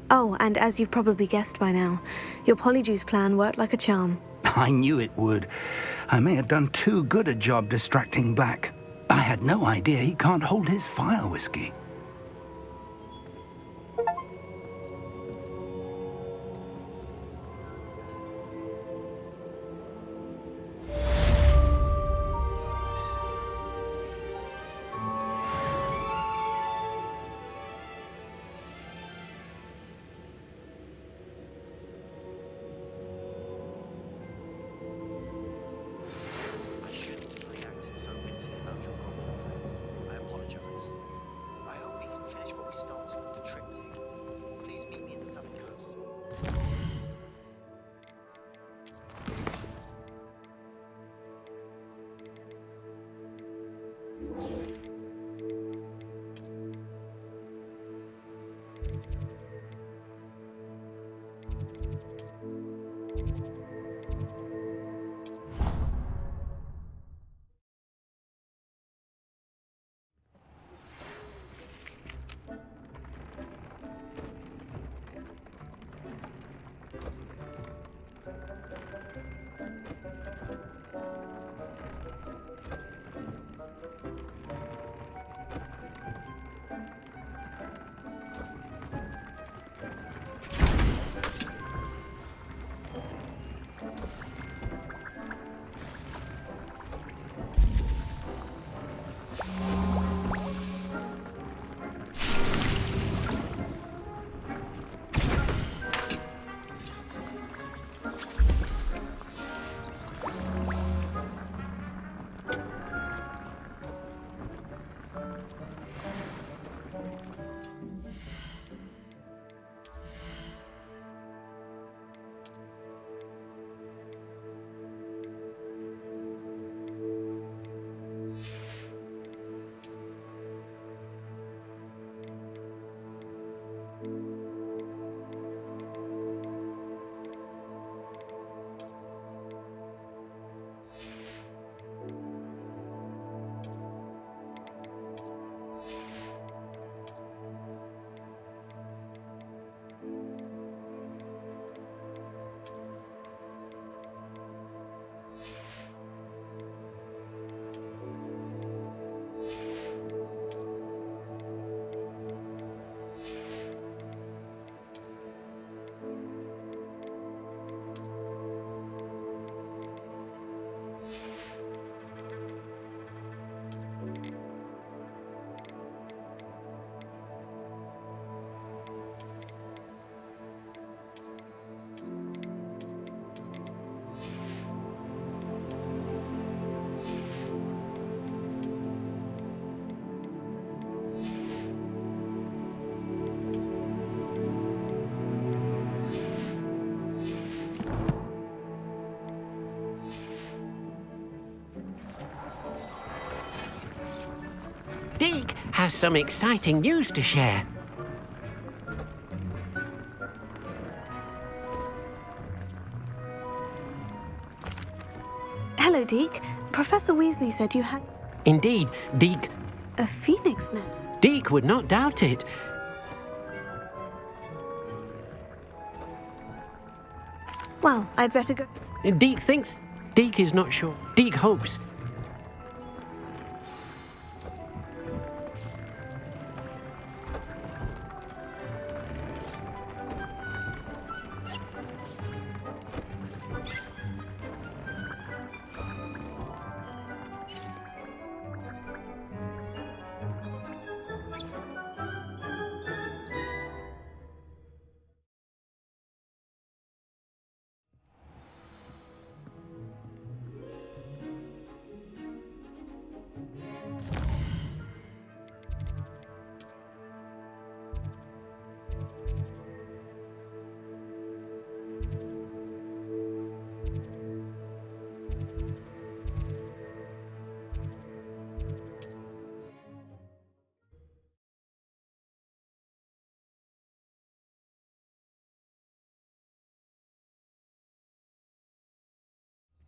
Oh, and as you've probably guessed by now, your Polyjuice plan worked like a charm. I knew it would. I may have done too good a job distracting Black. I had no idea he can't hold his fire whiskey. Deke has some exciting news to share. Hello, Deke. Professor Weasley said you had Indeed, Deke... a phoenix net. Deke would not doubt it. Well, I'd better go. Deke thinks... Deke is not sure. Deke hopes...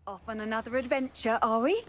Off on another adventure, are we?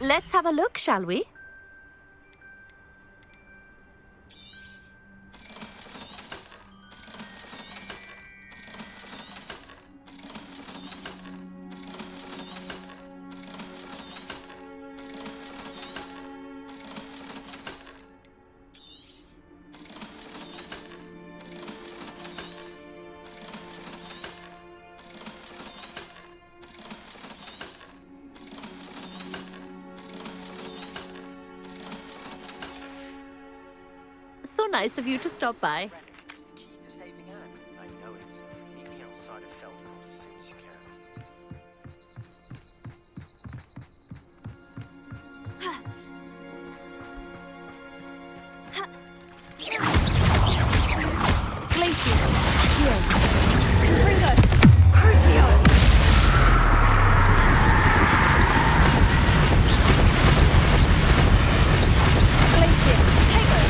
Let's have a look, shall we? So nice of you to stop by. It's the key to saving Anne. I know it. Meet me outside of Feldcourt as soon as you can. Glacius, here. Confringo, Crucio! Glacius, Tego!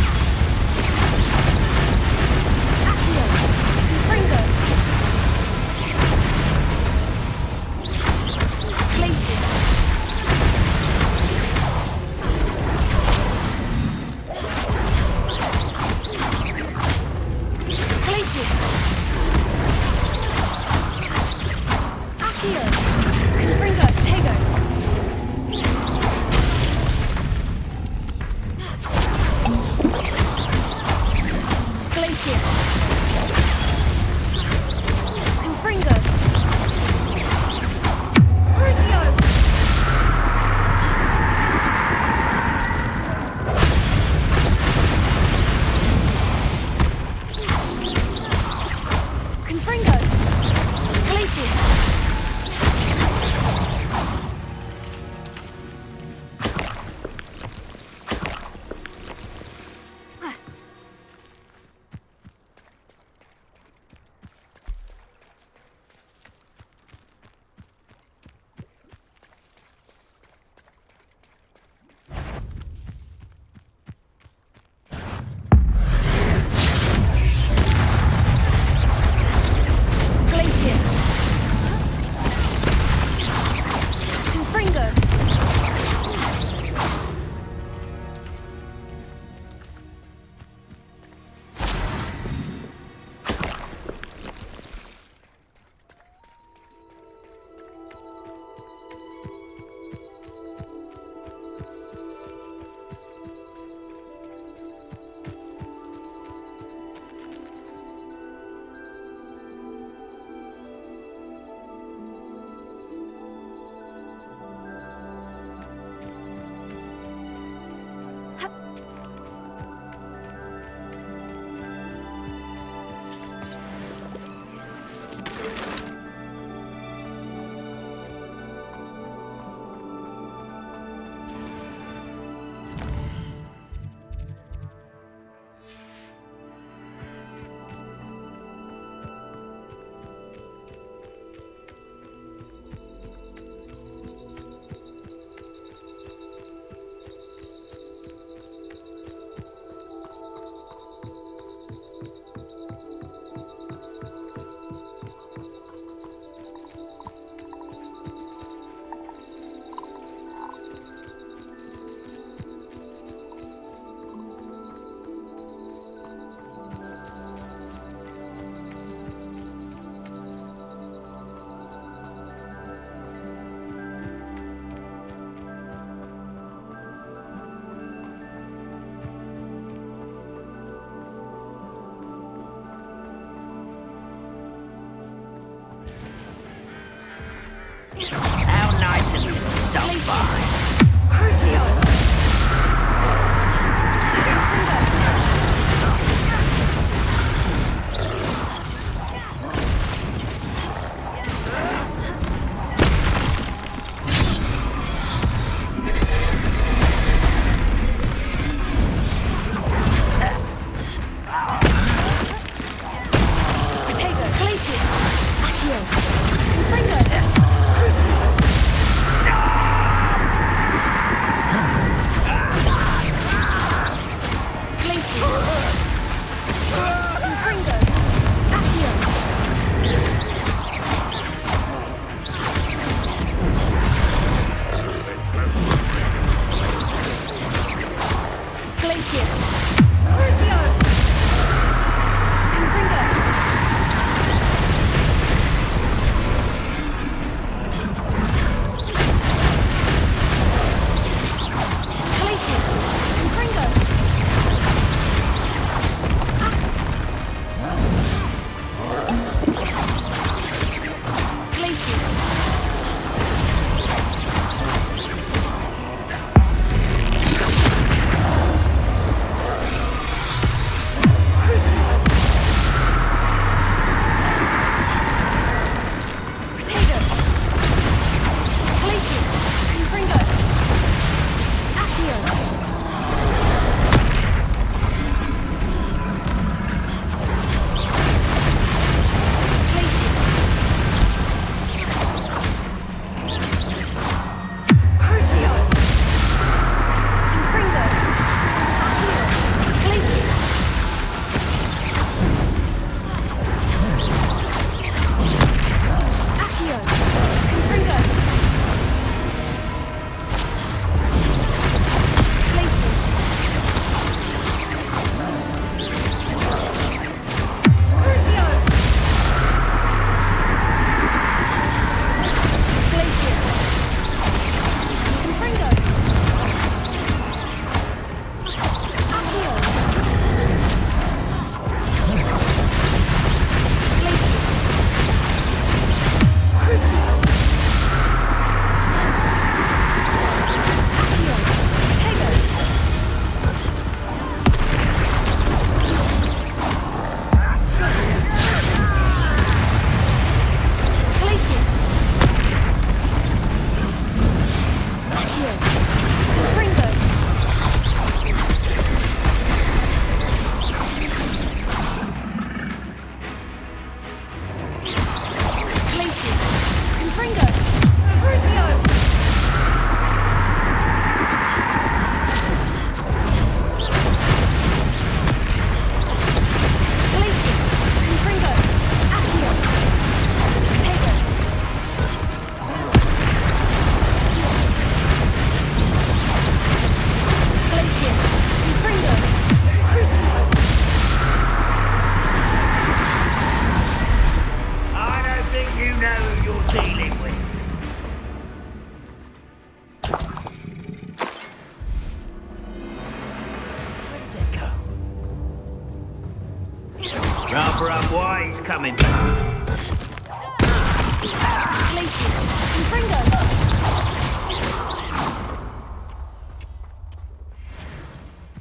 Rather up why he's coming back.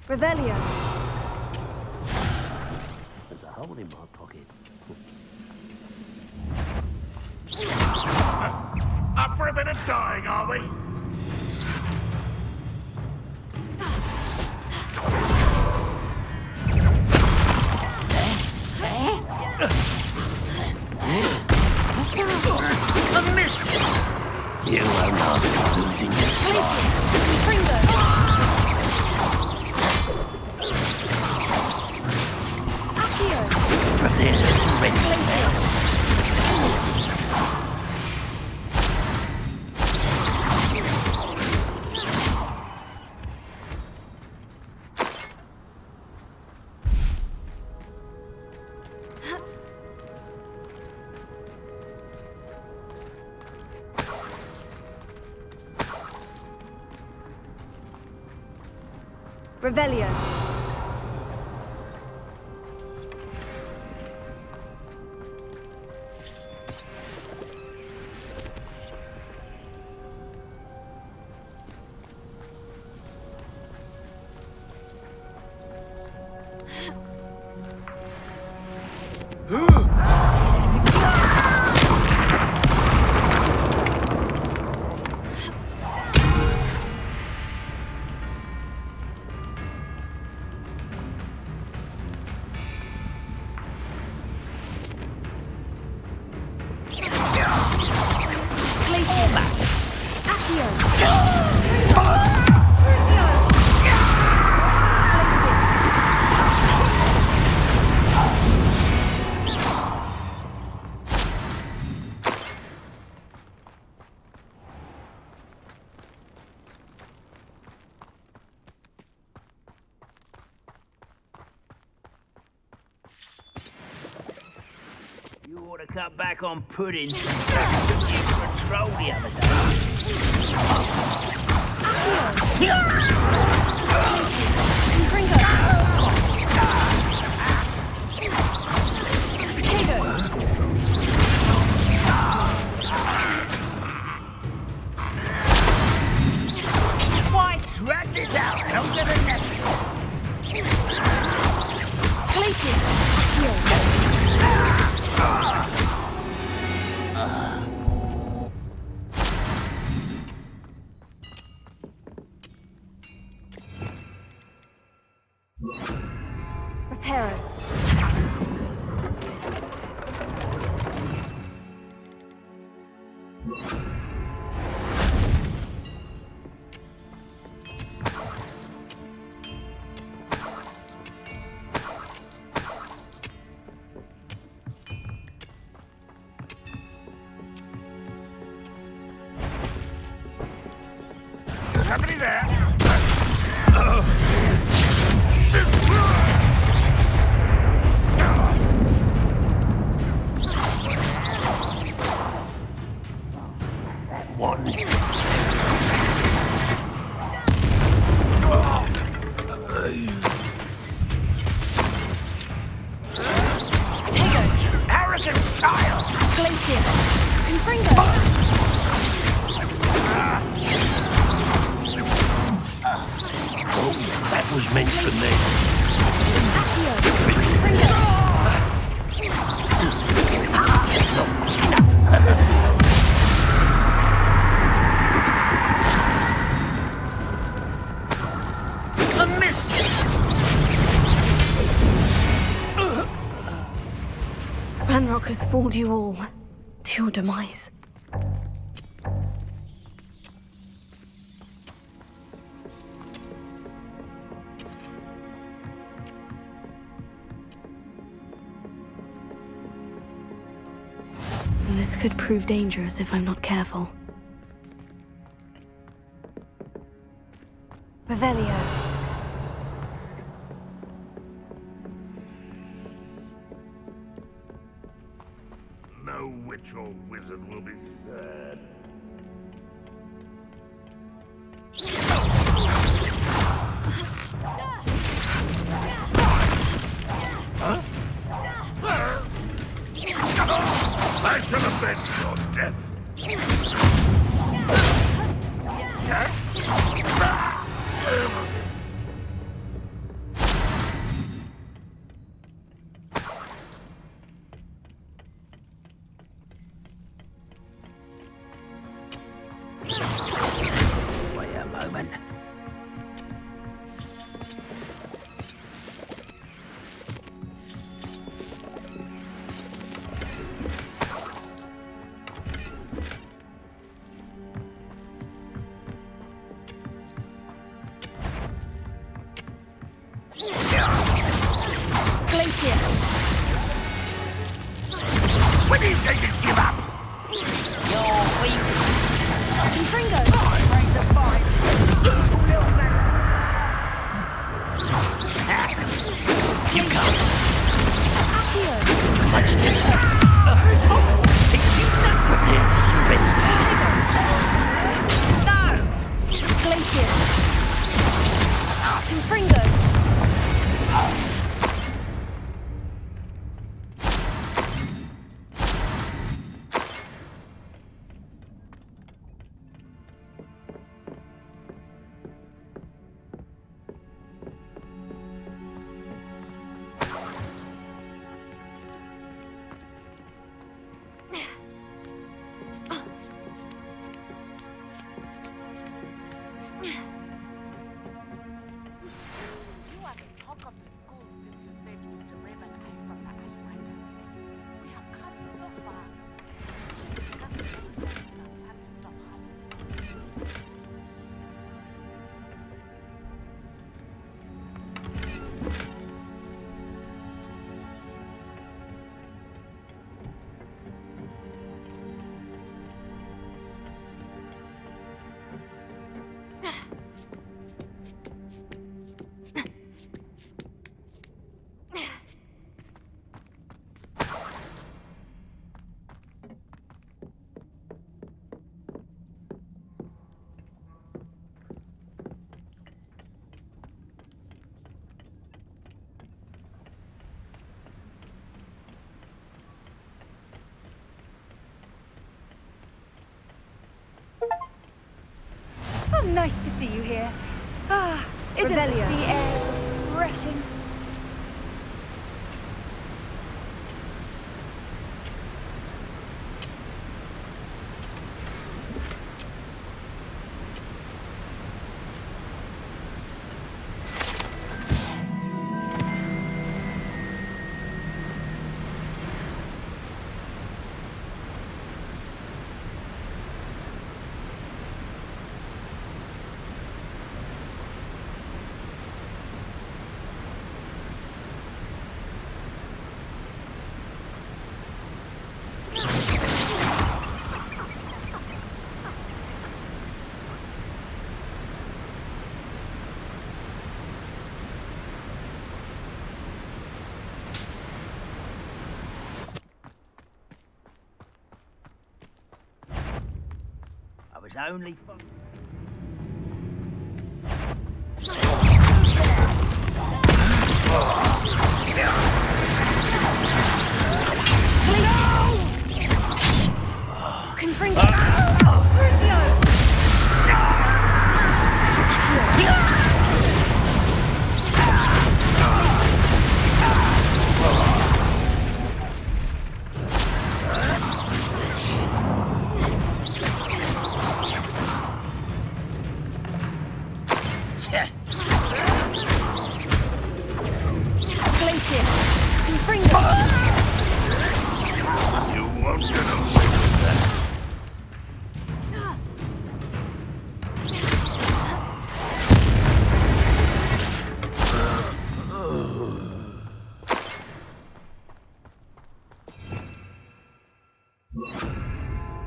Revelio. There's a hole in my pocket. Up for a bit of dying, are we? A miss! You won't last losing your spine. Prepare to surrender now. Revelio. to cut back on pudding. Control the other day. Why drag this out and I'm gonna let Repair it. Somebody there? one. Arrogant child! Glacier! Confringo! That was meant for me. A miss! Ranrok has fooled you all to your demise. This could prove dangerous if I'm not careful. Revelio. No witch or wizard will be spared. Huh? I shall avenge your death. Wait a moment. When do you think you give up? You're weak. Confringo! Break the fight. You can't. Much too Think you're not prepared to surrender. No! Glacier! Confringo! nice to see you here. Ah, isn't the sea air refreshing? Only fun. Confringo! Crucio!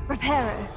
Reparo.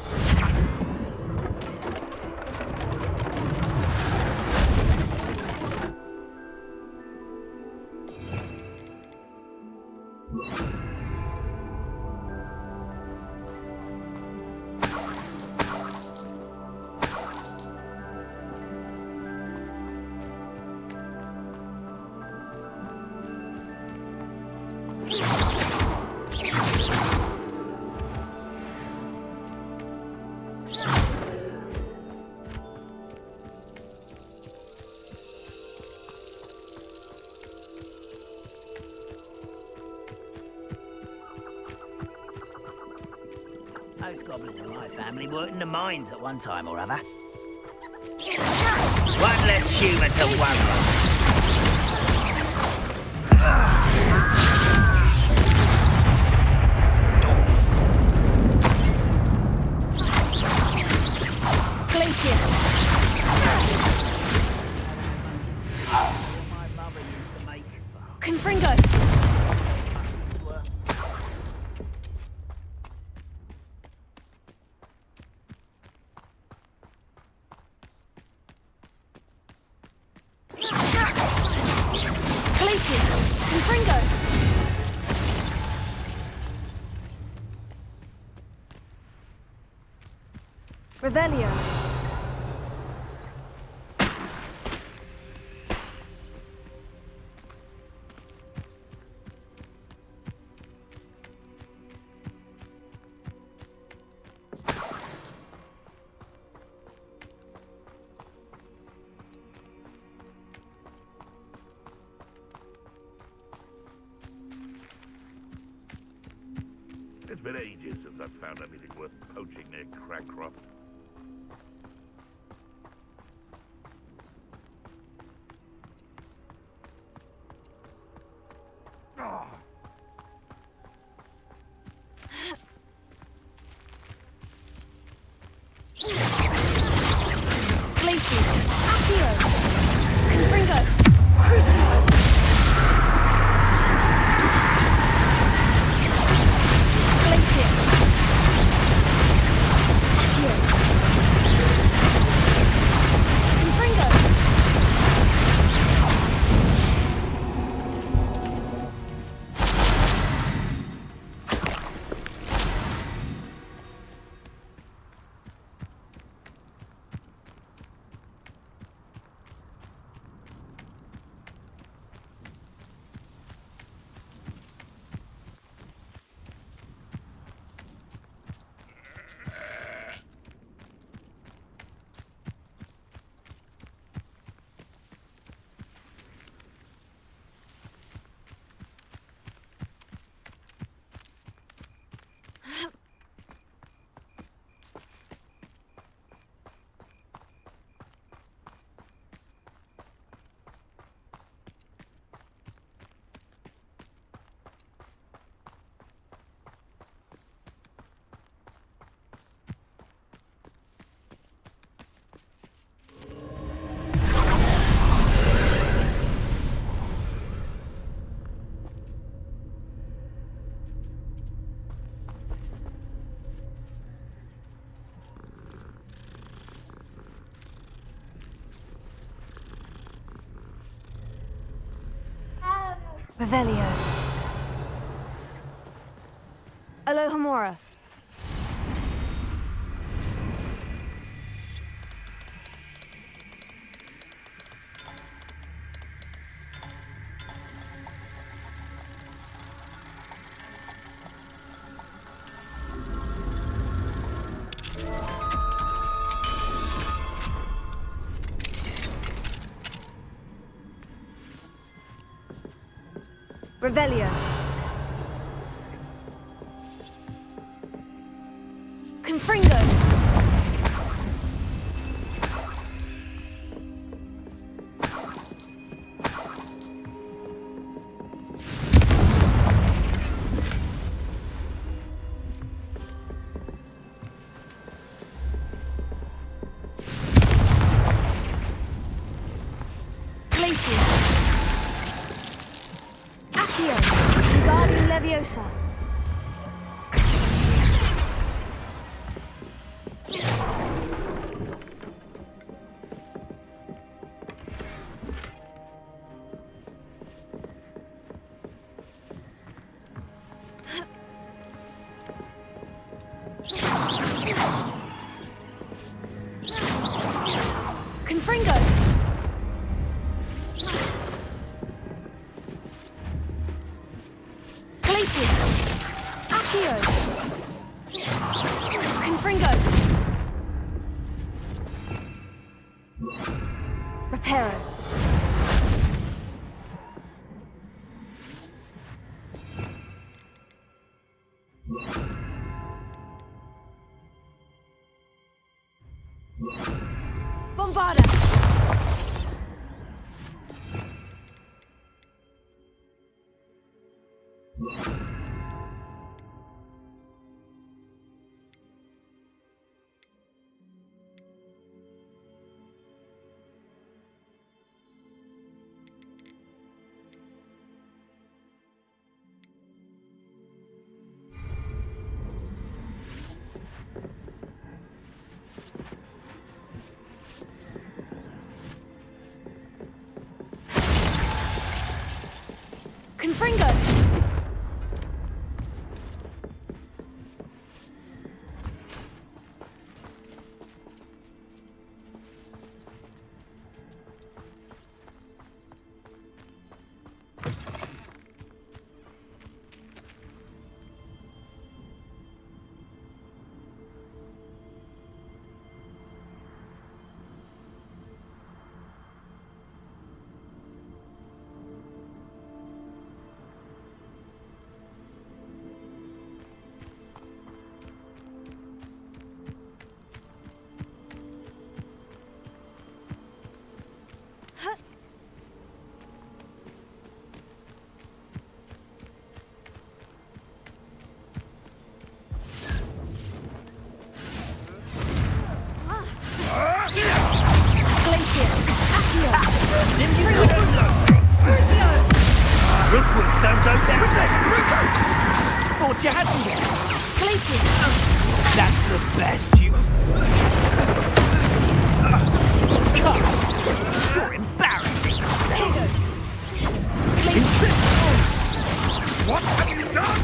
Those goblins in my family worked in the mines at one time or other. One less human to worry. Confringo! Revelio. It's been ages since I've found anything worth poaching near Crackcroft. Revelio. Alohomora. Revelio. Confringo. Leviosa. Confringo. Confringo. Reparo. Bombarda. Confringo! Rookwood's don't go down. Thought you had me. That's the best you... Cut. You're embarrassing. What have you done?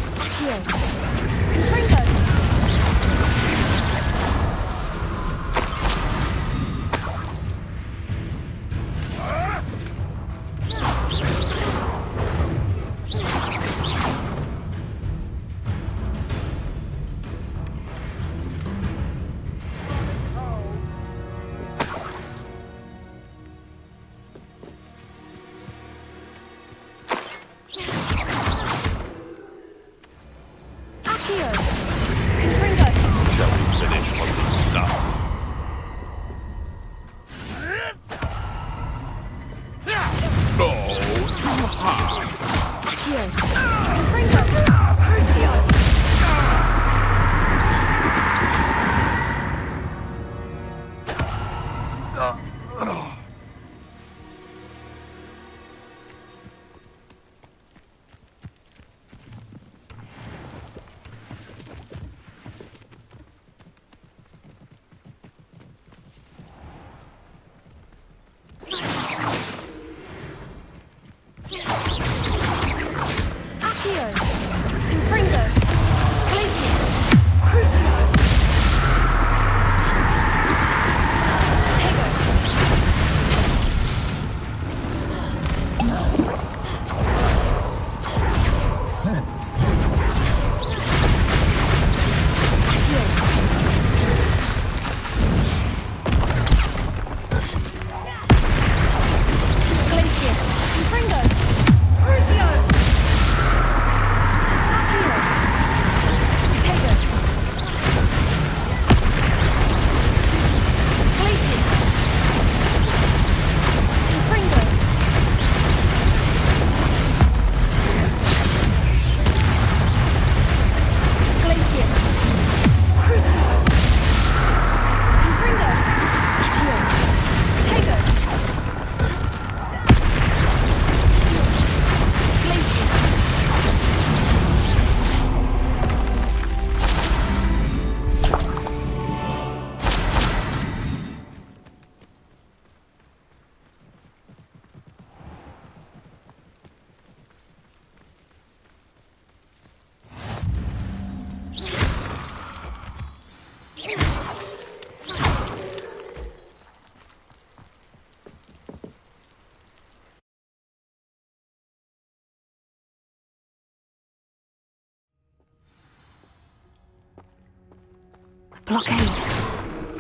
blockade.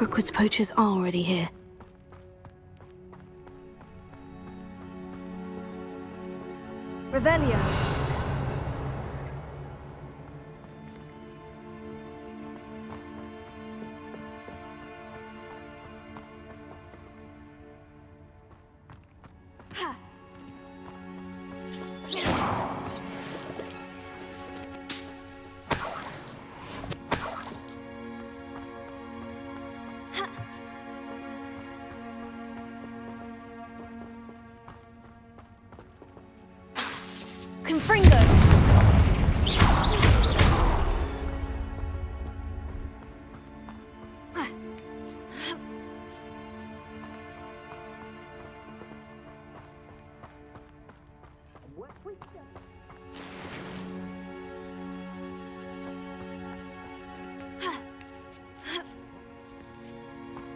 Rookwood's poachers are already here. Revelio.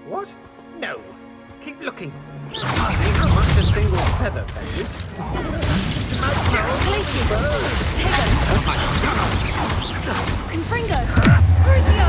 What? No. Keep looking. Not much a single feather fetches. Confringo! Crucio!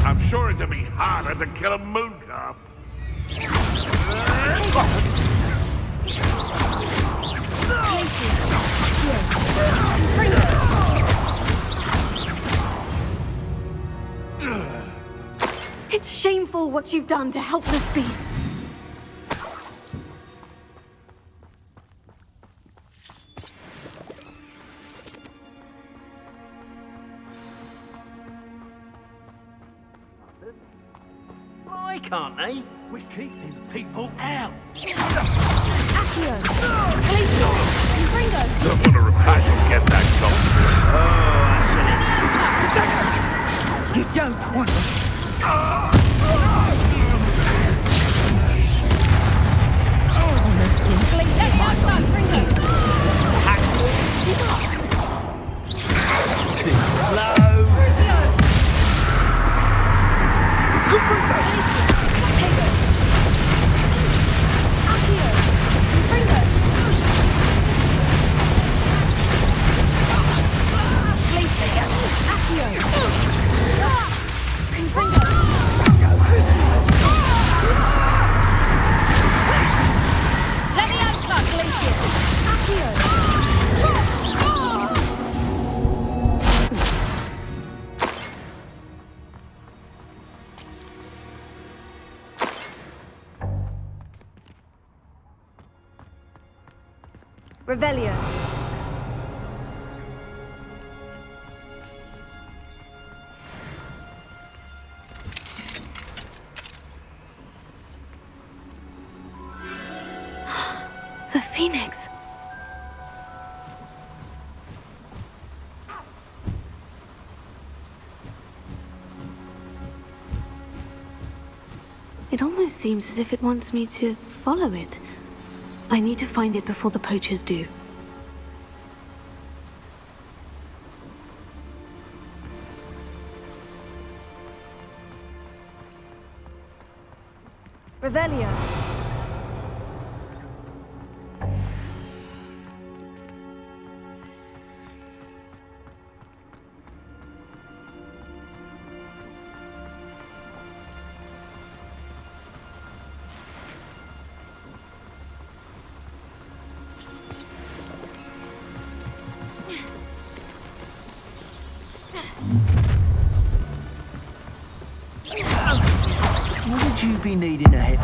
I'm sure it'd be harder to kill a moon calf. It's shameful what you've done to helpless beasts. Why can't they? We're keeping people out. Accio! Callisto! Confringo! Someone to replace will get that gold. You don't want it. Revelio. The Phoenix. It almost seems as if it wants me to follow it. I need to find it before the poachers do. Revelio. Would you be needing a head?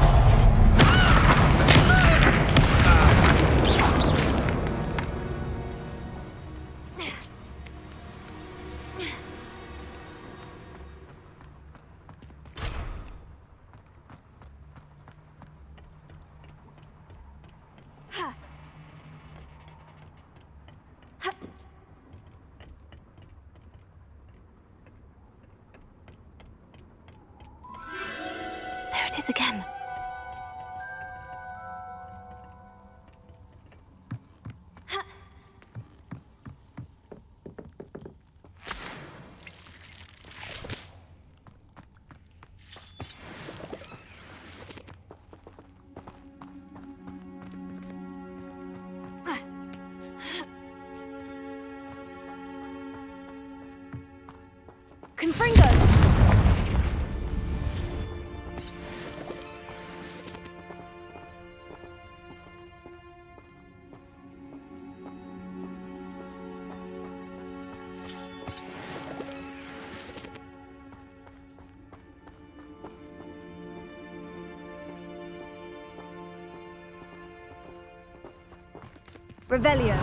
again. Revelio.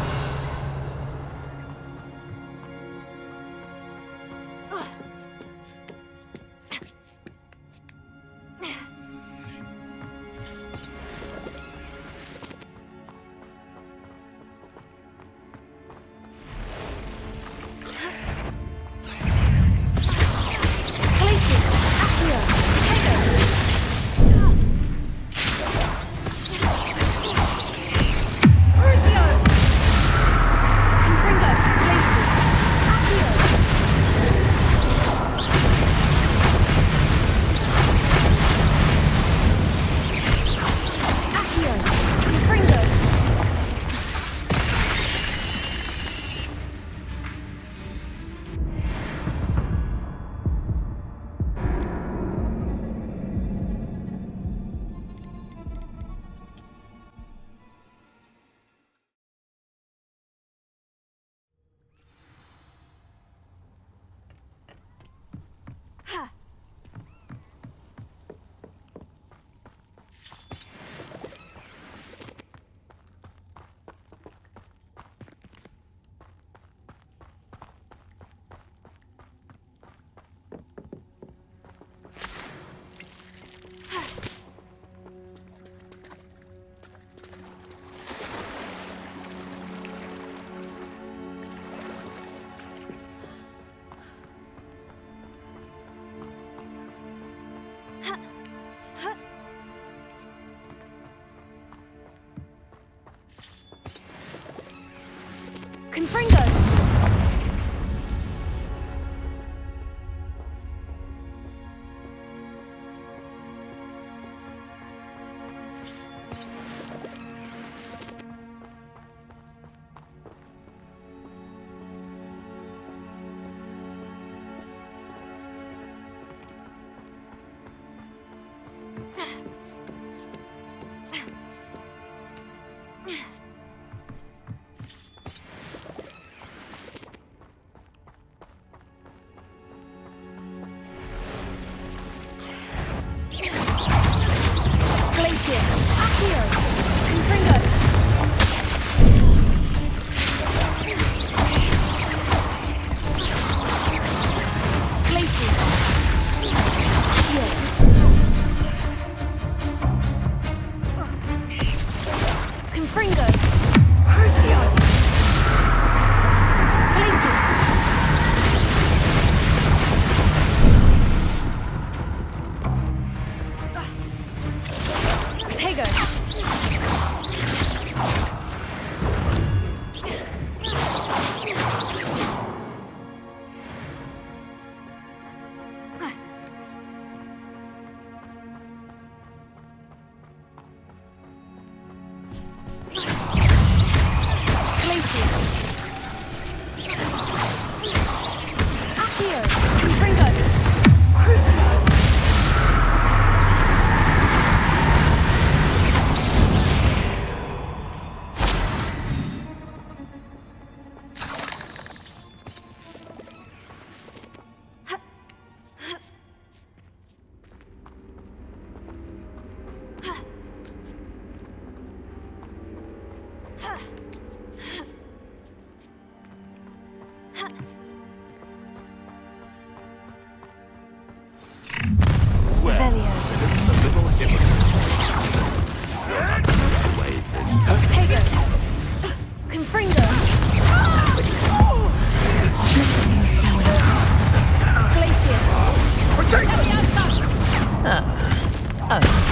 Oh.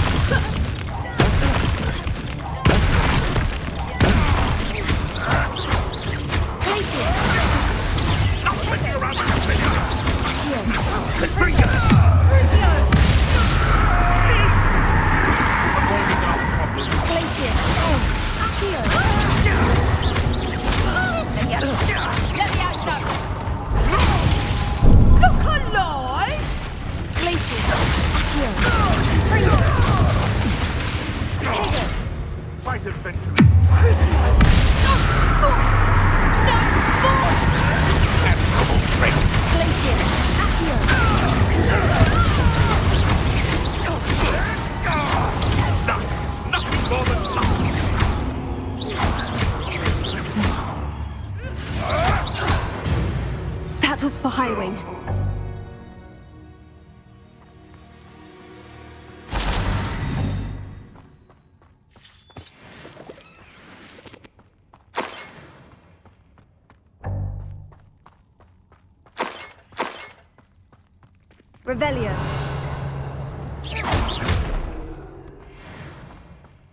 That was for Highwing. Revelio.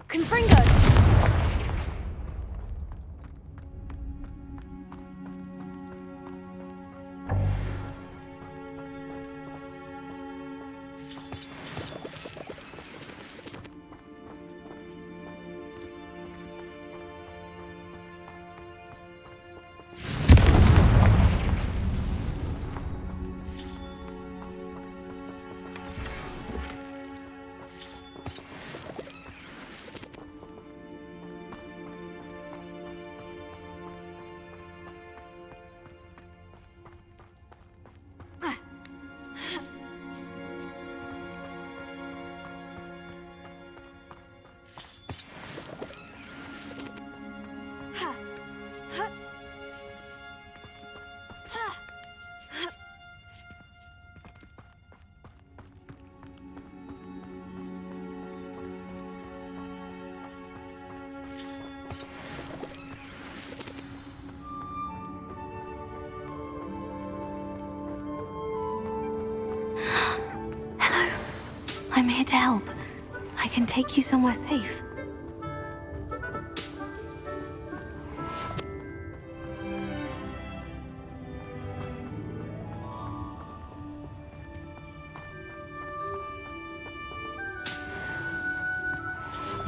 Confringo. I'm here to help. I can take you somewhere safe.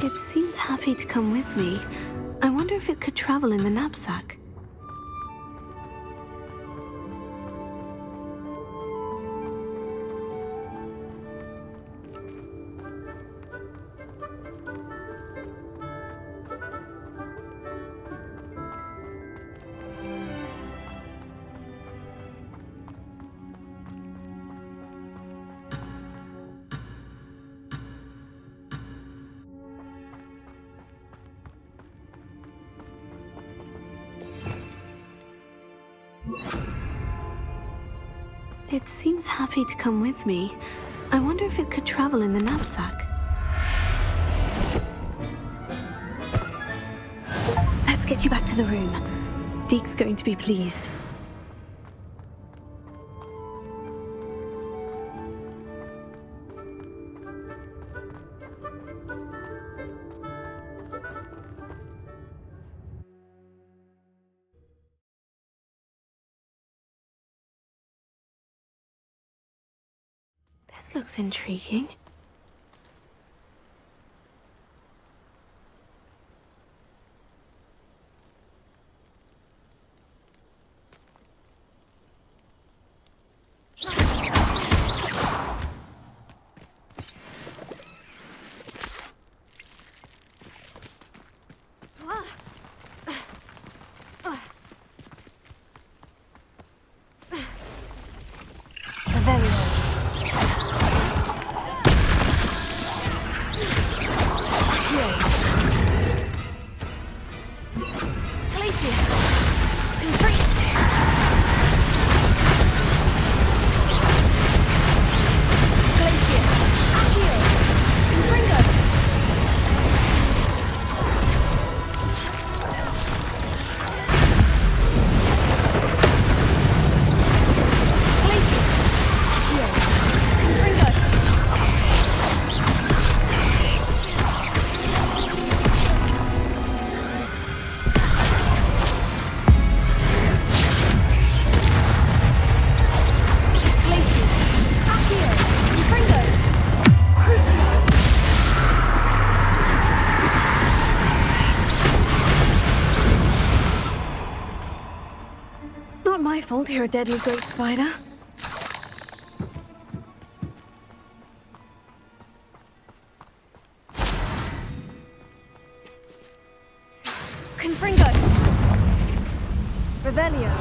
It seems happy to come with me. I wonder if it could travel in the knapsack. It seems happy to come with me. I wonder if it could travel in the knapsack. Let's get you back to the room. Deke's going to be pleased. This looks intriguing. Fault you're a deadly great spider. Confringo! Revelio!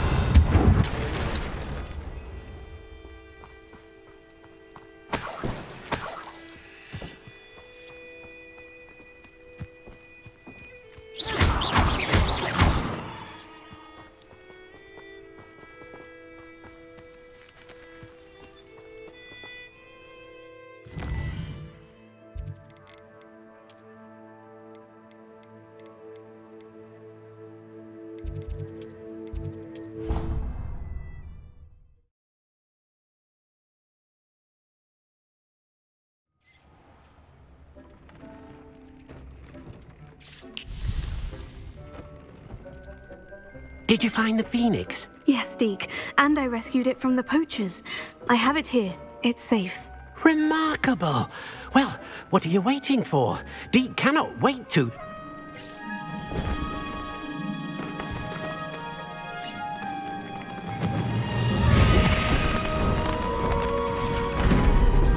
Did you find the phoenix? Yes, Deek, and I rescued it from the poachers. I have it here. It's safe. Remarkable! Well, what are you waiting for? Deek cannot wait to...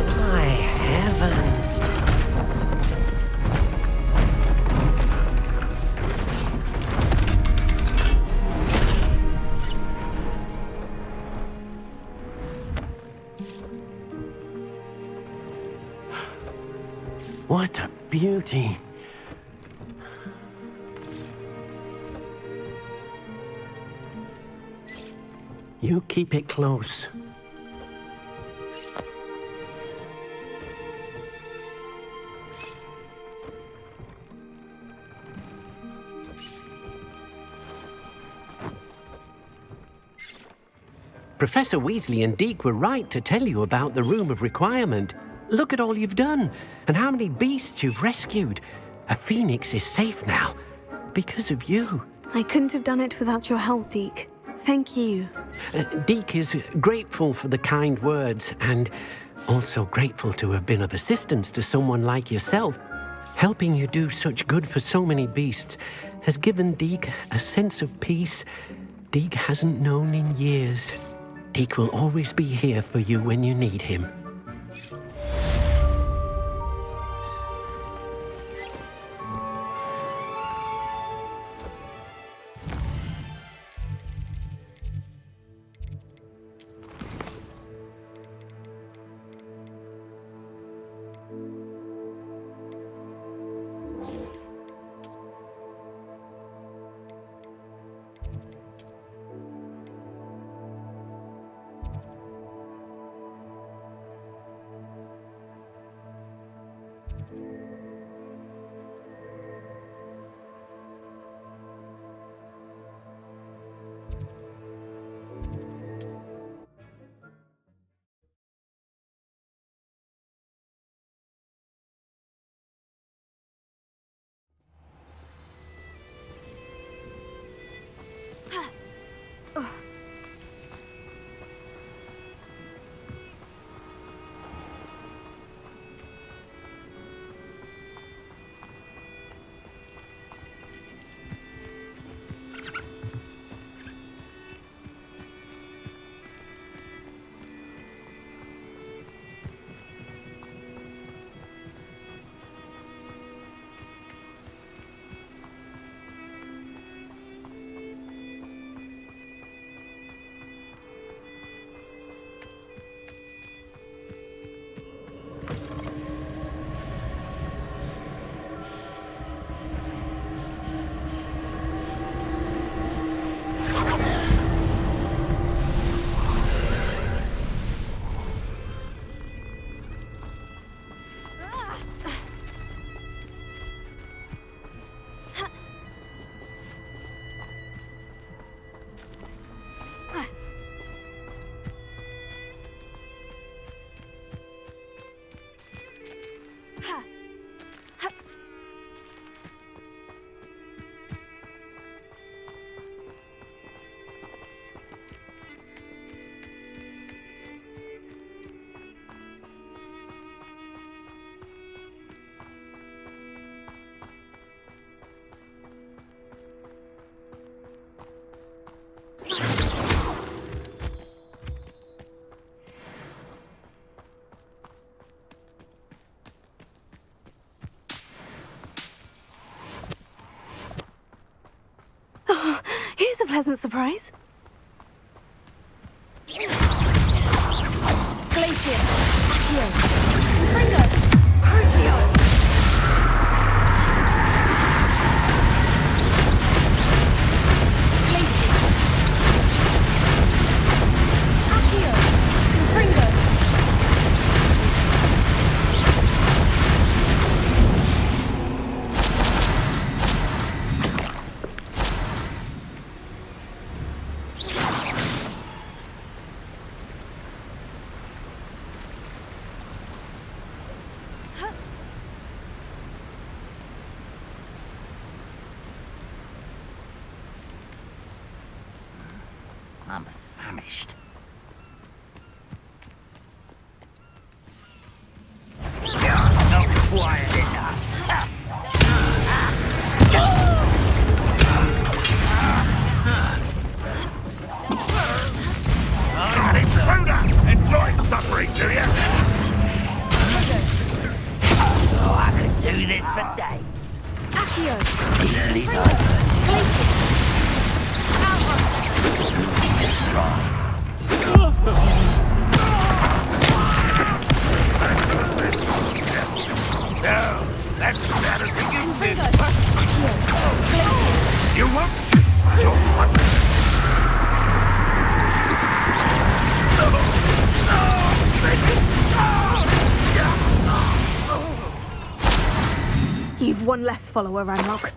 My heavens! What a beauty! You keep it close. Professor Weasley and Deek were right to tell you about the Room of Requirement. Look at all you've done, and how many beasts you've rescued. A phoenix is safe now, because of you. I couldn't have done it without your help, Deek. Thank you. Deek is grateful for the kind words, and also grateful to have been of assistance to someone like yourself. Helping you do such good for so many beasts has given Deek a sense of peace Deek hasn't known in years. Deek will always be here for you when you need him. Here's a pleasant surprise. Glacier, Accio, Fringo, Crucio. I'm famished. Not quiet enough. Intruder! Enjoy suffering, do you? Oh, I could do this for days. Accio! Easily diverted. Destroy. No, that's embarrassing, isn't it? You won't. You've one less follower, Ranrok.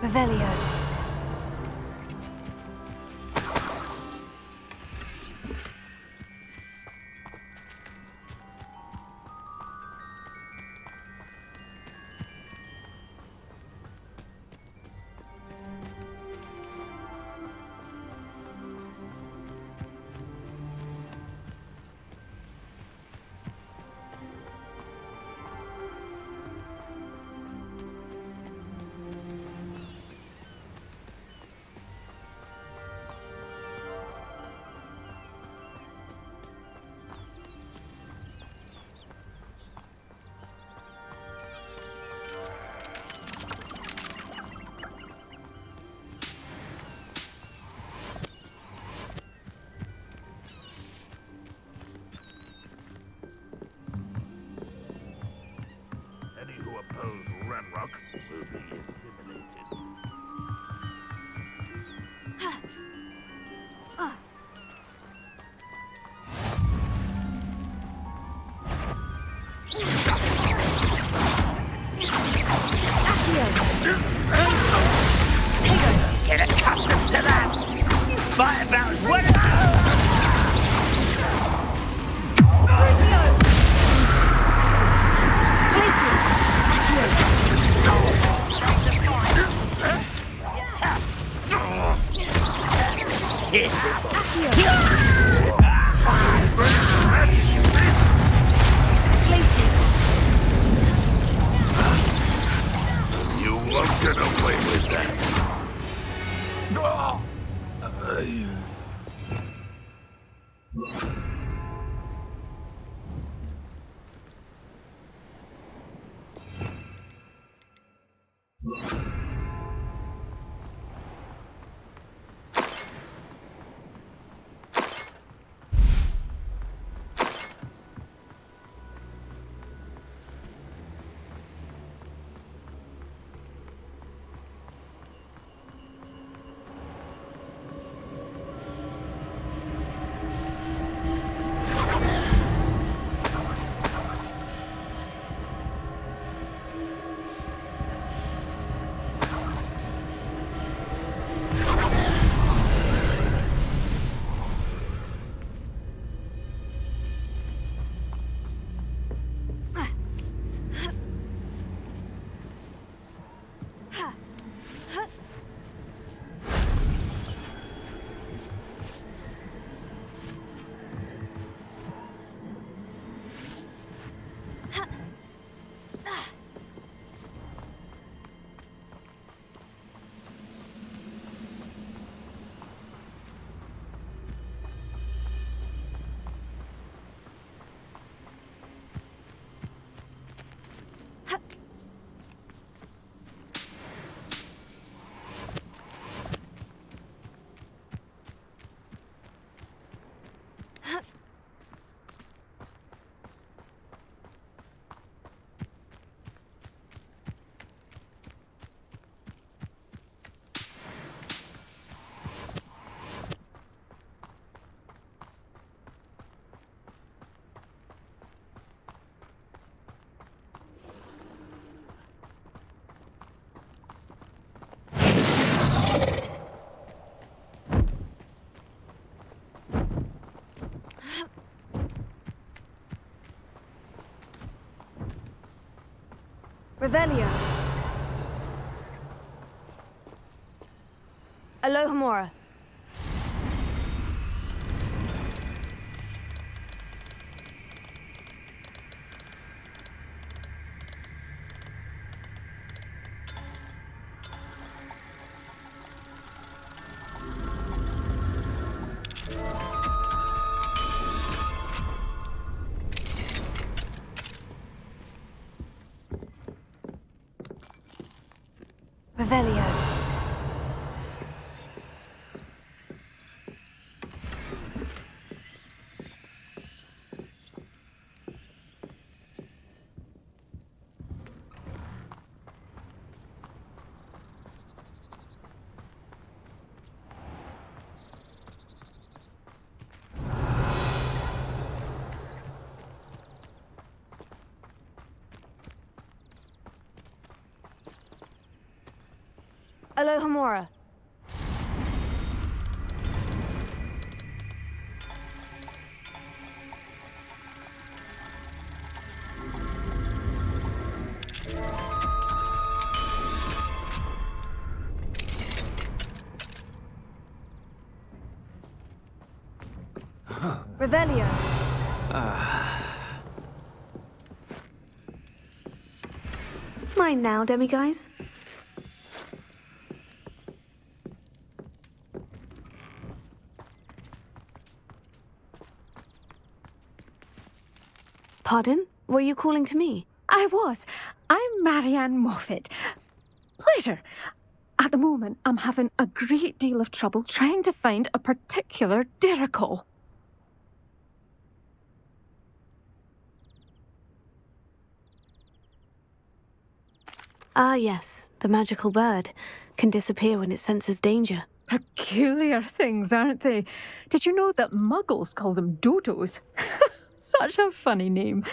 Revelio. Any who oppose Ranrok will be intimidated. Get accustomed to that. Fight about what? You won't get away with that. Revelio. Alohomora. Revelio. Alohomora. Revelio. Mine now, demiguise. Pardon? Were you calling to me? I was. I'm Marianne Moffat. Pleasure. At the moment, I'm having a great deal of trouble trying to find a particular Diricrawl. Ah, yes. The magical bird can disappear when it senses danger. Peculiar things, aren't they? Did you know that muggles call them dodos? Such a funny name.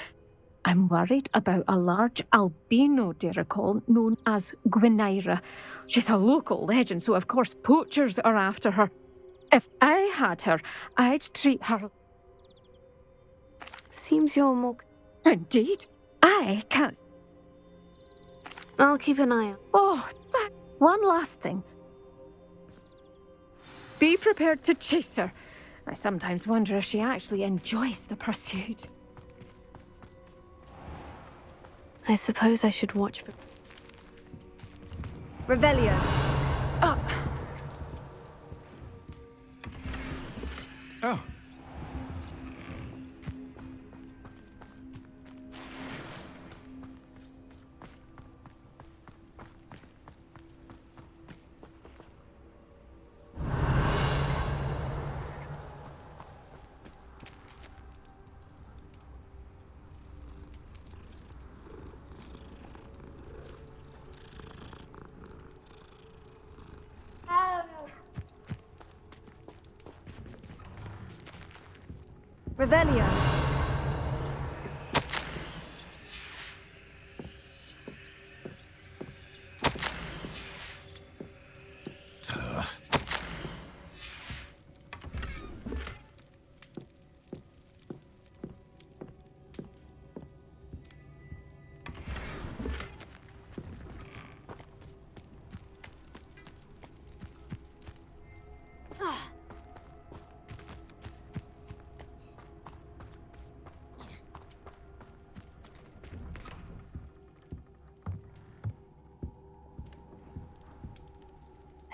I'm worried about a large albino Diricrawl known as Gwyneira. She's a local legend, so of course poachers are after her. If I had her, I'd treat her... Seems you're more... Indeed. I can't... I'll keep an eye out. Oh, one last thing. Be prepared to chase her. I sometimes wonder if she actually enjoys the pursuit. I suppose I should watch for... Revelio. Oh. Oh. Revelio.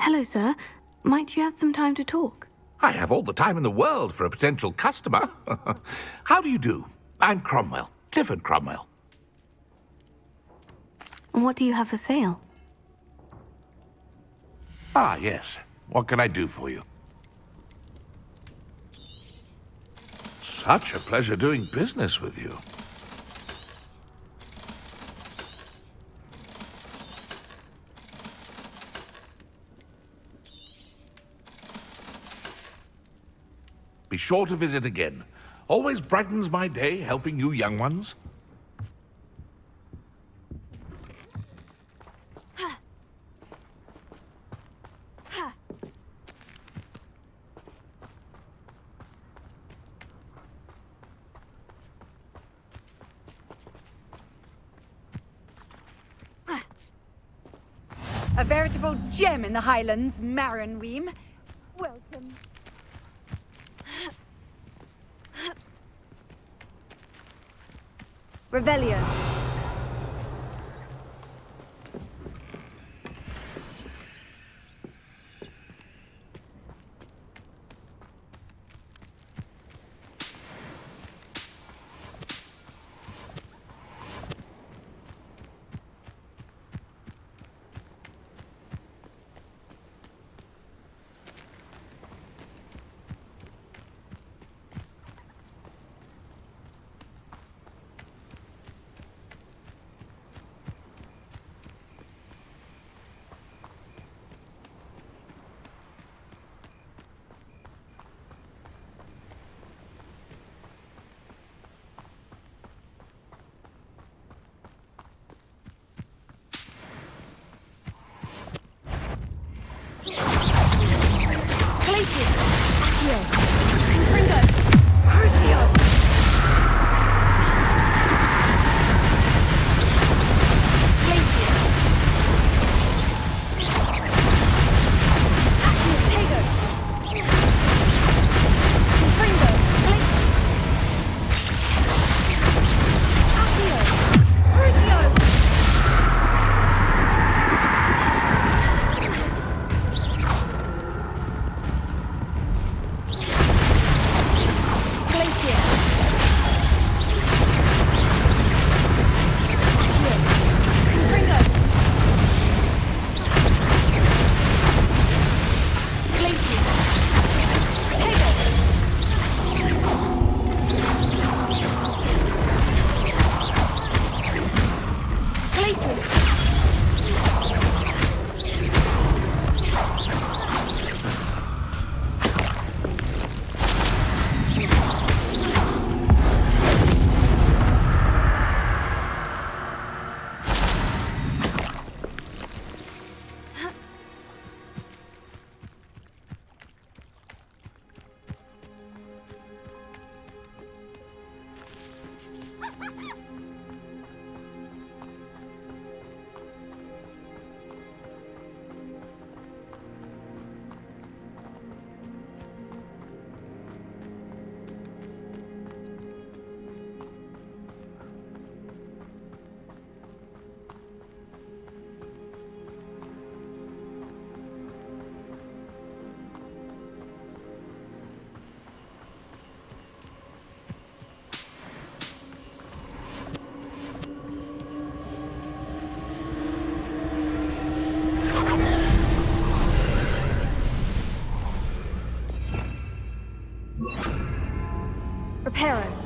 Hello, sir. Might you have some time to talk? I have all the time in the world for a potential customer. How do you do? I'm Cromwell, Clifford Cromwell. What do you have for sale? Ah, yes. What can I do for you? Such a pleasure doing business with you. Be sure to visit again. Always brightens my day helping you young ones. A veritable gem in the Highlands, Marinweem. Welcome. Revelio. Reparo.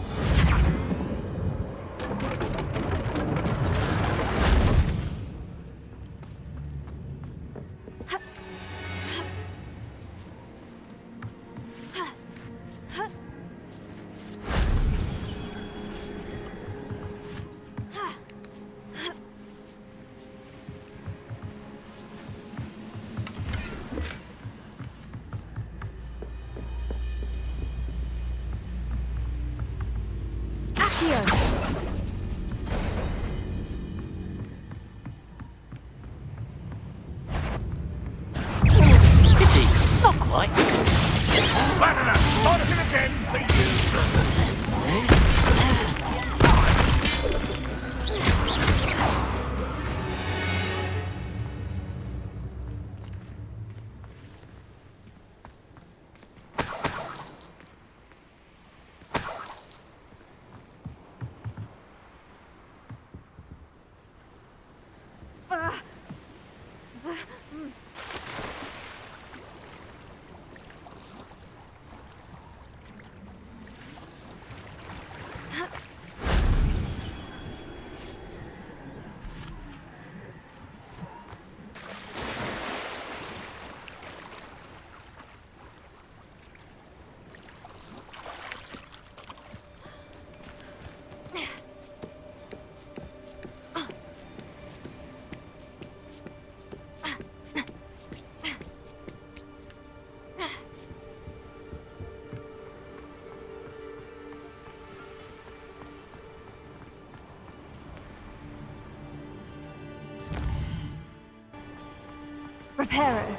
Preparo.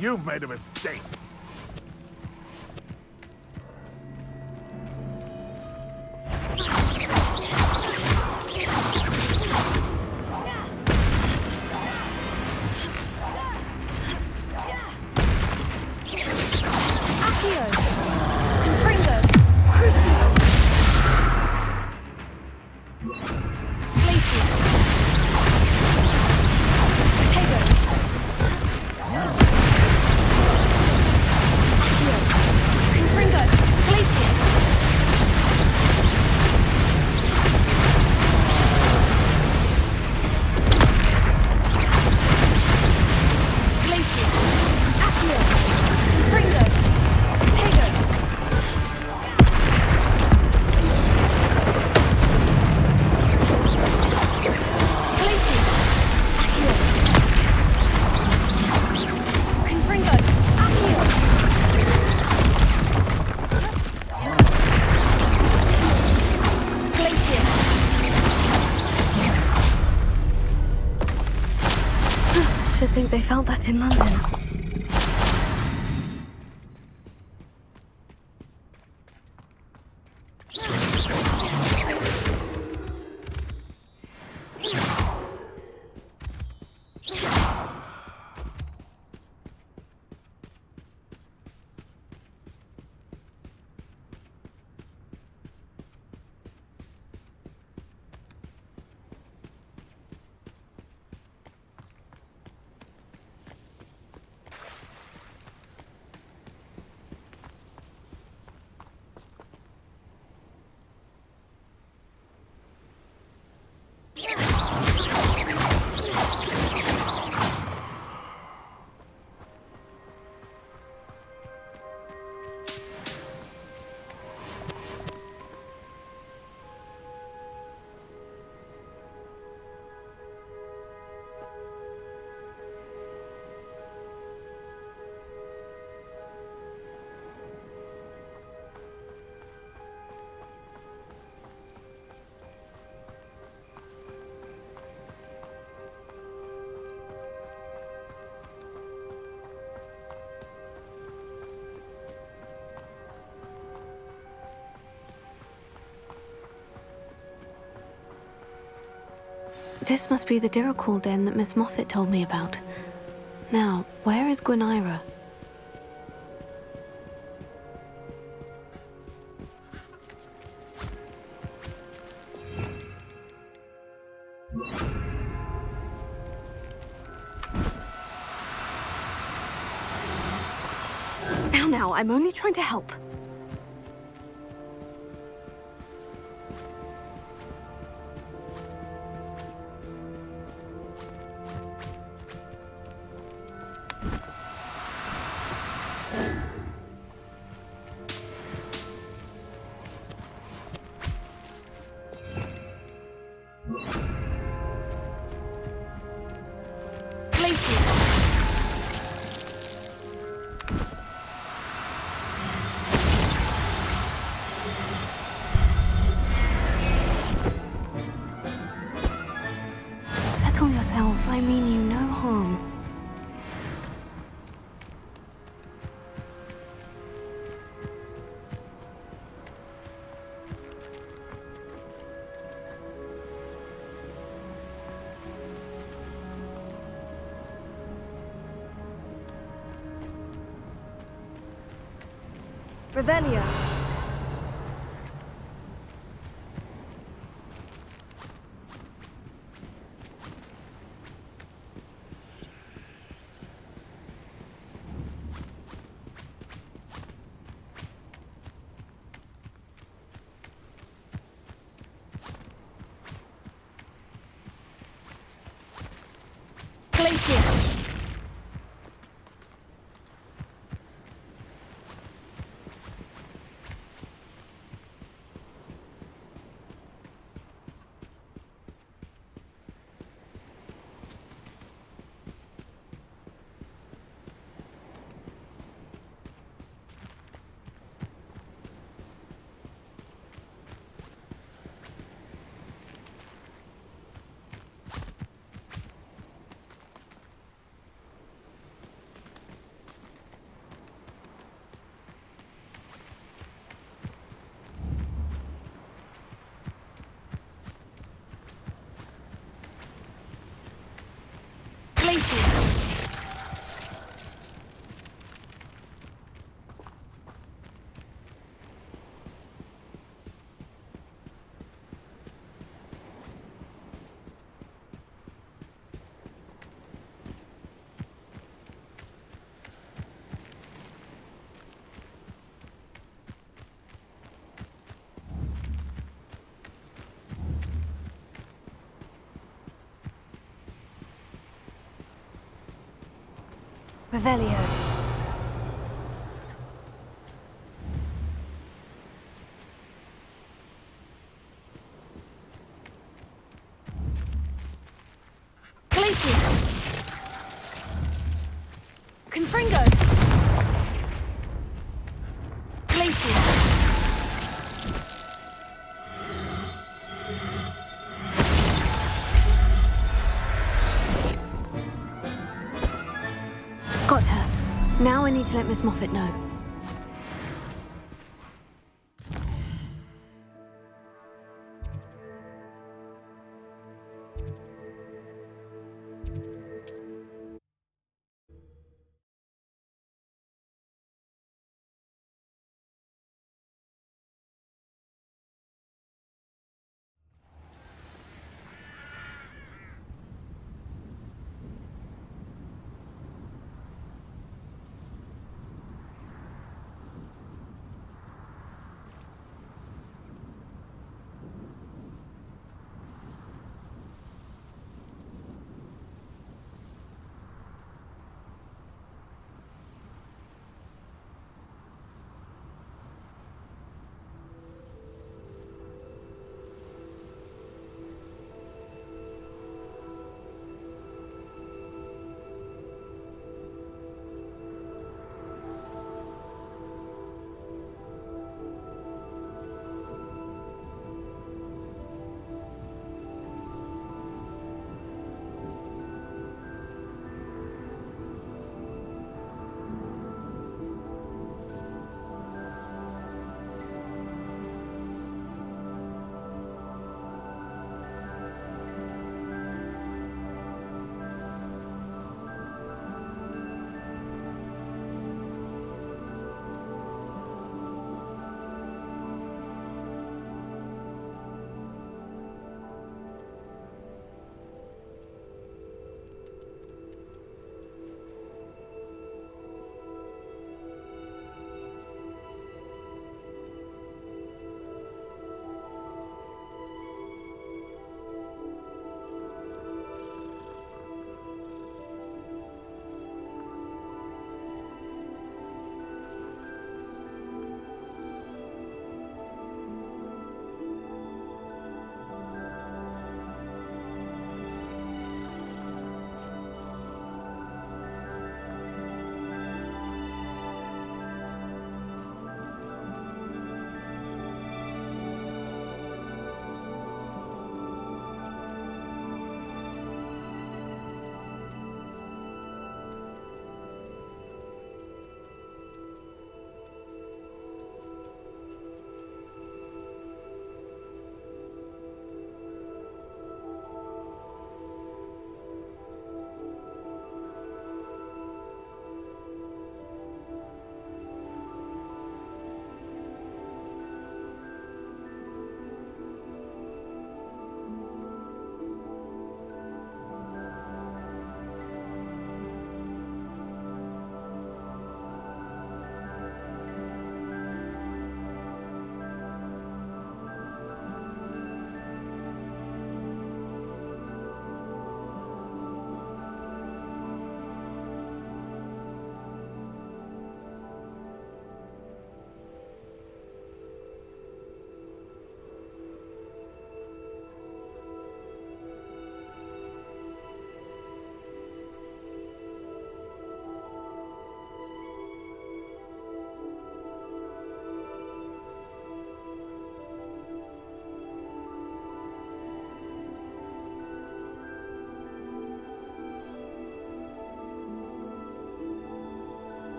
You've made a mistake. They found that in London. This must be the Diricrawl Den that Miss Moffat told me about. Now, where is Gwyneira? Now, I'm only trying to help. Revelio. Revelio. Confringo! Got her. Now I need to let Miss Moffat know.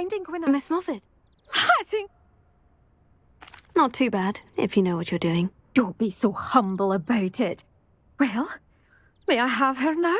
finding Gwyneira? Miss Moffat. Passing. Not too bad, if you know what you're doing. Don't be so humble about it. Well, may I have her now?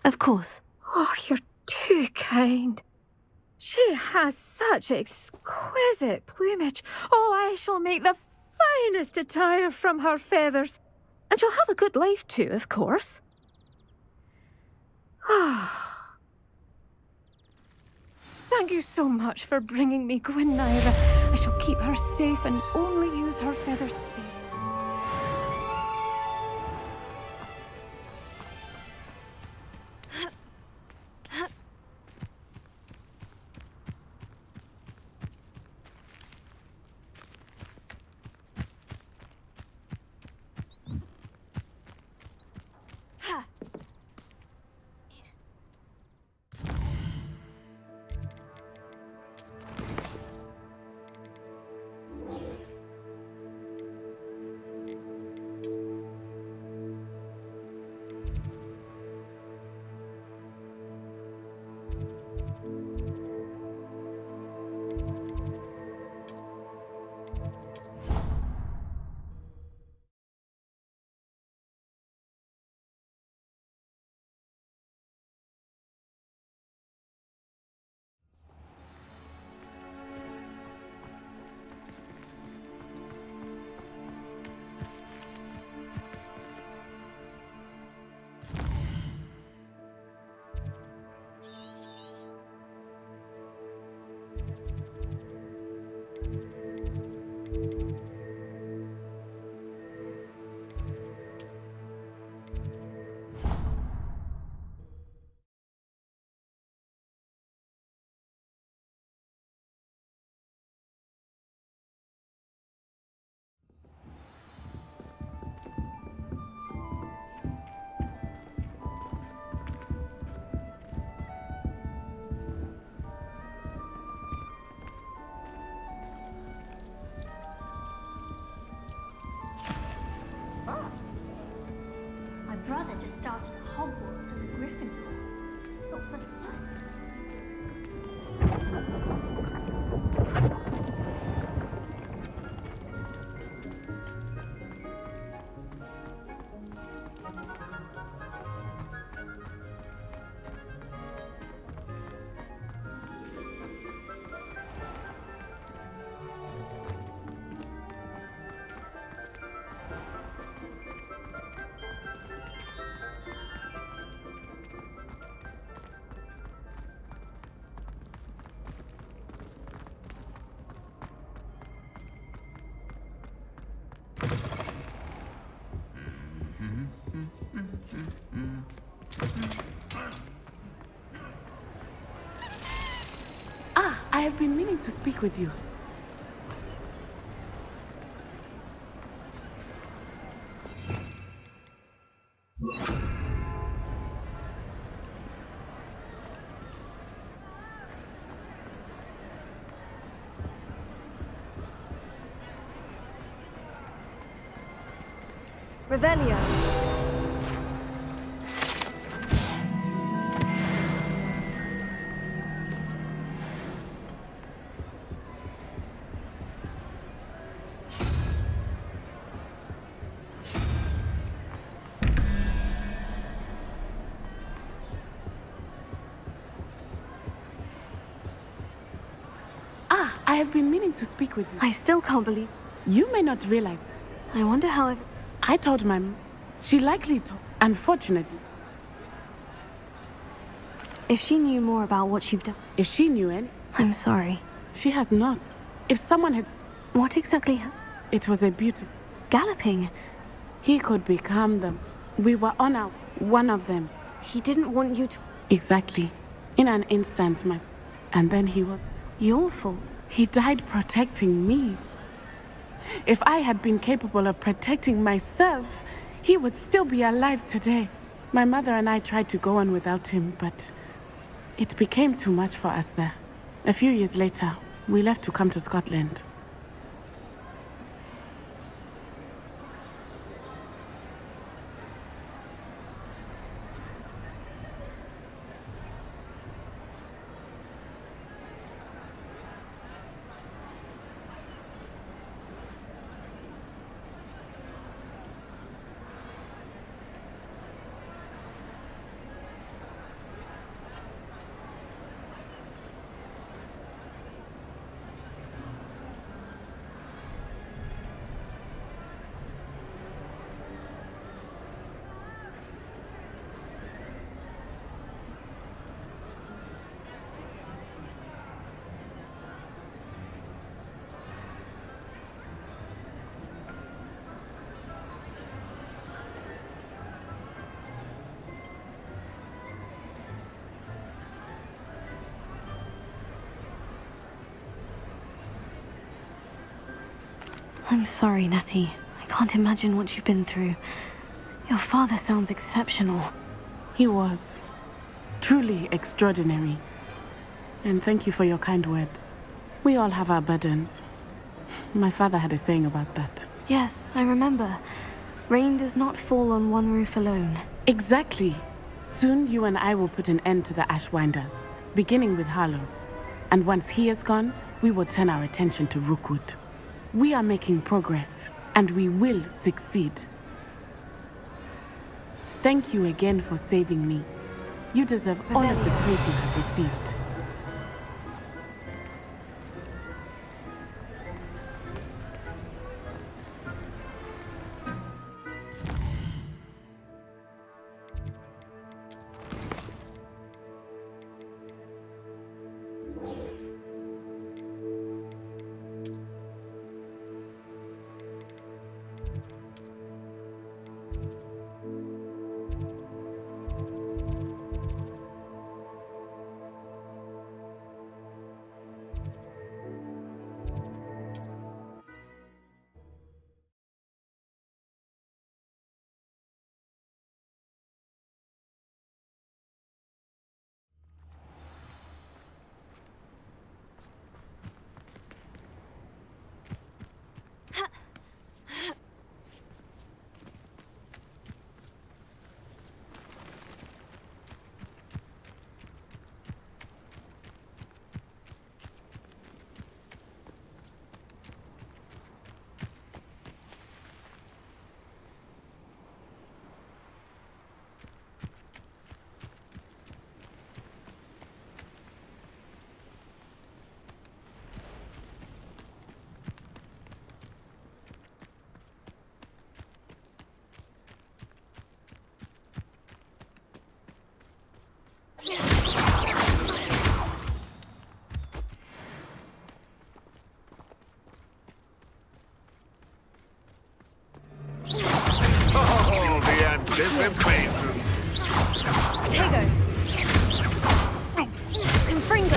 Of course. Oh, you're too kind. She has such exquisite plumage. Oh, I shall make the finest attire from her feathers. And she'll have a good life too, of course. Ah. Thank you so much for bringing me Gwyneira. I shall keep her safe and only use her feathers sparingly. My brother just started at Hogwarts as a Gryffindor. Look for sight. I have been meaning to speak with you. Revelio. I have been meaning to speak with you. I still can't believe... You may not realize. I wonder how I've... I told my mom. She likely told. Unfortunately. If she knew more about what you've done... If she knew it... I'm sorry. She has not. If someone had... What exactly... It was a beautiful... Galloping. He could become them. We were on our... One of them. He didn't want you to... Exactly. In an instant, my... And then he was... Your fault. He died protecting me. If I had been capable of protecting myself, he would still be alive today. My mother and I tried to go on without him, but it became too much for us there. A few years later, we left to come to Scotland. I'm sorry, Natty. I can't imagine what you've been through. Your father sounds exceptional. He was. Truly extraordinary. And thank you for your kind words. We all have our burdens. My father had a saying about that. Yes, I remember. Rain does not fall on one roof alone. Exactly. Soon you and I will put an end to the Ashwinders, beginning with Harlow. And once he is gone, we will turn our attention to Rookwood. We are making progress, and we will succeed. Thank you again for saving me. You deserve all of the praise you have received. Potato! Infringo!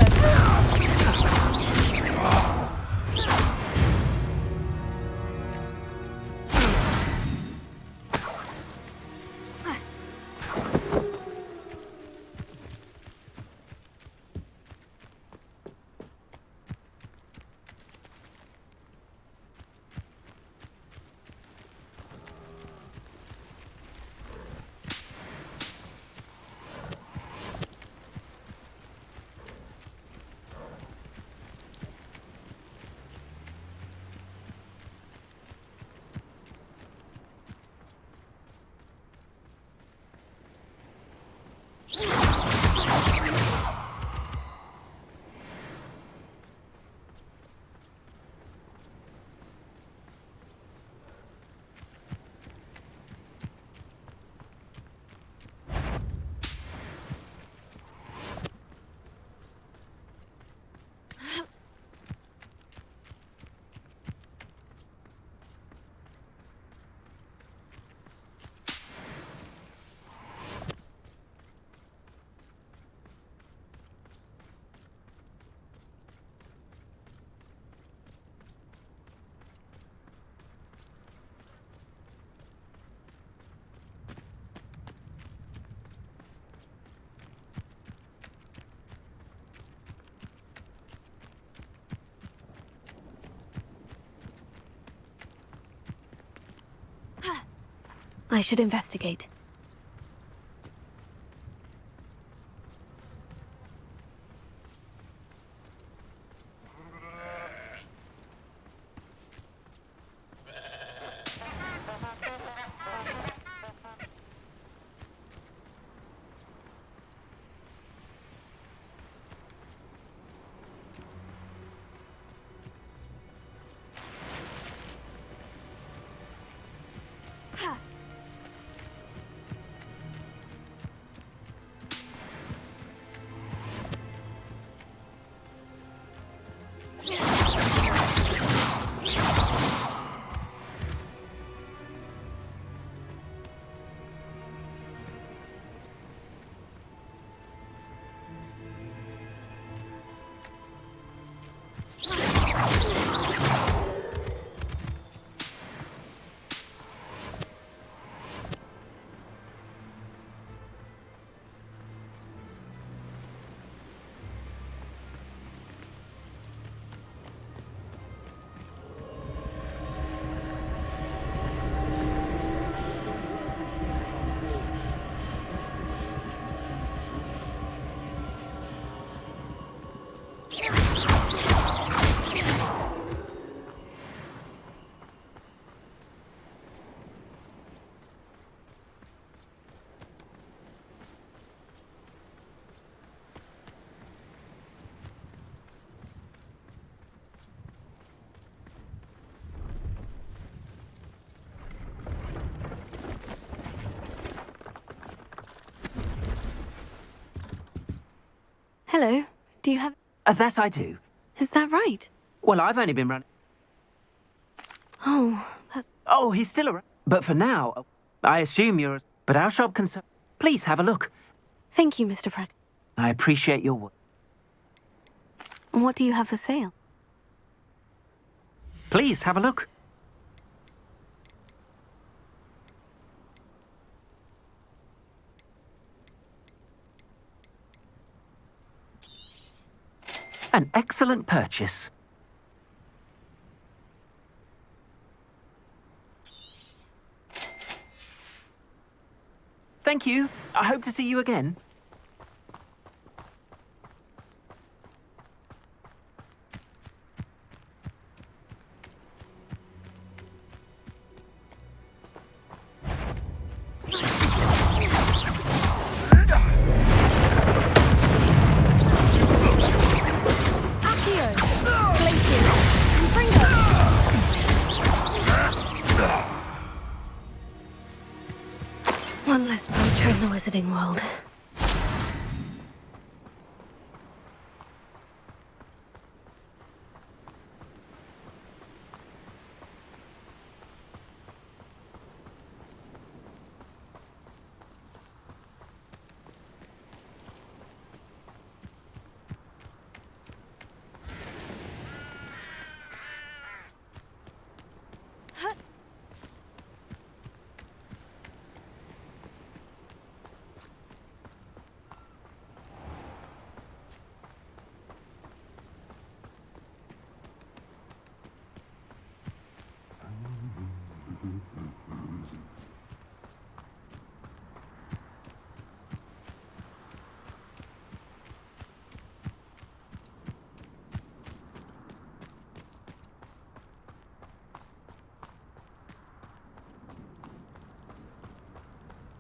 I should investigate. Hello. Do you have... That I do. Is that right? Well, I've only been running... Oh, that's... Oh, he's still around. But for now, I assume you're... But our shop can... Please have a look. Thank you, Mr. Pratt. I appreciate your work. What do you have for sale? Please have a look. An excellent purchase. Thank you. I hope to see you again. One less poacher in the wizarding world.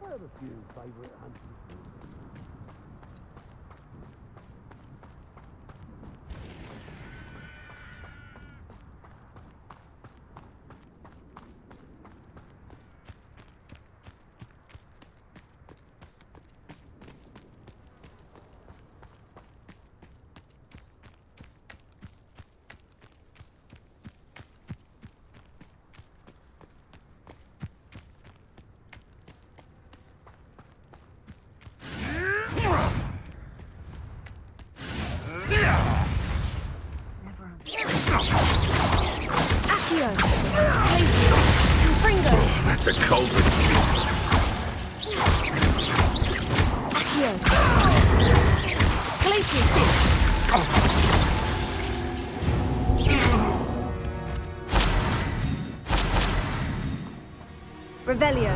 I have a few favourite hunting spots. That's a cold one. Revelio.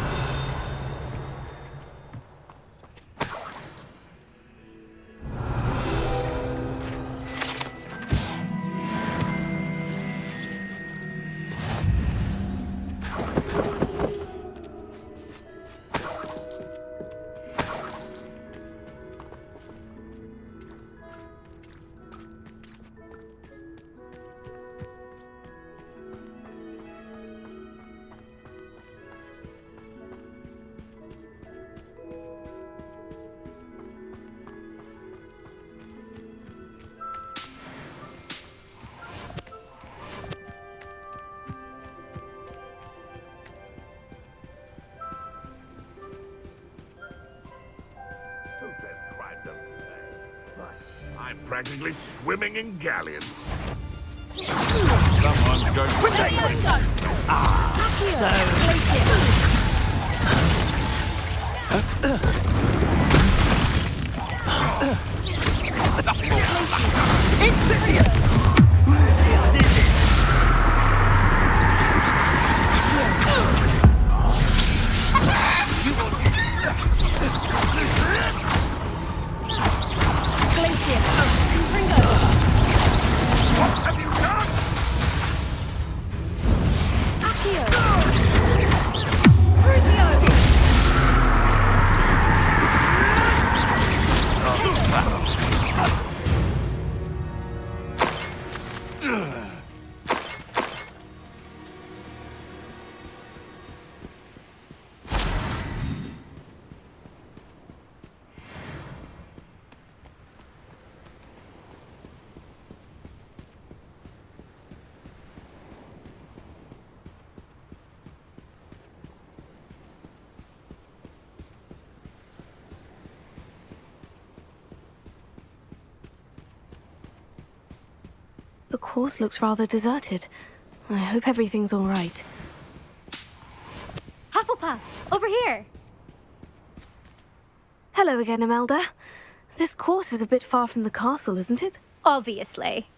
I'm practically swimming in galleons. Someone's going to take me. The course looks rather deserted. I hope everything's all right. Hufflepuff, over here! Hello again, Imelda. This course is a bit far from the castle, isn't it? Obviously.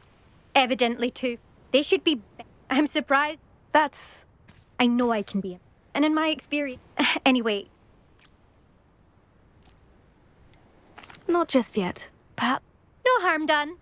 Evidently, too. They should be... I'm surprised. I know I can be. And in my experience... Anyway. Not just yet. Perhaps... No harm done.